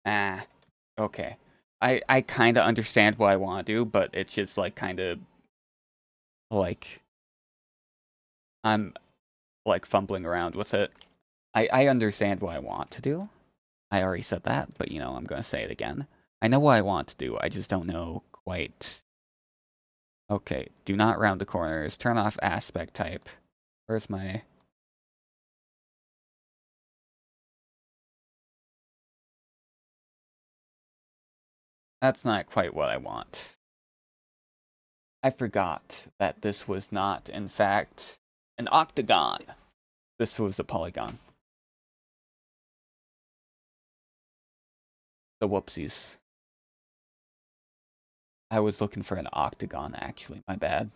Ah, okay. I kind of understand what I want to do, but it's just like kind of like I'm like fumbling around with it. I understand what I want to do. I already said that, but I'm going to say it again. I know what I want to do. I just don't know quite. Okay, do not round the corners. Turn off aspect type. Where's my... That's not quite what I want. I forgot that this was not, in fact, an octagon. This was a polygon. The whoopsies. I was looking for an octagon, actually. My bad.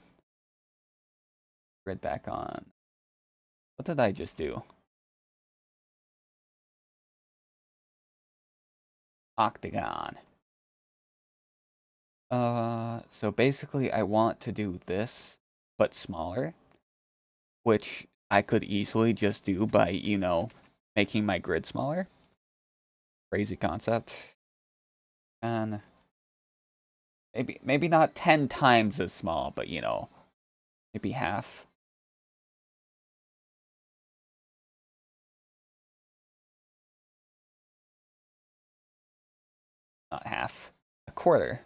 Grid back on. What did I just do? Octagon. So basically I want to do this, but smaller, which I could easily just do by, making my grid smaller. Crazy concept. And maybe not 10 times as small, but maybe half. Not half. A quarter.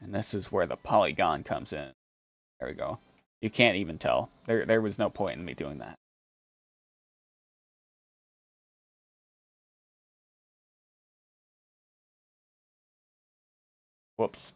And this is where the polygon comes in. There we go. You can't even tell. There was no point in me doing that. Whoops.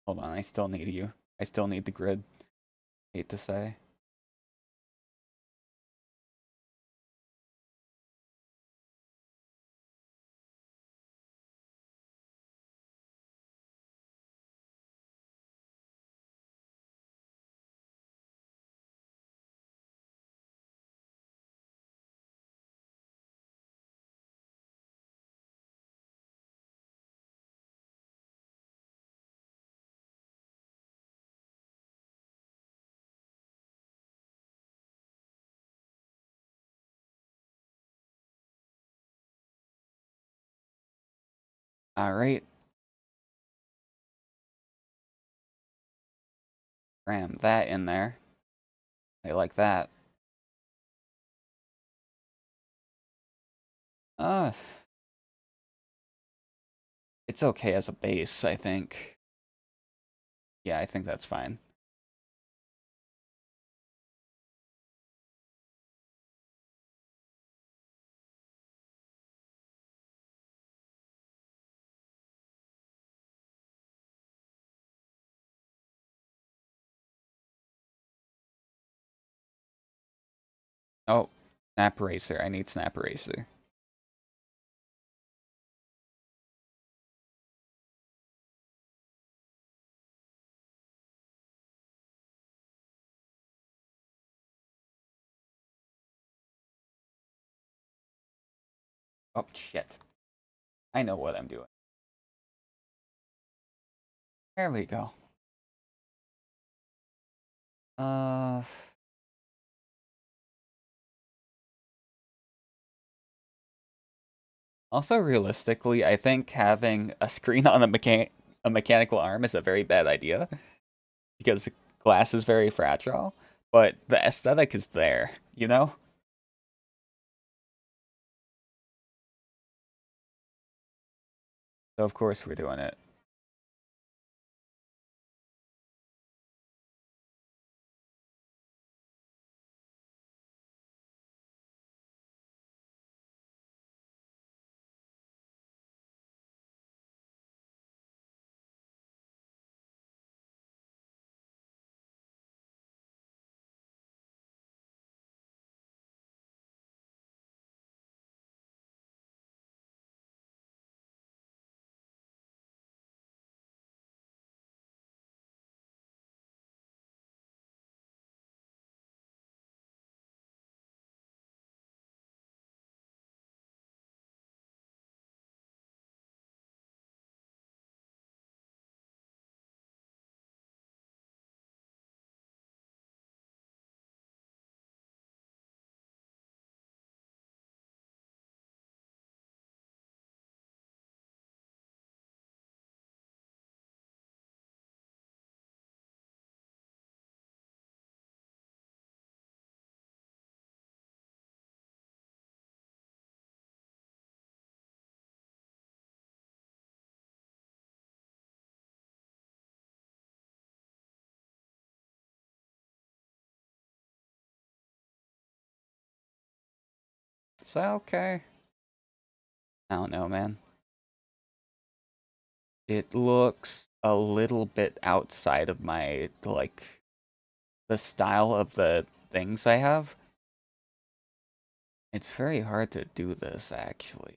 Hold on, I still need you. I still need the grid. Hate to say. Alright. Cram that in there. I like that. Uh, it's okay as a base, I think. Yeah, I think that's fine. Oh, snap eraser. I need snap eraser. Oh, shit. I know what I'm doing. There we go. Uh, Also, realistically, I think having a screen on a mechanical arm is a very bad idea because glass is very fragile, but the aesthetic is there, you know? So of course we're doing it. Is that okay? I don't know, man. It looks a little bit outside of my, like, the style of the things I have. It's very hard to do this, actually.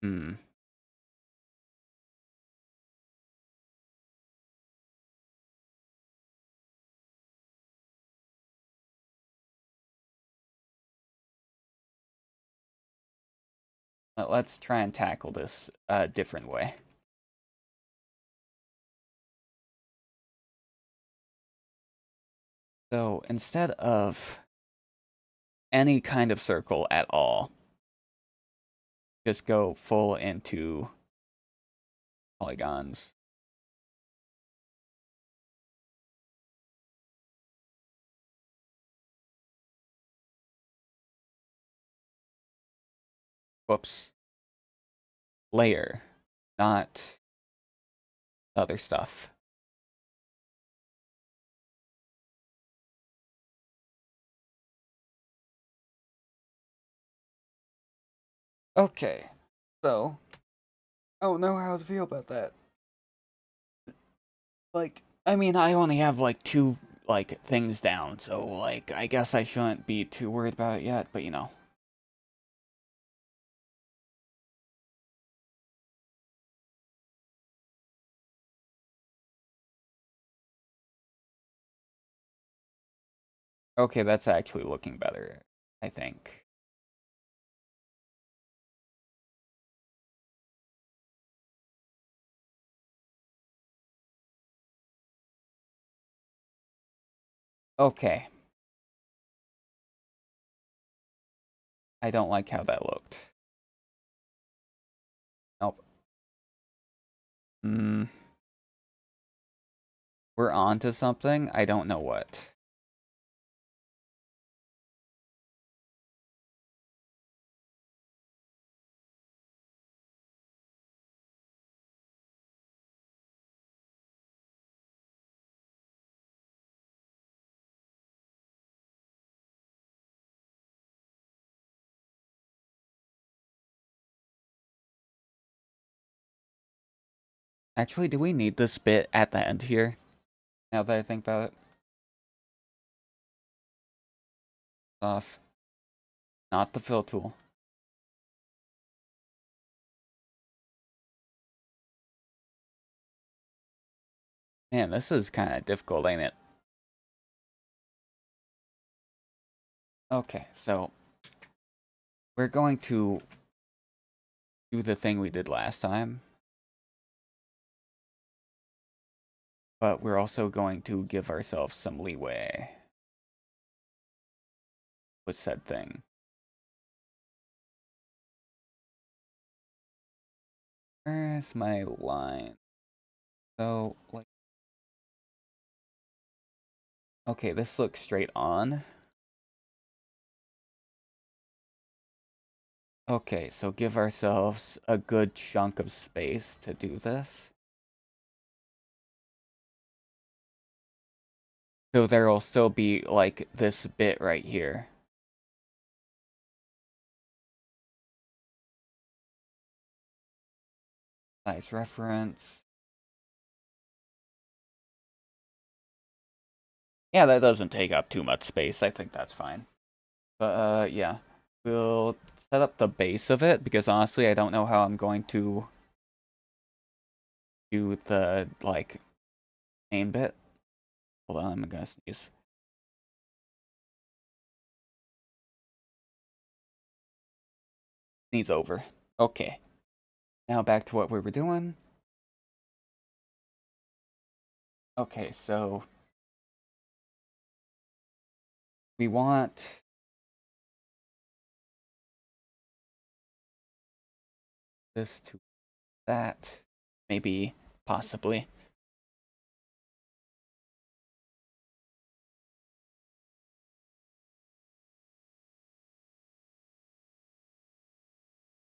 Hmm. Let's try and tackle this a different way. So instead of any kind of circle at all, just go full into polygons. Whoops. Layer, not other stuff. Okay. So, I don't know how to feel about that. Like, I mean, I only have like two like things down, so like I guess I shouldn't be too worried about it yet, but you know. Okay, that's actually looking better, I think. Okay. I don't like how that looked. Nope. Hmm. We're on to something. I don't know what. Actually, do we need this bit at the end here? Now that I think about it. Off. Not the fill tool. Man, this is kind of difficult, ain't it? Okay, so we're going to do the thing we did last time, but we're also going to give ourselves some leeway with said thing. Where's my line? So, like, okay, this looks straight on. Okay, so give ourselves a good chunk of space to do this. So there'll still be, like, this bit right here. Size reference. Yeah, that doesn't take up too much space. I think that's fine. But, yeah. We'll set up the base of it, because honestly, I don't know how I'm going to do the, like, main bit. Hold on, I'm gonna sneeze. Sneeze over. Okay. Now back to what we were doing. Okay, so we want this to that. Maybe, possibly.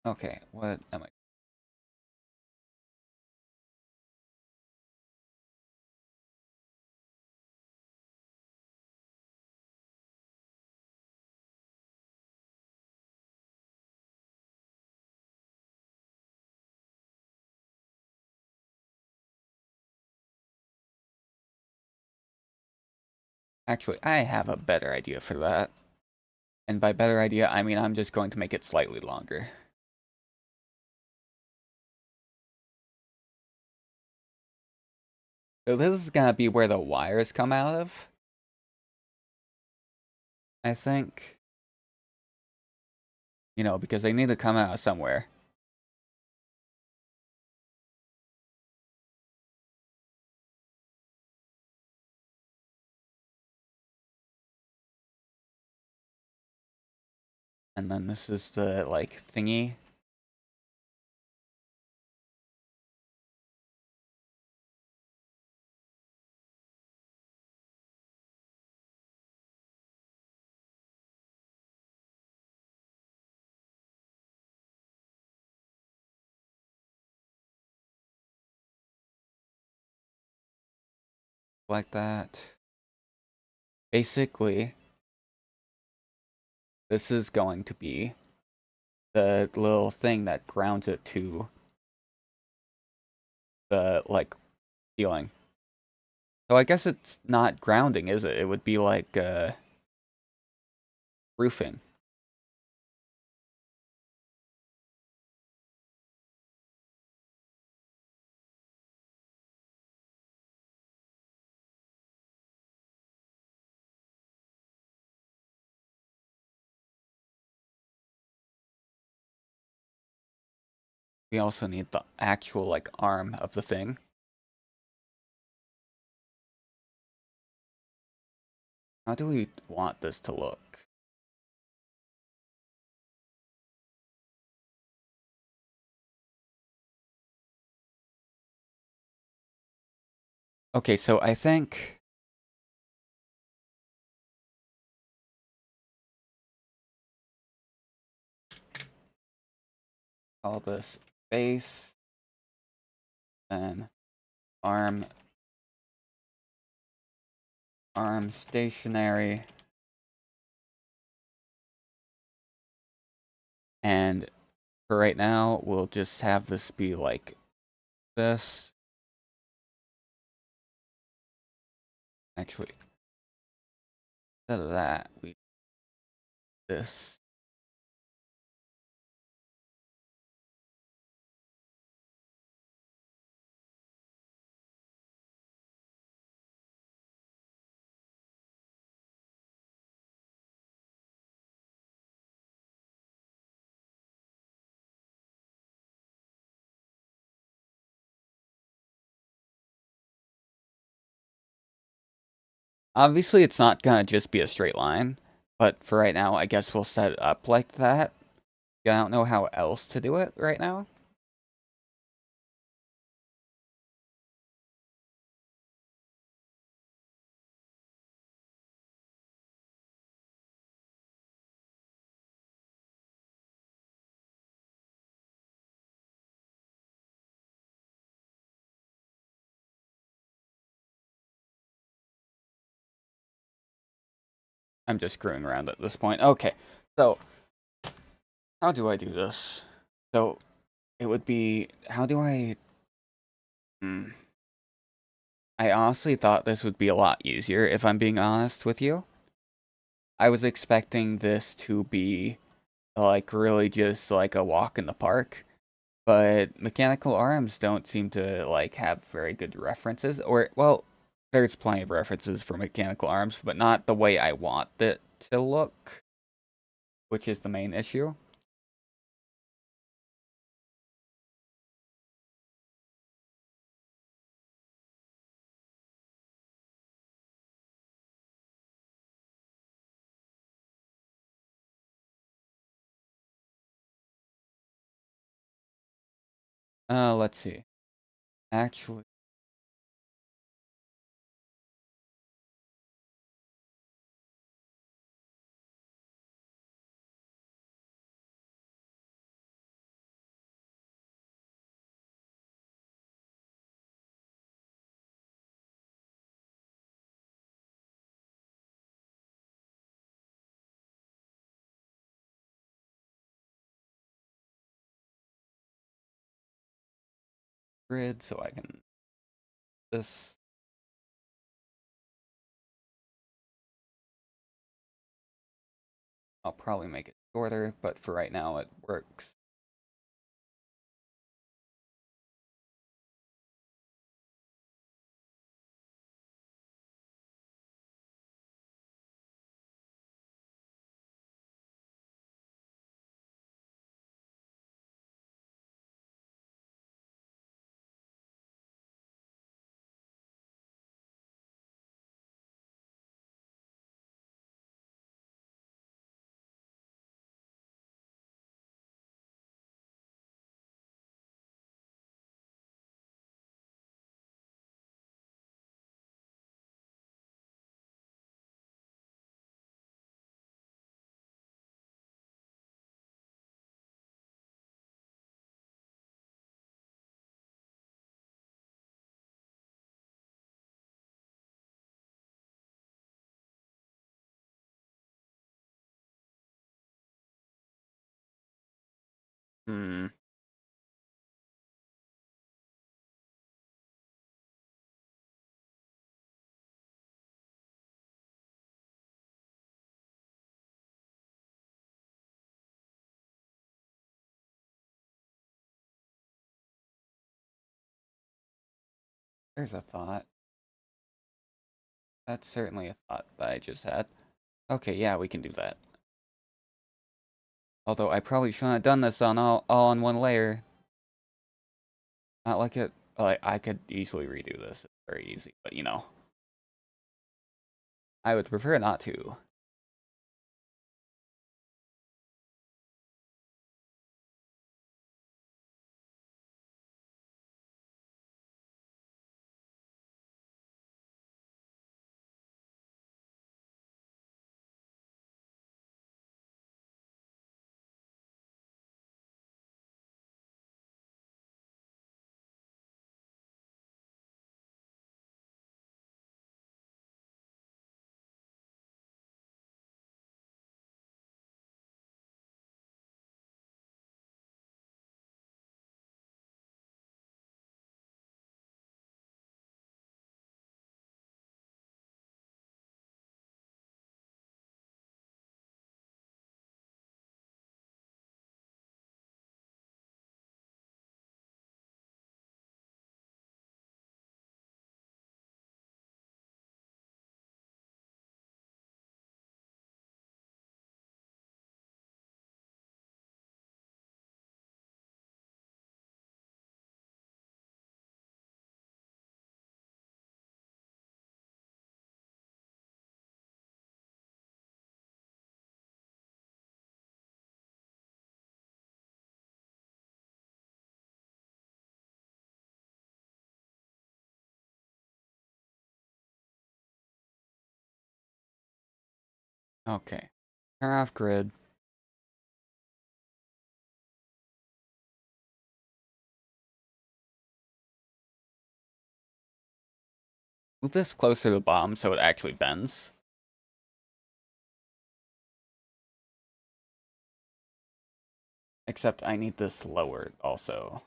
Okay, what am I? Actually, I have a better idea for that. And by better idea, I mean I'm just going to make it slightly longer. So this is gonna be where the wires come out of, I think. You know, because they need to come out of somewhere. And then this is the, like, thingy. Like that. Basically, this is going to be the little thing that grounds it to the like ceiling. So I guess it's not grounding, is it? It would be like roofing. We also need the actual like arm of the thing. How do we want this to look? Okay, so I think call this base, then arm, arm stationary, and for right now, we'll just have this be like this. Actually, instead of that, we this. Obviously, it's not gonna just be a straight line, but for right now, I guess we'll set it up like that. I don't know how else to do it right now. I'm just screwing around at this point. Okay, so how do I do this? So it would be, how do I... Hmm. I honestly thought this would be a lot easier, if I'm being honest with you. I was expecting this to be, like, really just like a walk in the park. But mechanical arms don't seem to, like, have very good references. Or, well, there's plenty of references for mechanical arms, but not the way I want it to look, which is the main issue. Let's see. Actually, grid, so I can... This... I'll probably make it shorter, but for right now it works. Hmm. There's a thought. That's certainly a thought that I just had. Okay, yeah, we can do that. Although I probably shouldn't have done this on all on one layer. Not like it. Like I could easily redo this. It's very easy, but you know, I would prefer not to. Okay, turn off grid. Move this closer to the bottom so it actually bends. Except I need this lowered also.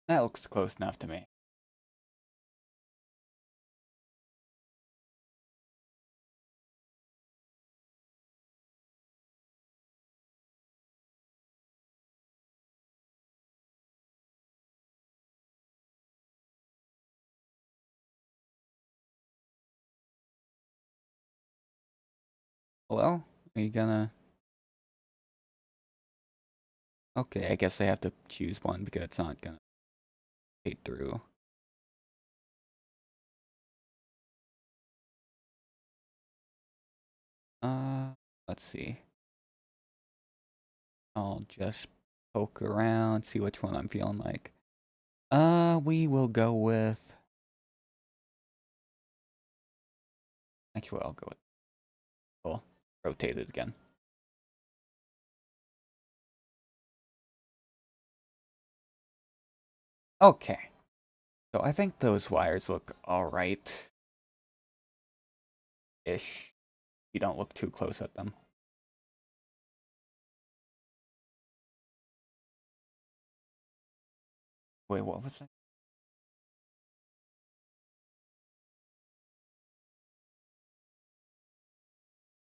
That looks close enough to me. Well, are you gonna... Okay, I guess I have to choose one because it's not gonna fade through. Uh, let's see. I'll just poke around, see which one I'm feeling like. We will go with... Actually, I'll go with... We'll rotate it again. Okay. So I think those wires look alright-ish. You don't look too close at them. Wait, what was that?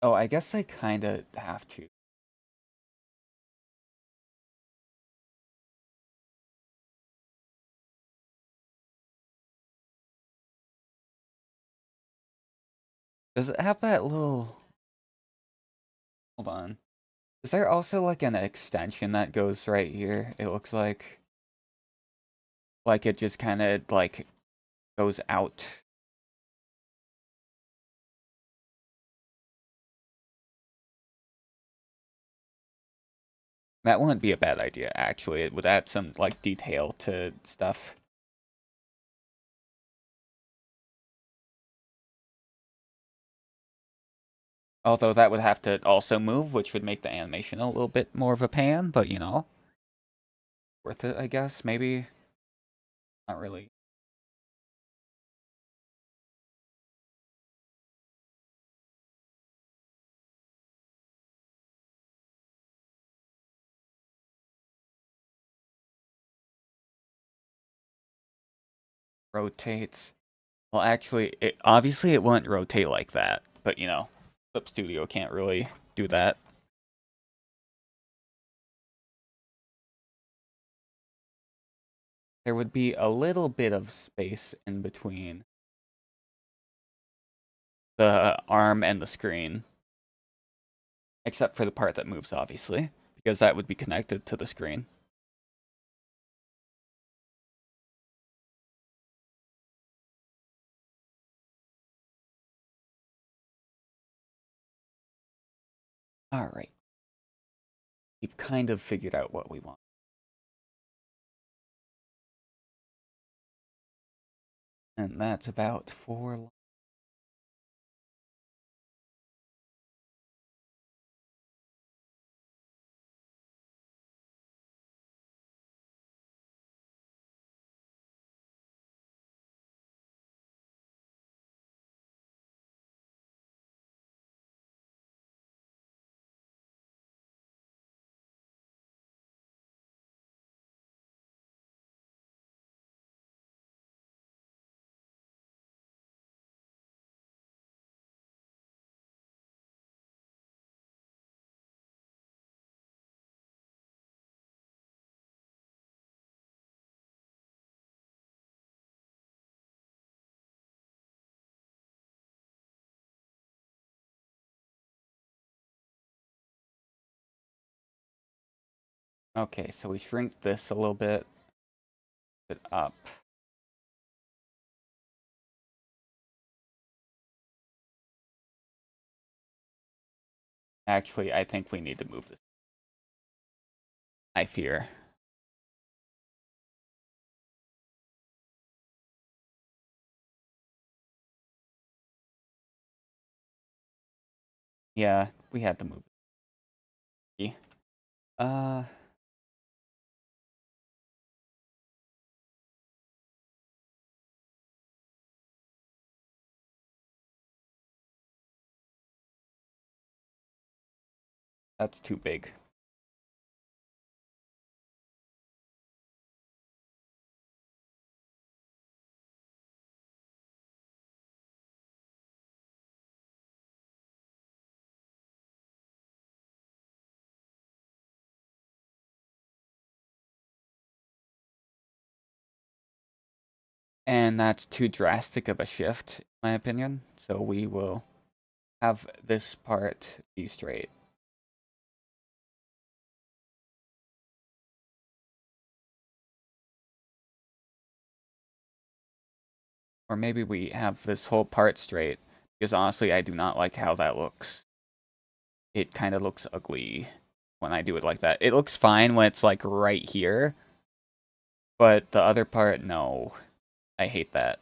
Oh, I guess I kinda have to. Does it have that little... Hold on. Is there also like an extension that goes right here? It looks like... Like it just kinda like goes out. That wouldn't be a bad idea, actually. It would add some like detail to stuff. Although that would have to also move, which would make the animation a little bit more of a pan, but you know, worth it, I guess. Maybe not really. Rotates. Well, actually, it obviously it wouldn't rotate like that, but you know, Clip Studio can't really do that. There would be a little bit of space in between the arm and the screen, except for the part that moves, obviously, because that would be connected to the screen. All right, we've kind of figured out what we want. And that's about 4. Okay, so we shrink this a little bit up. Actually, I think we need to move this. I fear. Yeah, we had to move it. Uh, that's too big. And that's too drastic of a shift, in my opinion. So we will have this part be straight. Or maybe we have this whole part straight, because honestly, I do not like how that looks. It kind of looks ugly when I do it like that. It looks fine when it's like right here, but the other part, no. I hate that.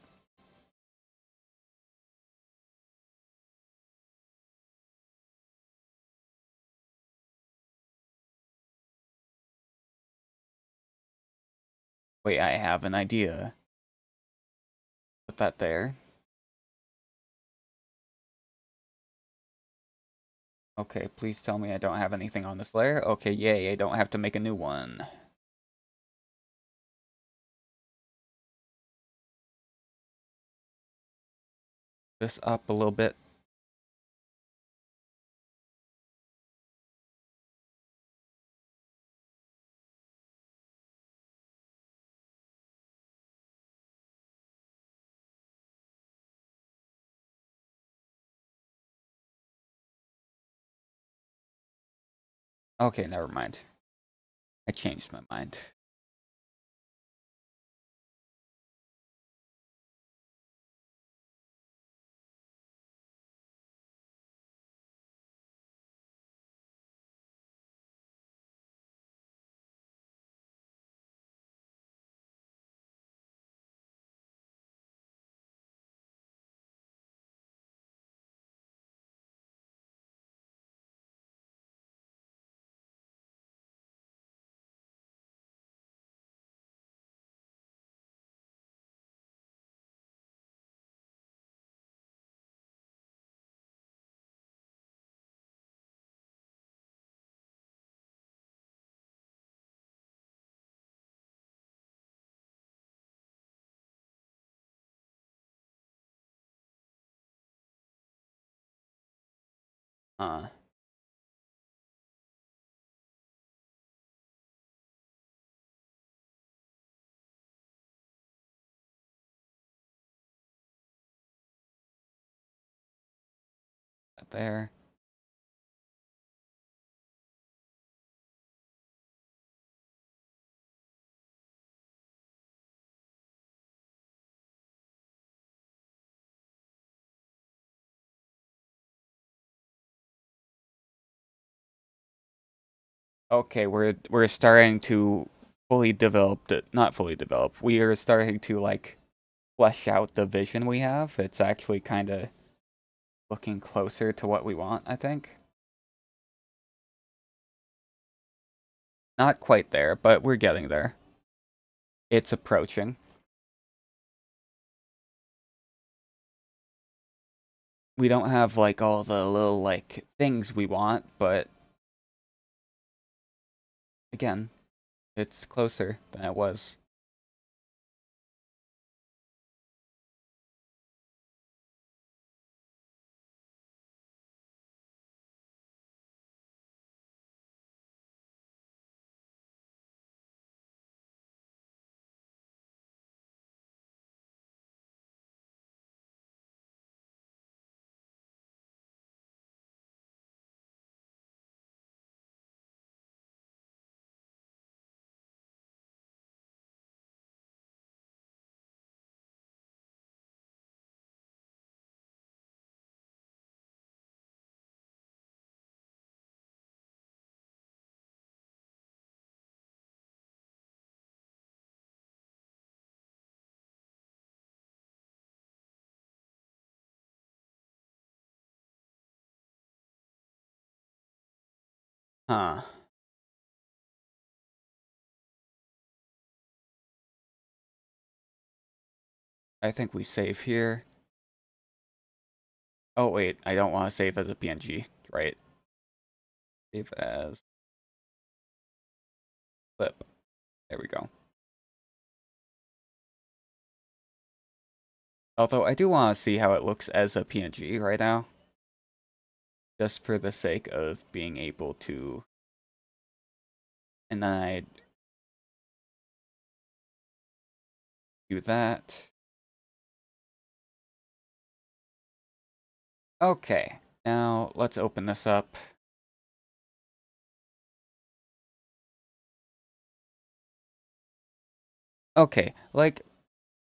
Wait, I have an idea. Put that there. Okay, please tell me I don't have anything on this layer. Okay, yay, I don't have to make a new one. This up a little bit. Okay, never mind. I changed my mind. Uh, there. Okay, we're starting to fully develop it. Not fully develop. We are starting to like flesh out the vision we have. It's actually kind of looking closer to what we want, I think. Not quite there, but we're getting there. It's approaching. We don't have like all the little like things we want, but again, it's closer than it was. Huh. I think we save here. Oh wait, I don't want to save as a PNG, right? Save as clip. There we go. Although I do want to see how it looks as a PNG right now. Just for the sake of being able to. And then I do that. Okay, now let's open this up. Okay, like,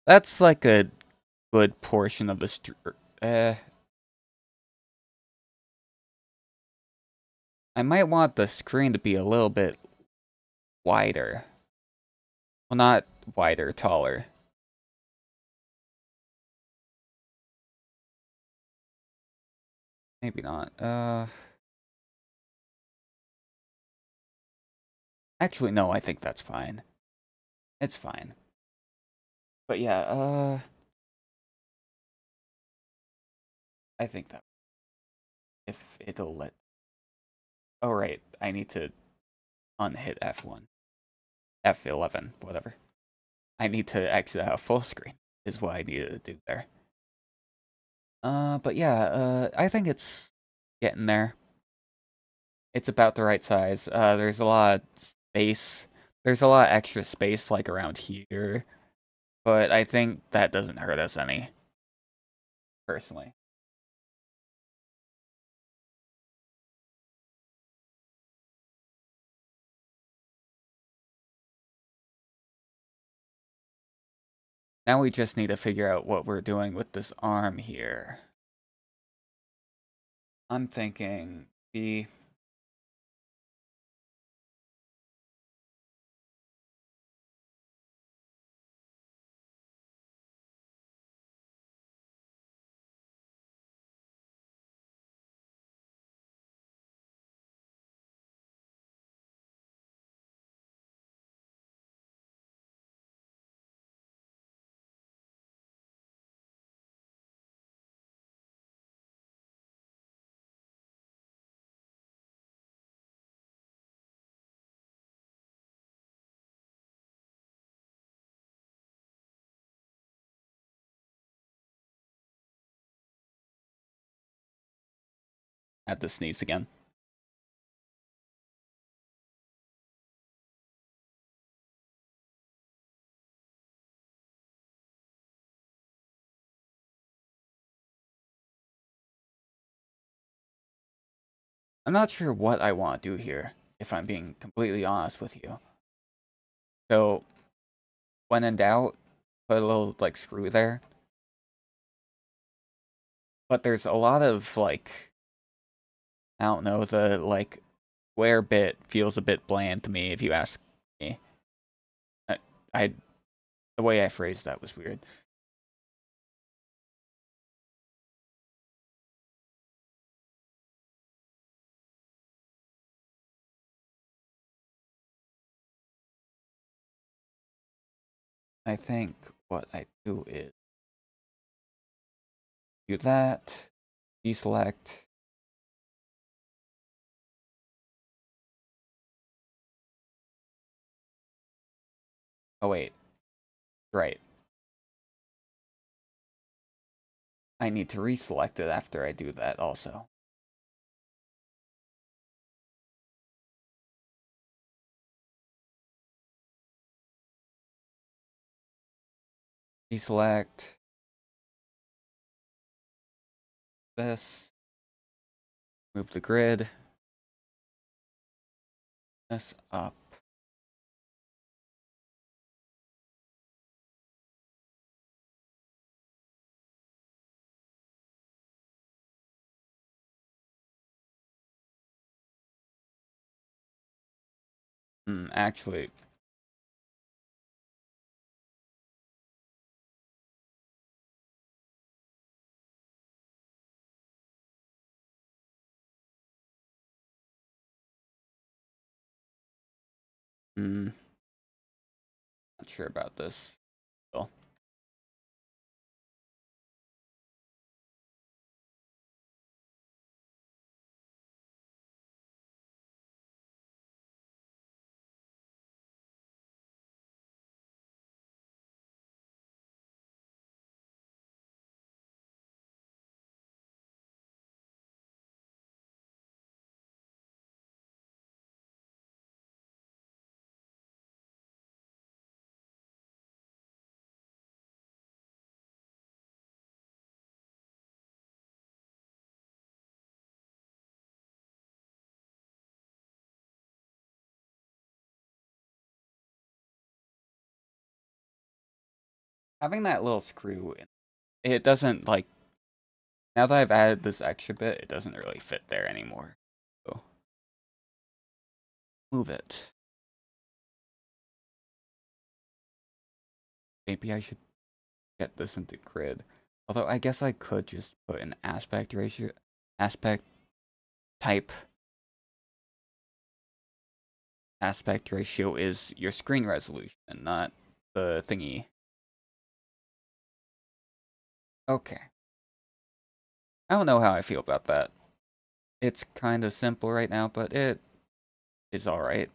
that's like a good portion of the I might want the screen to be a little bit wider. Well, not wider, taller. Maybe not. Actually, no, I think that's fine. It's fine. But yeah, I think that if it'll let. Oh, right, I need to unhit F1. F11, whatever. I need to exit out full screen, is what I needed to do there. But yeah, I think it's getting there. It's about the right size. There's a lot of space. There's a lot of extra space, like, around here. But I think that doesn't hurt us any, personally. Now we just need to figure out what we're doing with this arm here. I'm thinking the had to sneeze again. I'm not sure what I want to do here, if I'm being completely honest with you. So, when in doubt, put a little, like, screw there. But there's a lot of, like, I don't know, the, like, square bit feels a bit bland to me, if you ask me. I, I the way I phrased that was weird. I think what I do is do that, deselect. Oh wait, right. I need to reselect it after I do that also. Deselect this, move the grid, this up. Actually, not sure about this. Still. having that little screw, it doesn't like, now that I've added this extra bit, it doesn't really fit there anymore. So move it. Maybe I should get this into grid. Although I guess I could just put an aspect ratio, aspect type. Aspect ratio is your screen resolution, not the thingy. Okay. I don't know how I feel about that. It's kind of simple right now, but it is alright.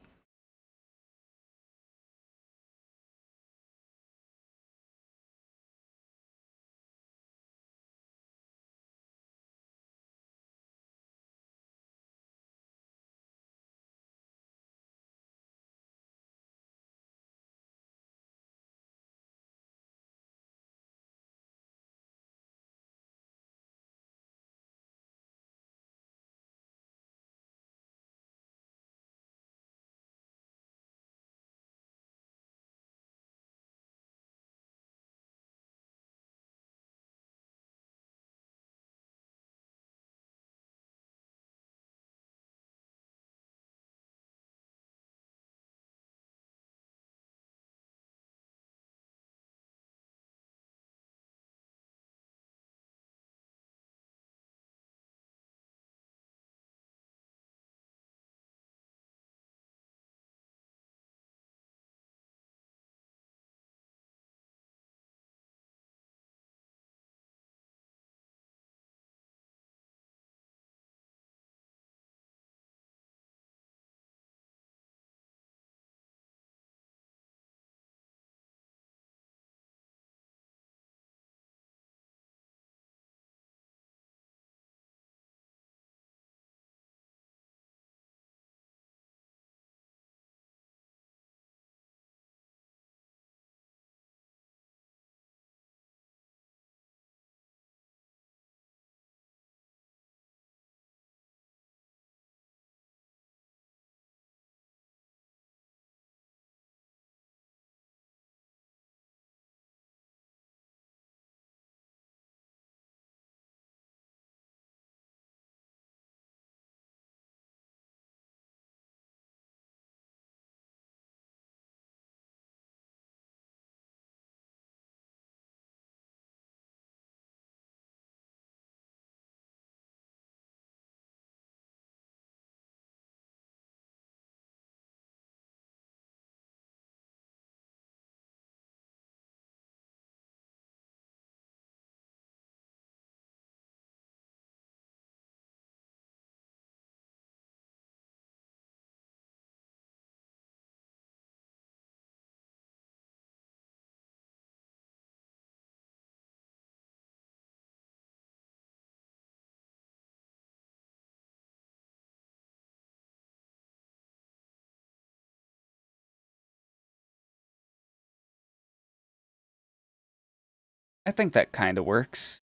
I think that kind of works.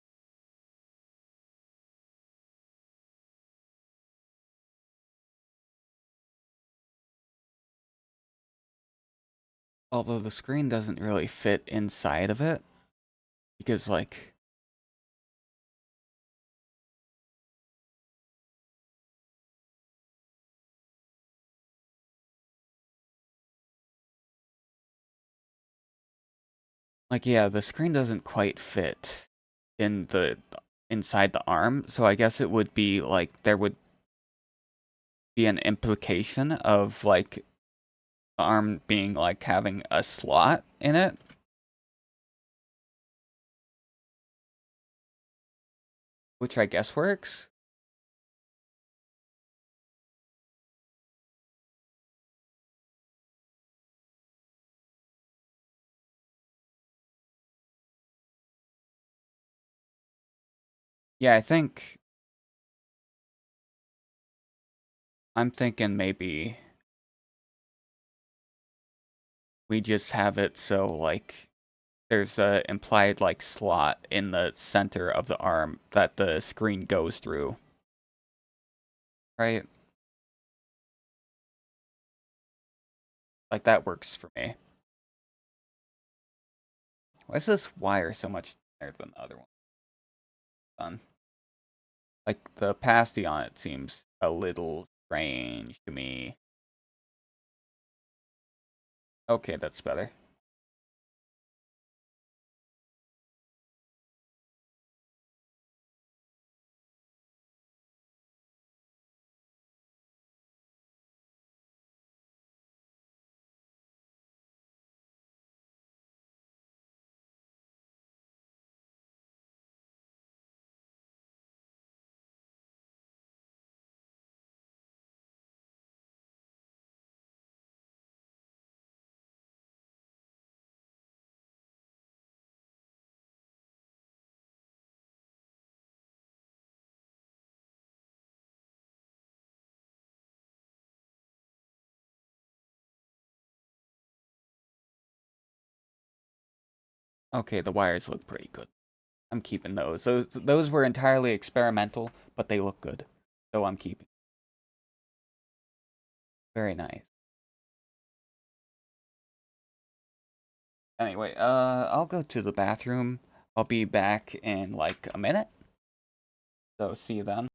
Although the screen doesn't really fit inside of it. Because, like, yeah, the screen doesn't quite fit in the inside the arm, so I guess it would be like there would be an implication of like the arm being like having a slot in it. Which I guess works. Yeah, I think I'm thinking maybe we just have it so like there's a implied like slot in the center of the arm that the screen goes through. Right? Like that works for me. Why is this wire so much thinner than the other one? Done. Like, the opacity on it seems a little strange to me. Okay, that's better. Okay, the wires look pretty good. I'm keeping those. Those were entirely experimental, but they look good. So I'm keeping. Very nice. Anyway, I'll go to the bathroom. I'll be back in like a minute. So see you then.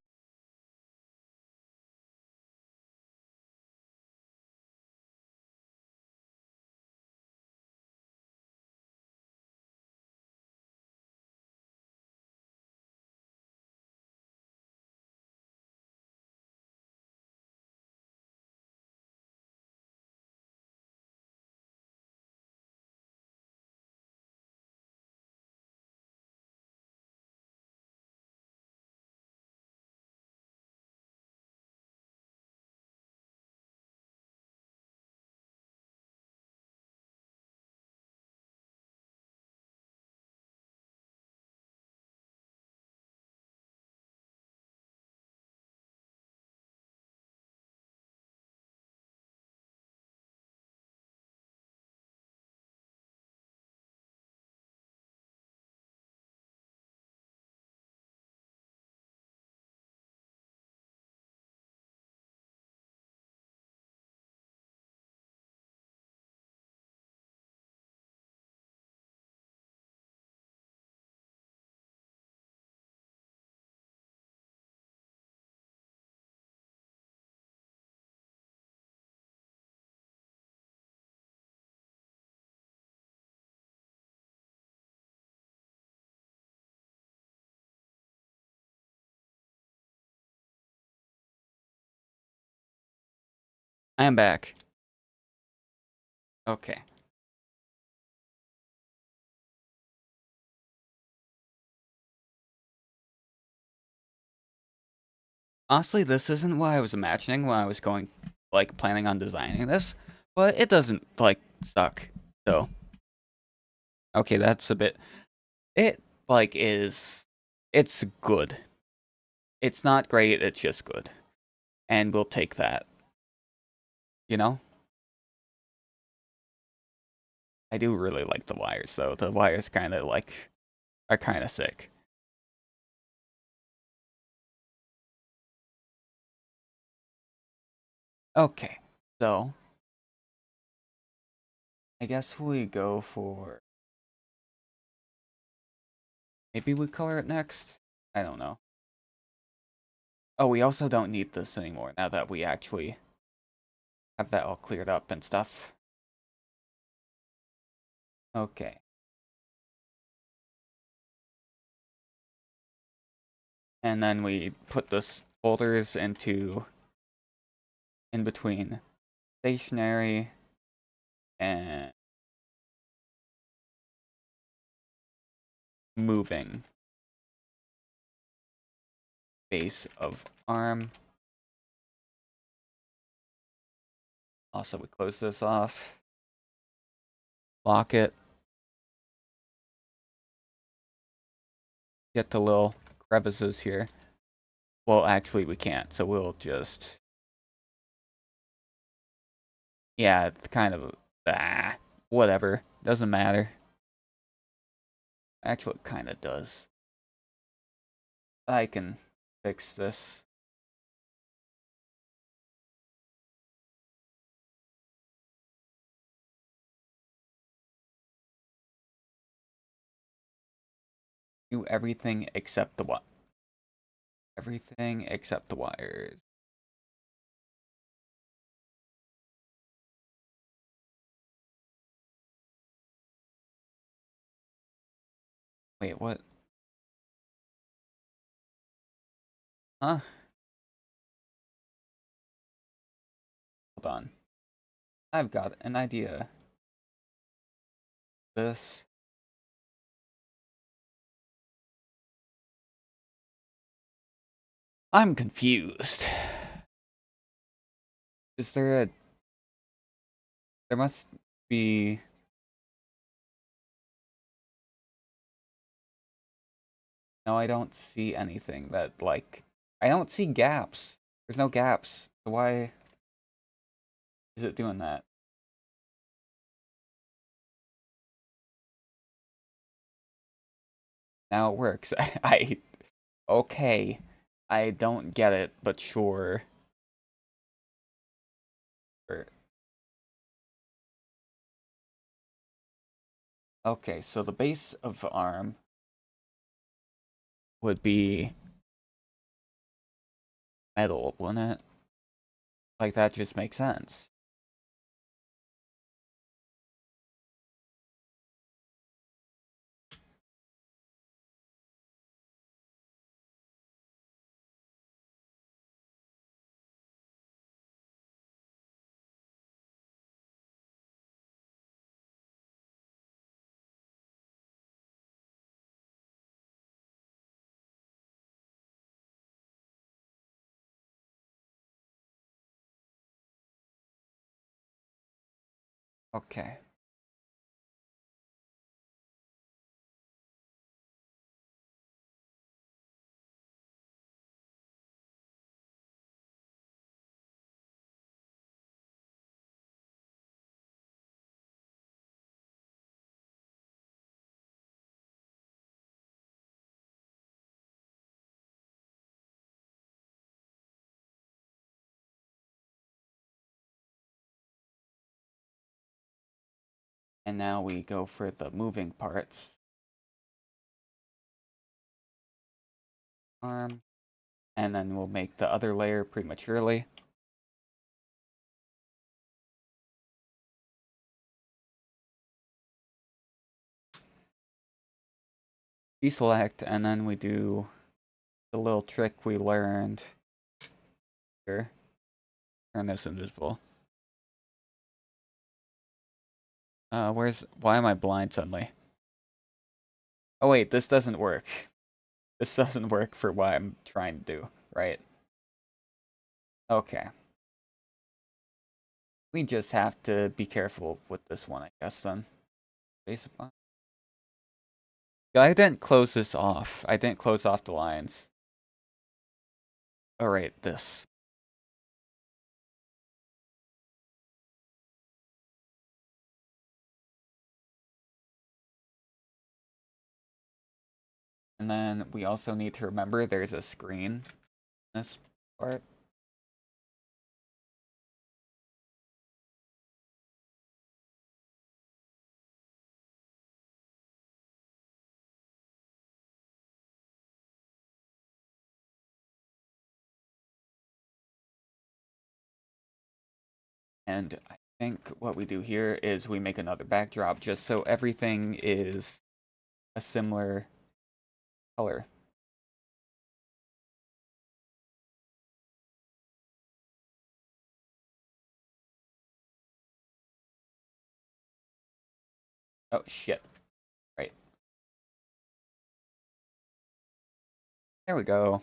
I am back. Okay. Honestly, this isn't what I was imagining when I was going, like, planning on designing this, but it doesn't, like, suck. So, okay, that's a bit. It, like, is. It's good. It's not great, it's just good. And we'll take that. You know? I do really like the wires, though. The wires kind of, like, are kind of sick. Okay, so. I guess we go for. Maybe we color it next? I don't know. Oh, we also don't need this anymore now that we actually have that all cleared up and stuff. Okay. And then we put the folders into in between stationary and moving base of arm. Also, we close this off, lock it, get the little crevices here. Well, actually, we can't, so we'll just. Yeah, it's kind of. Whatever. Doesn't matter. Actually, it kind of does. I can fix this. Do everything except the what? Everything except the wires. Wait, what? Huh? Hold on. I've got an idea. This. I'm confused. Is there a... There must be... No, I don't see anything that, like... I don't see gaps. There's no gaps. So why is it doing that? Now it works. Okay. I don't get it, but sure. Er, okay, so the base of the arm would be metal, wouldn't it? Like, that just makes sense. Okay. And now we go for the moving parts. Arm. And then we'll make the other layer prematurely. Deselect, and then we do the little trick we learned here. Turn this invisible. Why am I blind suddenly? Oh wait, this doesn't work. This doesn't work for what I'm trying to do, right? Okay. We just have to be careful with this one, I guess, then. Base upon. I didn't close this off. I didn't close off the lines. Alright, this. And then we also need to remember there's a screen in this part. And I think what we do here is we make another backdrop just so everything is a similar color. Oh, shit. Right. There we go.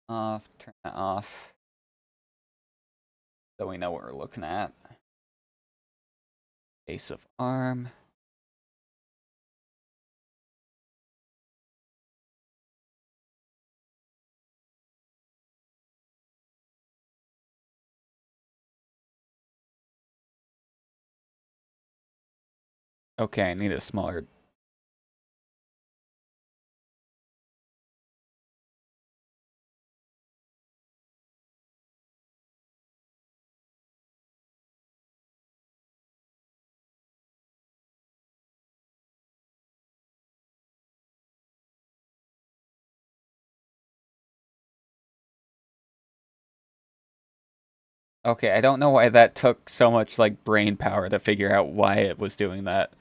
Off, turn that off. So we know what we're looking at. Base of arm. Okay, I need a smaller. Okay, I don't know why that took so much like brain power to figure out why it was doing that.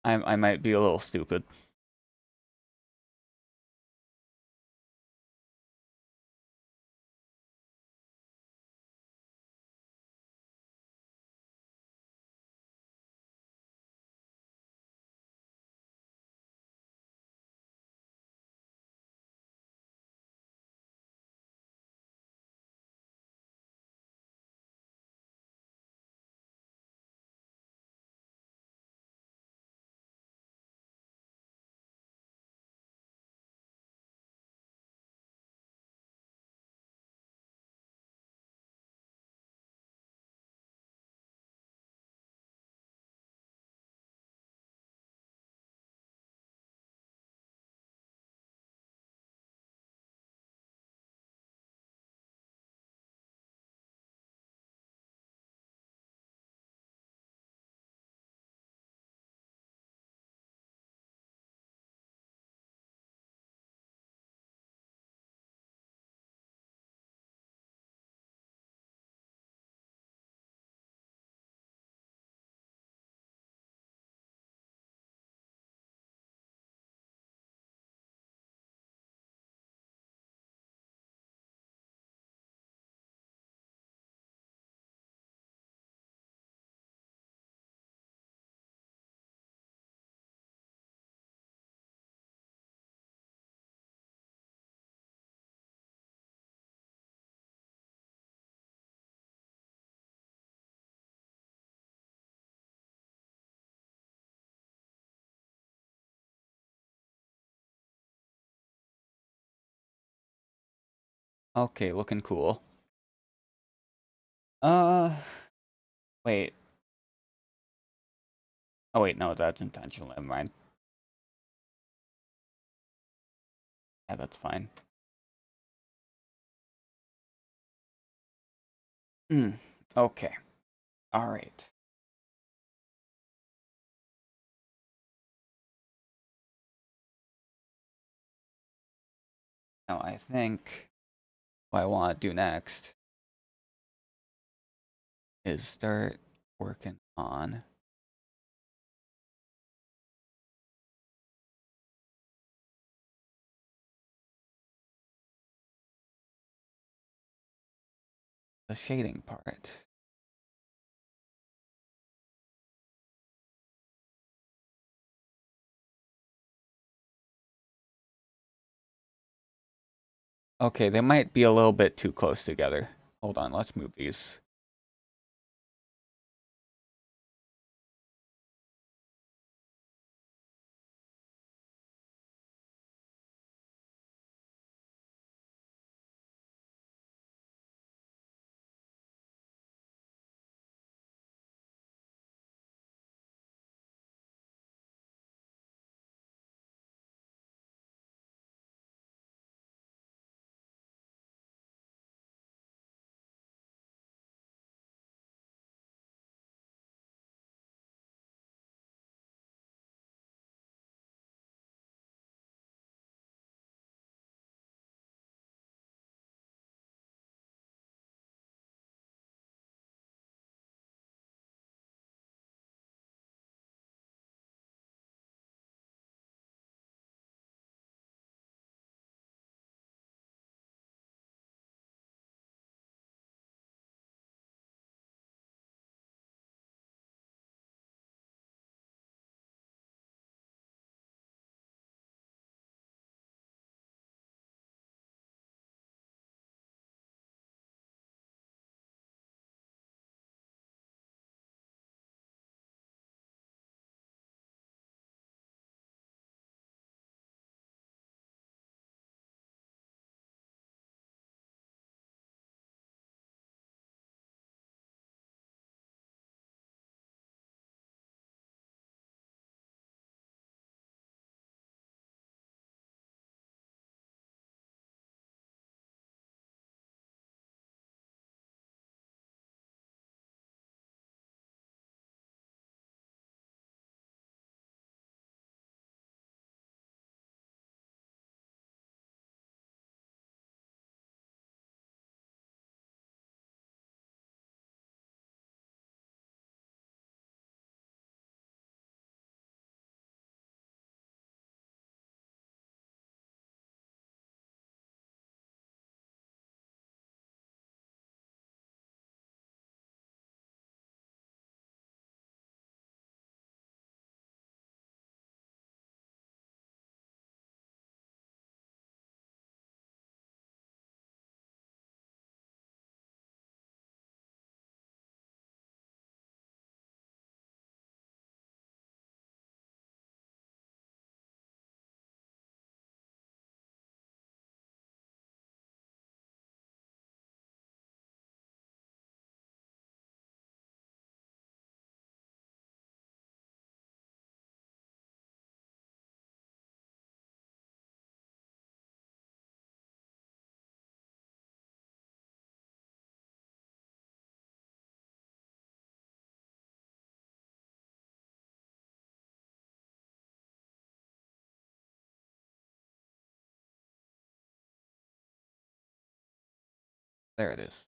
I might be a little stupid. Okay, looking cool. Uh, wait. Oh wait, no, that's intentional. Never mind. Yeah, that's fine. Hmm. Okay. All right. Now I think what I want to do next is start working on the shading part. Okay, they might be a little bit too close together. Hold on, let's move these. There it is.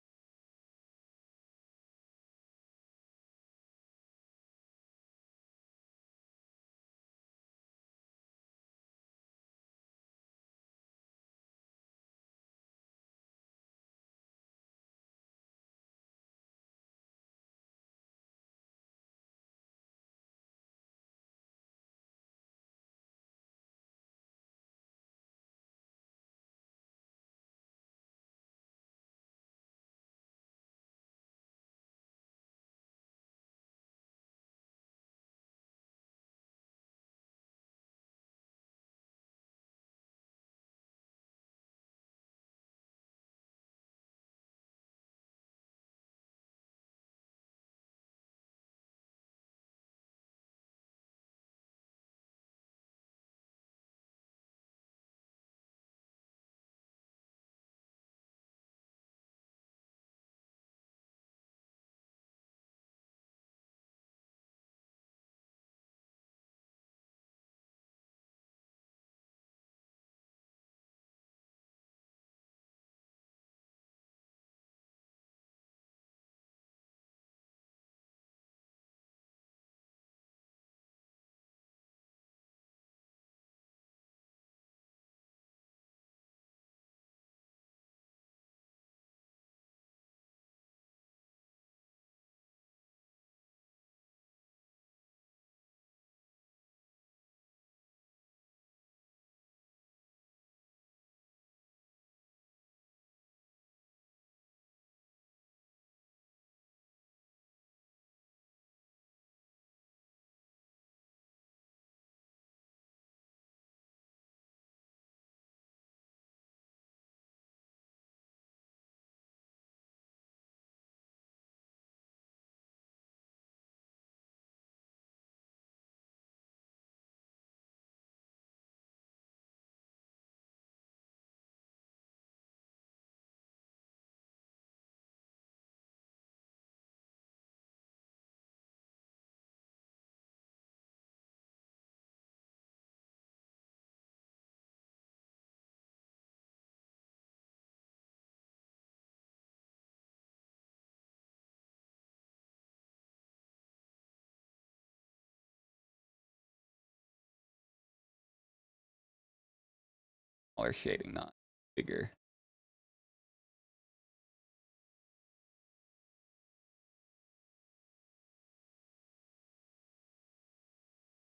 Or shading, not bigger.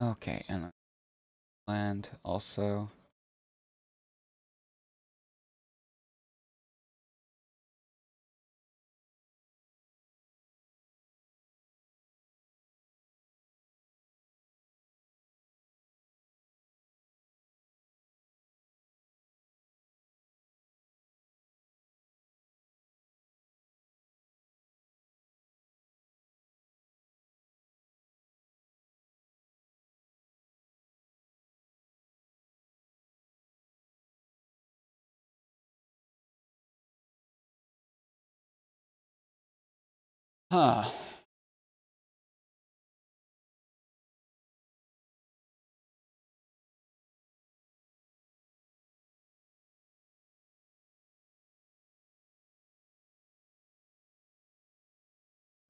Okay, and land also. Huh.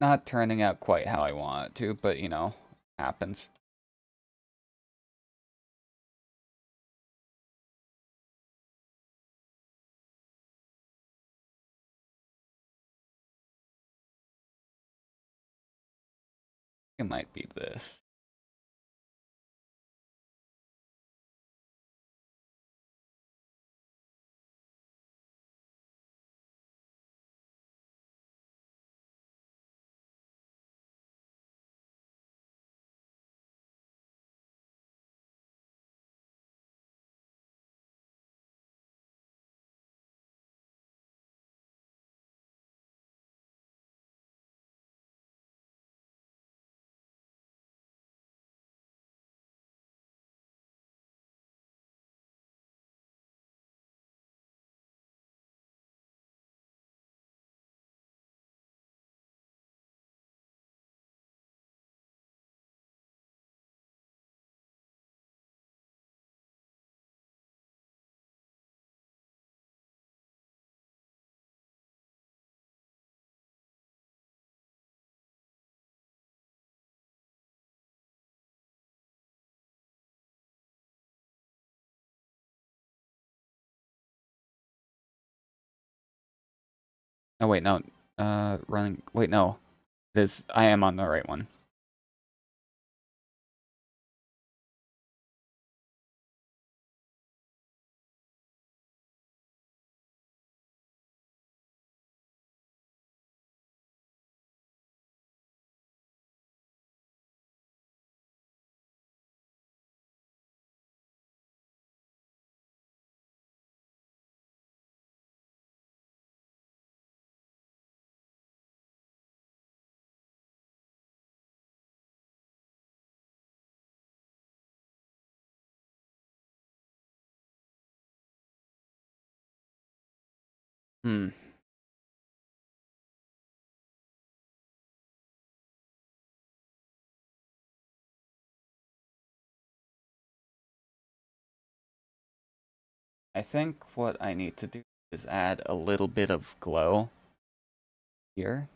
Not turning out quite how I want it to, but you know, happens. It might be this. Oh wait, no. Running. Wait, no. This I am on the right one. Hmm. I think what I need to do is add a little bit of glow here.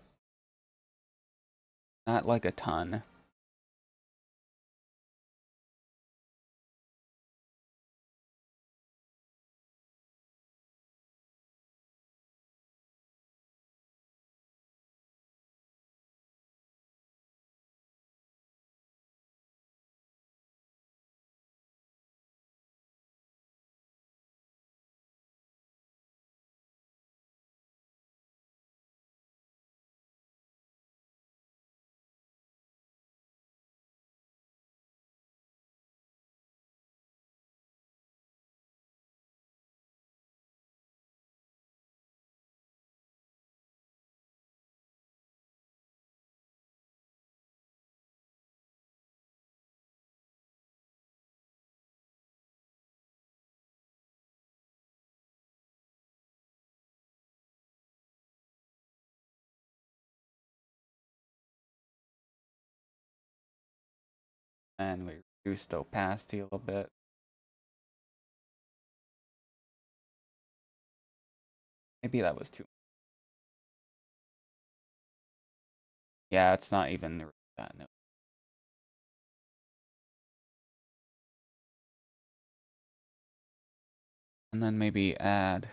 Not like a ton. And we reduce the opacity a little bit. Maybe that was too. Yeah, it's not even that. No. And then maybe add.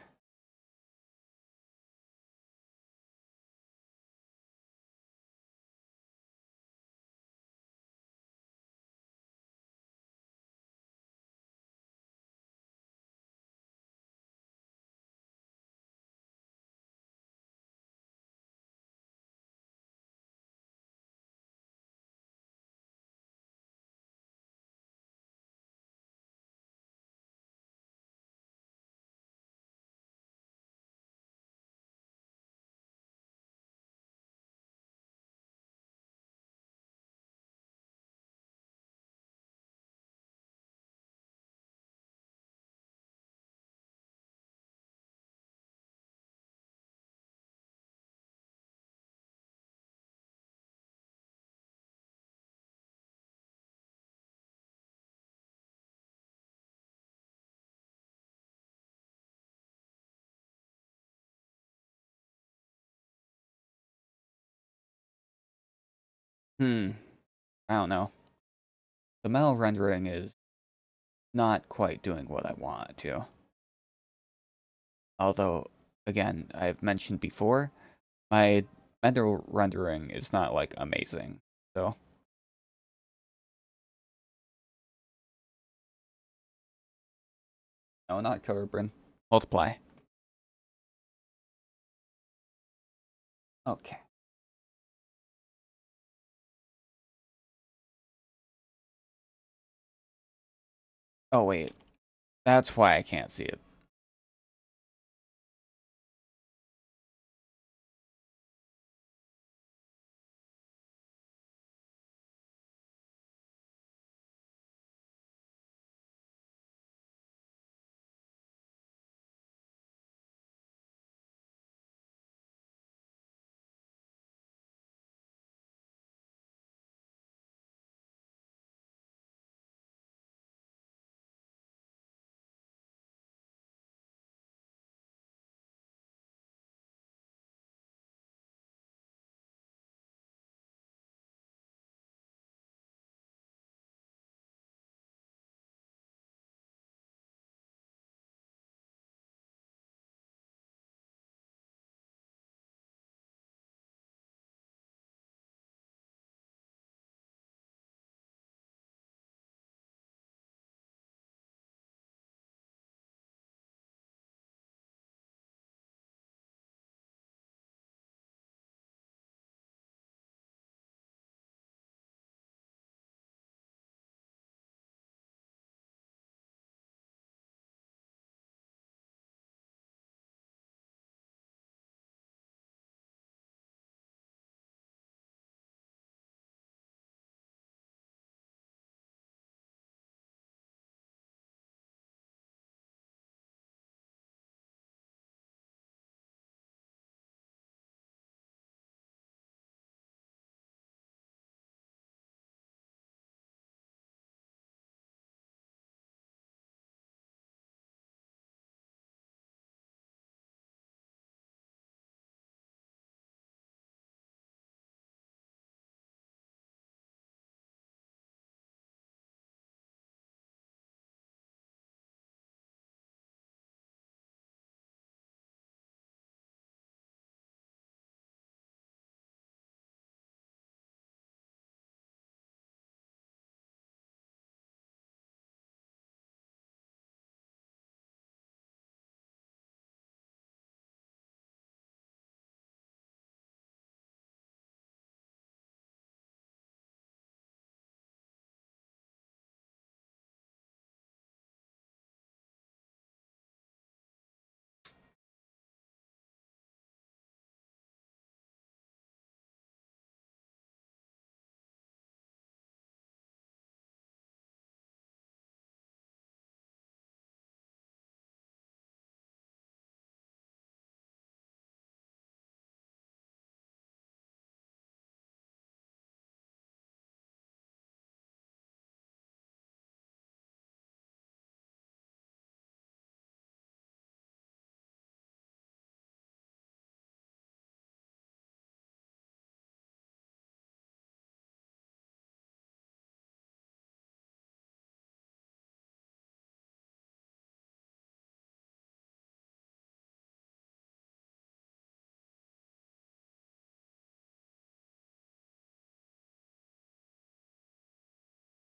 Hmm. I don't know. The metal rendering is not quite doing what I want it to. Although, again, I've mentioned before, my metal rendering is not like amazing. So, no, not color burn. Multiply. Okay. Oh wait, that's why I can't see it.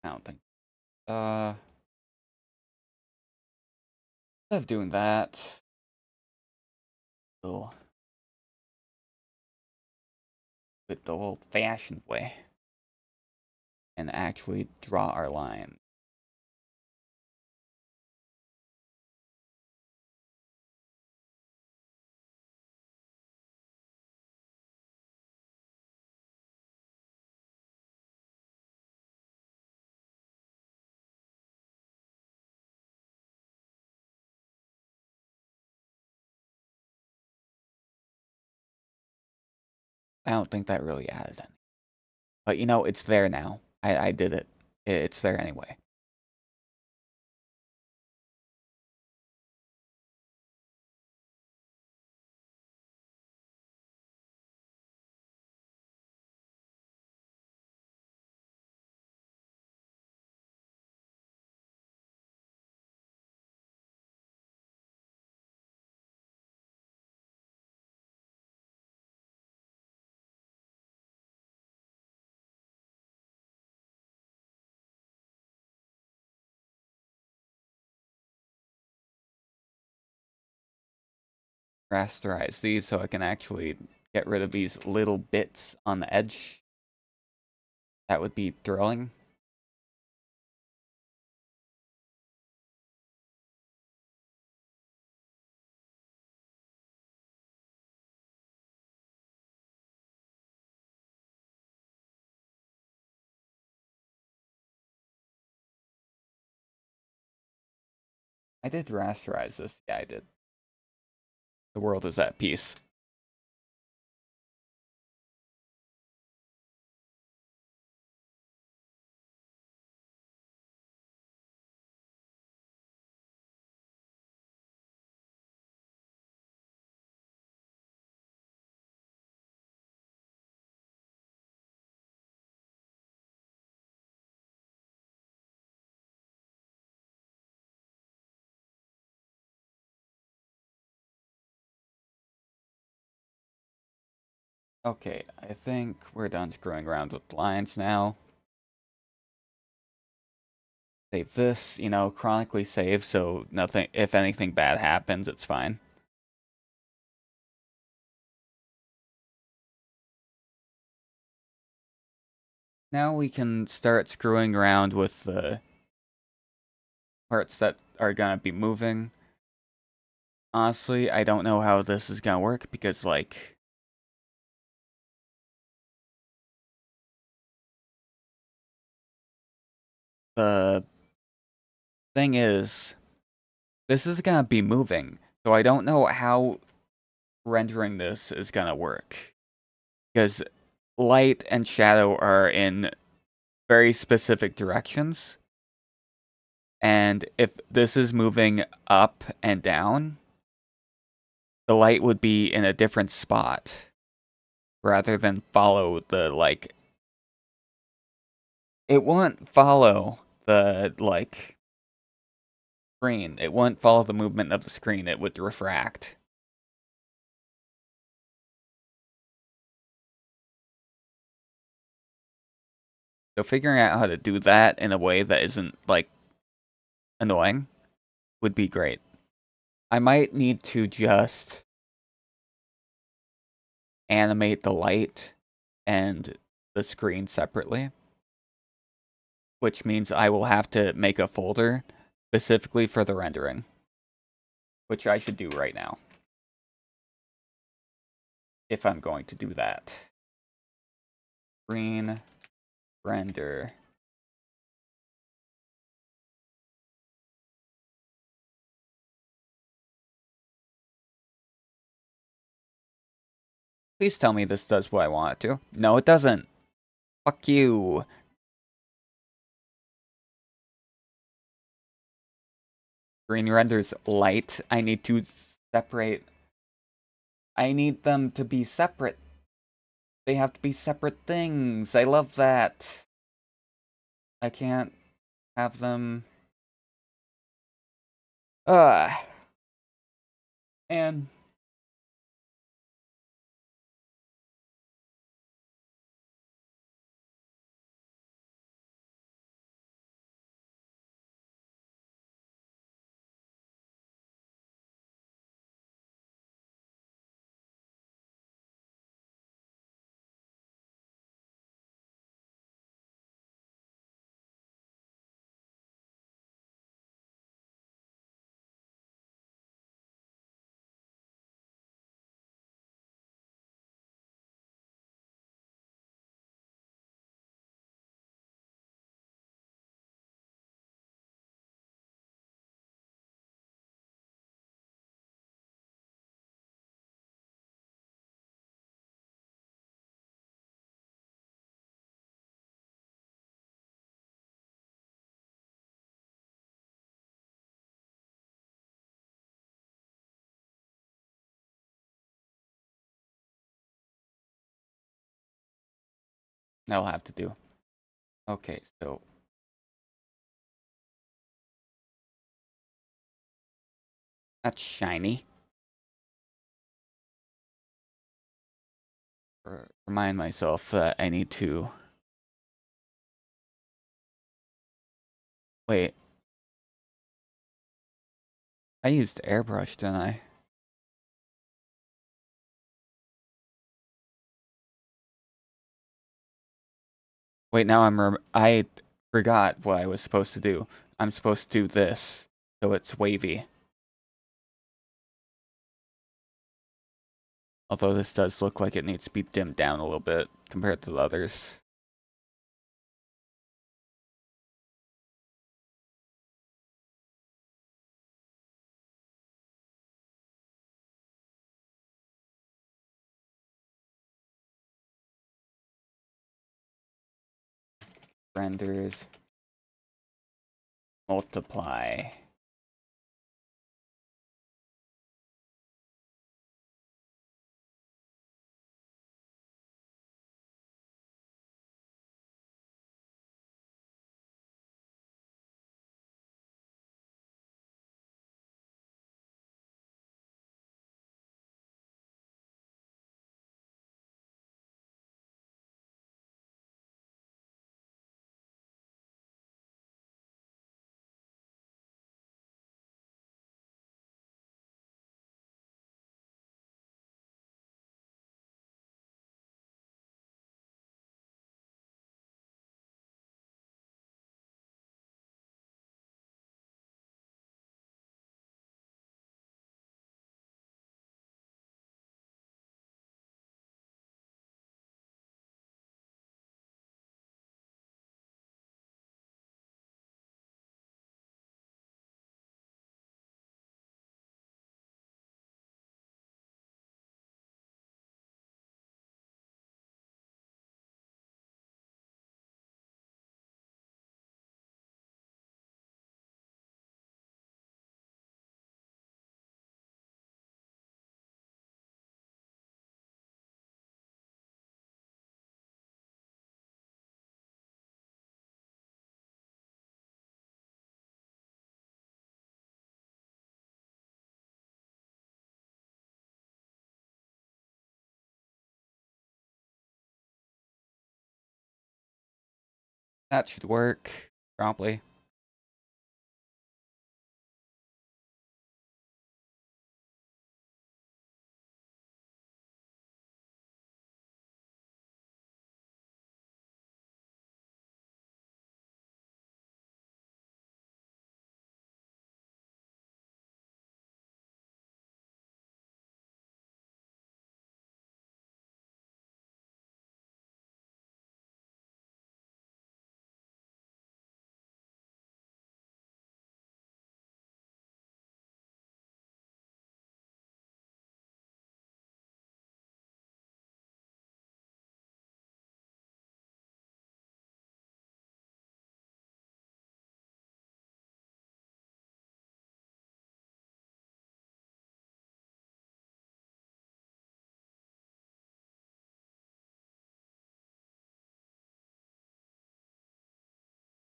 I don't think. Instead of doing that, we'll do it the old-fashioned way and actually draw our line. I don't think that really added any. But you know, it's there now. I did it. It's there anyway. Rasterize these so I can actually get rid of these little bits on the edge. That would be thrilling. I did rasterize this. Yeah, I did. The world is at peace. Okay, I think we're done screwing around with lines now. Save this, you know, chronically save so nothing, if anything bad happens, it's fine. Now we can start screwing around with the parts that are gonna be moving. Honestly, I don't know how this is gonna work because, like, the thing is, this is gonna be moving, so I don't know how rendering this is gonna work. Because light and shadow are in very specific directions. And if this is moving up and down, the light would be in a different spot rather than follow the, like, it won't follow the, like, screen. It won't follow the movement of the screen. It would refract. So figuring out how to do that in a way that isn't, like, annoying would be great. I might need to just animate the light and the screen separately, which means I will have to make a folder specifically for the rendering, which I should do right now if I'm going to do that. Screen render. Please tell me this does what I want it to. No, it doesn't. Fuck you. Screen renders light. I need to separate. I need them to be separate. They have to be separate things. I love that. I can't have them. And That'll have to do. Okay, so that's shiny. Remind myself that I need to... Wait, I used airbrush, didn't I? Wait, now I forgot what I was supposed to do. I'm supposed to do this, so it's wavy. Although this does look like it needs to be dimmed down a little bit compared to the others. Renders. Multiply. That should work, probably.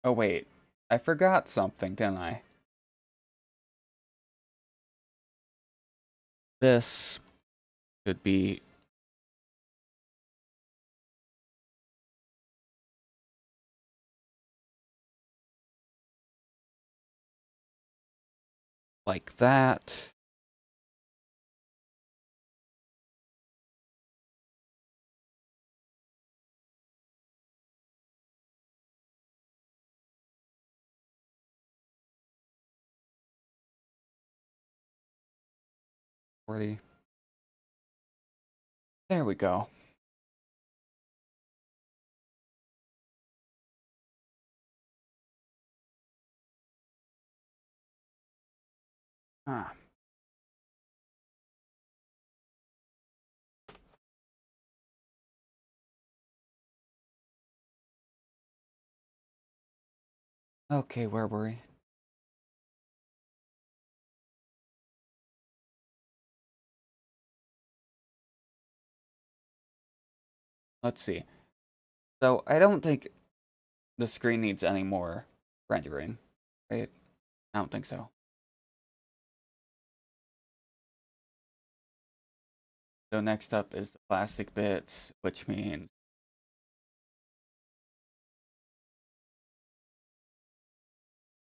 Oh wait, I forgot something, didn't I? This could be... like that. There we go. Ah. Okay, where were we? Let's see. So I don't think the screen needs any more rendering, right? I don't think so. So next up is the plastic bits, which means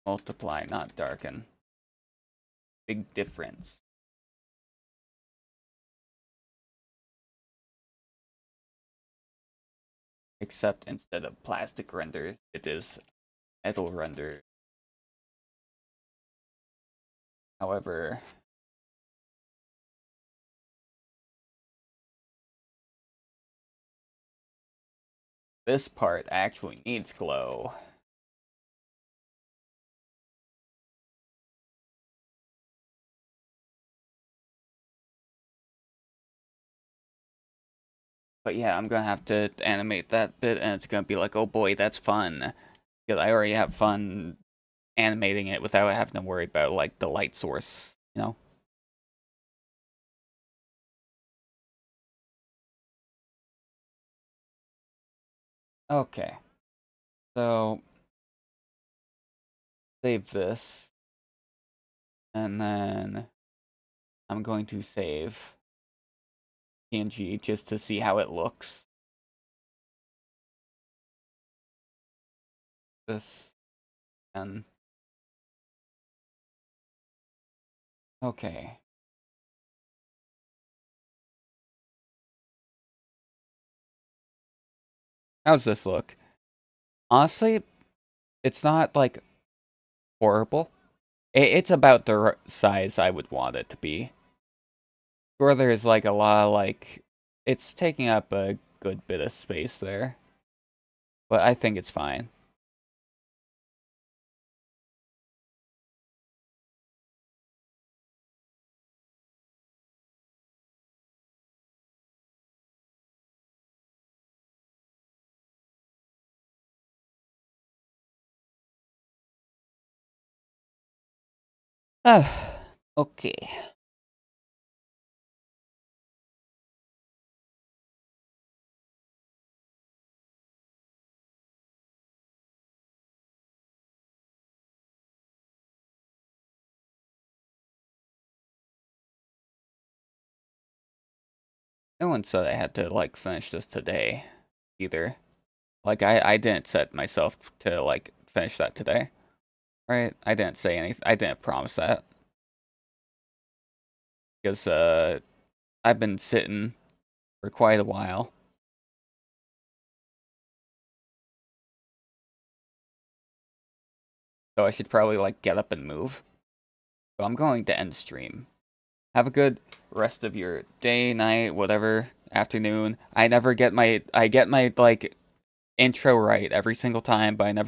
multiply, not darken. Big difference. Except instead of plastic render, it is metal render. However, this part actually needs glow. But yeah, I'm gonna have to animate that bit, and it's gonna be like, oh boy, that's fun. Because I already have fun animating it without having to worry about, like, the light source, you know? Okay. So, save this. And then I'm going to save PNG just to see how it looks. This. And okay. How's this look? Honestly, it's not like horrible. It's about the size I would want it to be. Sure, there's like a lot of like, it's taking up a good bit of space there, but I think it's fine. Okay. No one said I had to like finish this today either. Like I didn't set myself to like finish that today. Right? I didn't say anything. I didn't promise that. Because I've been sitting for quite a while. So I should probably like get up and move. So I'm going to end stream. Have a good rest of your day, night, whatever, afternoon. I get my like intro right every single time, but I never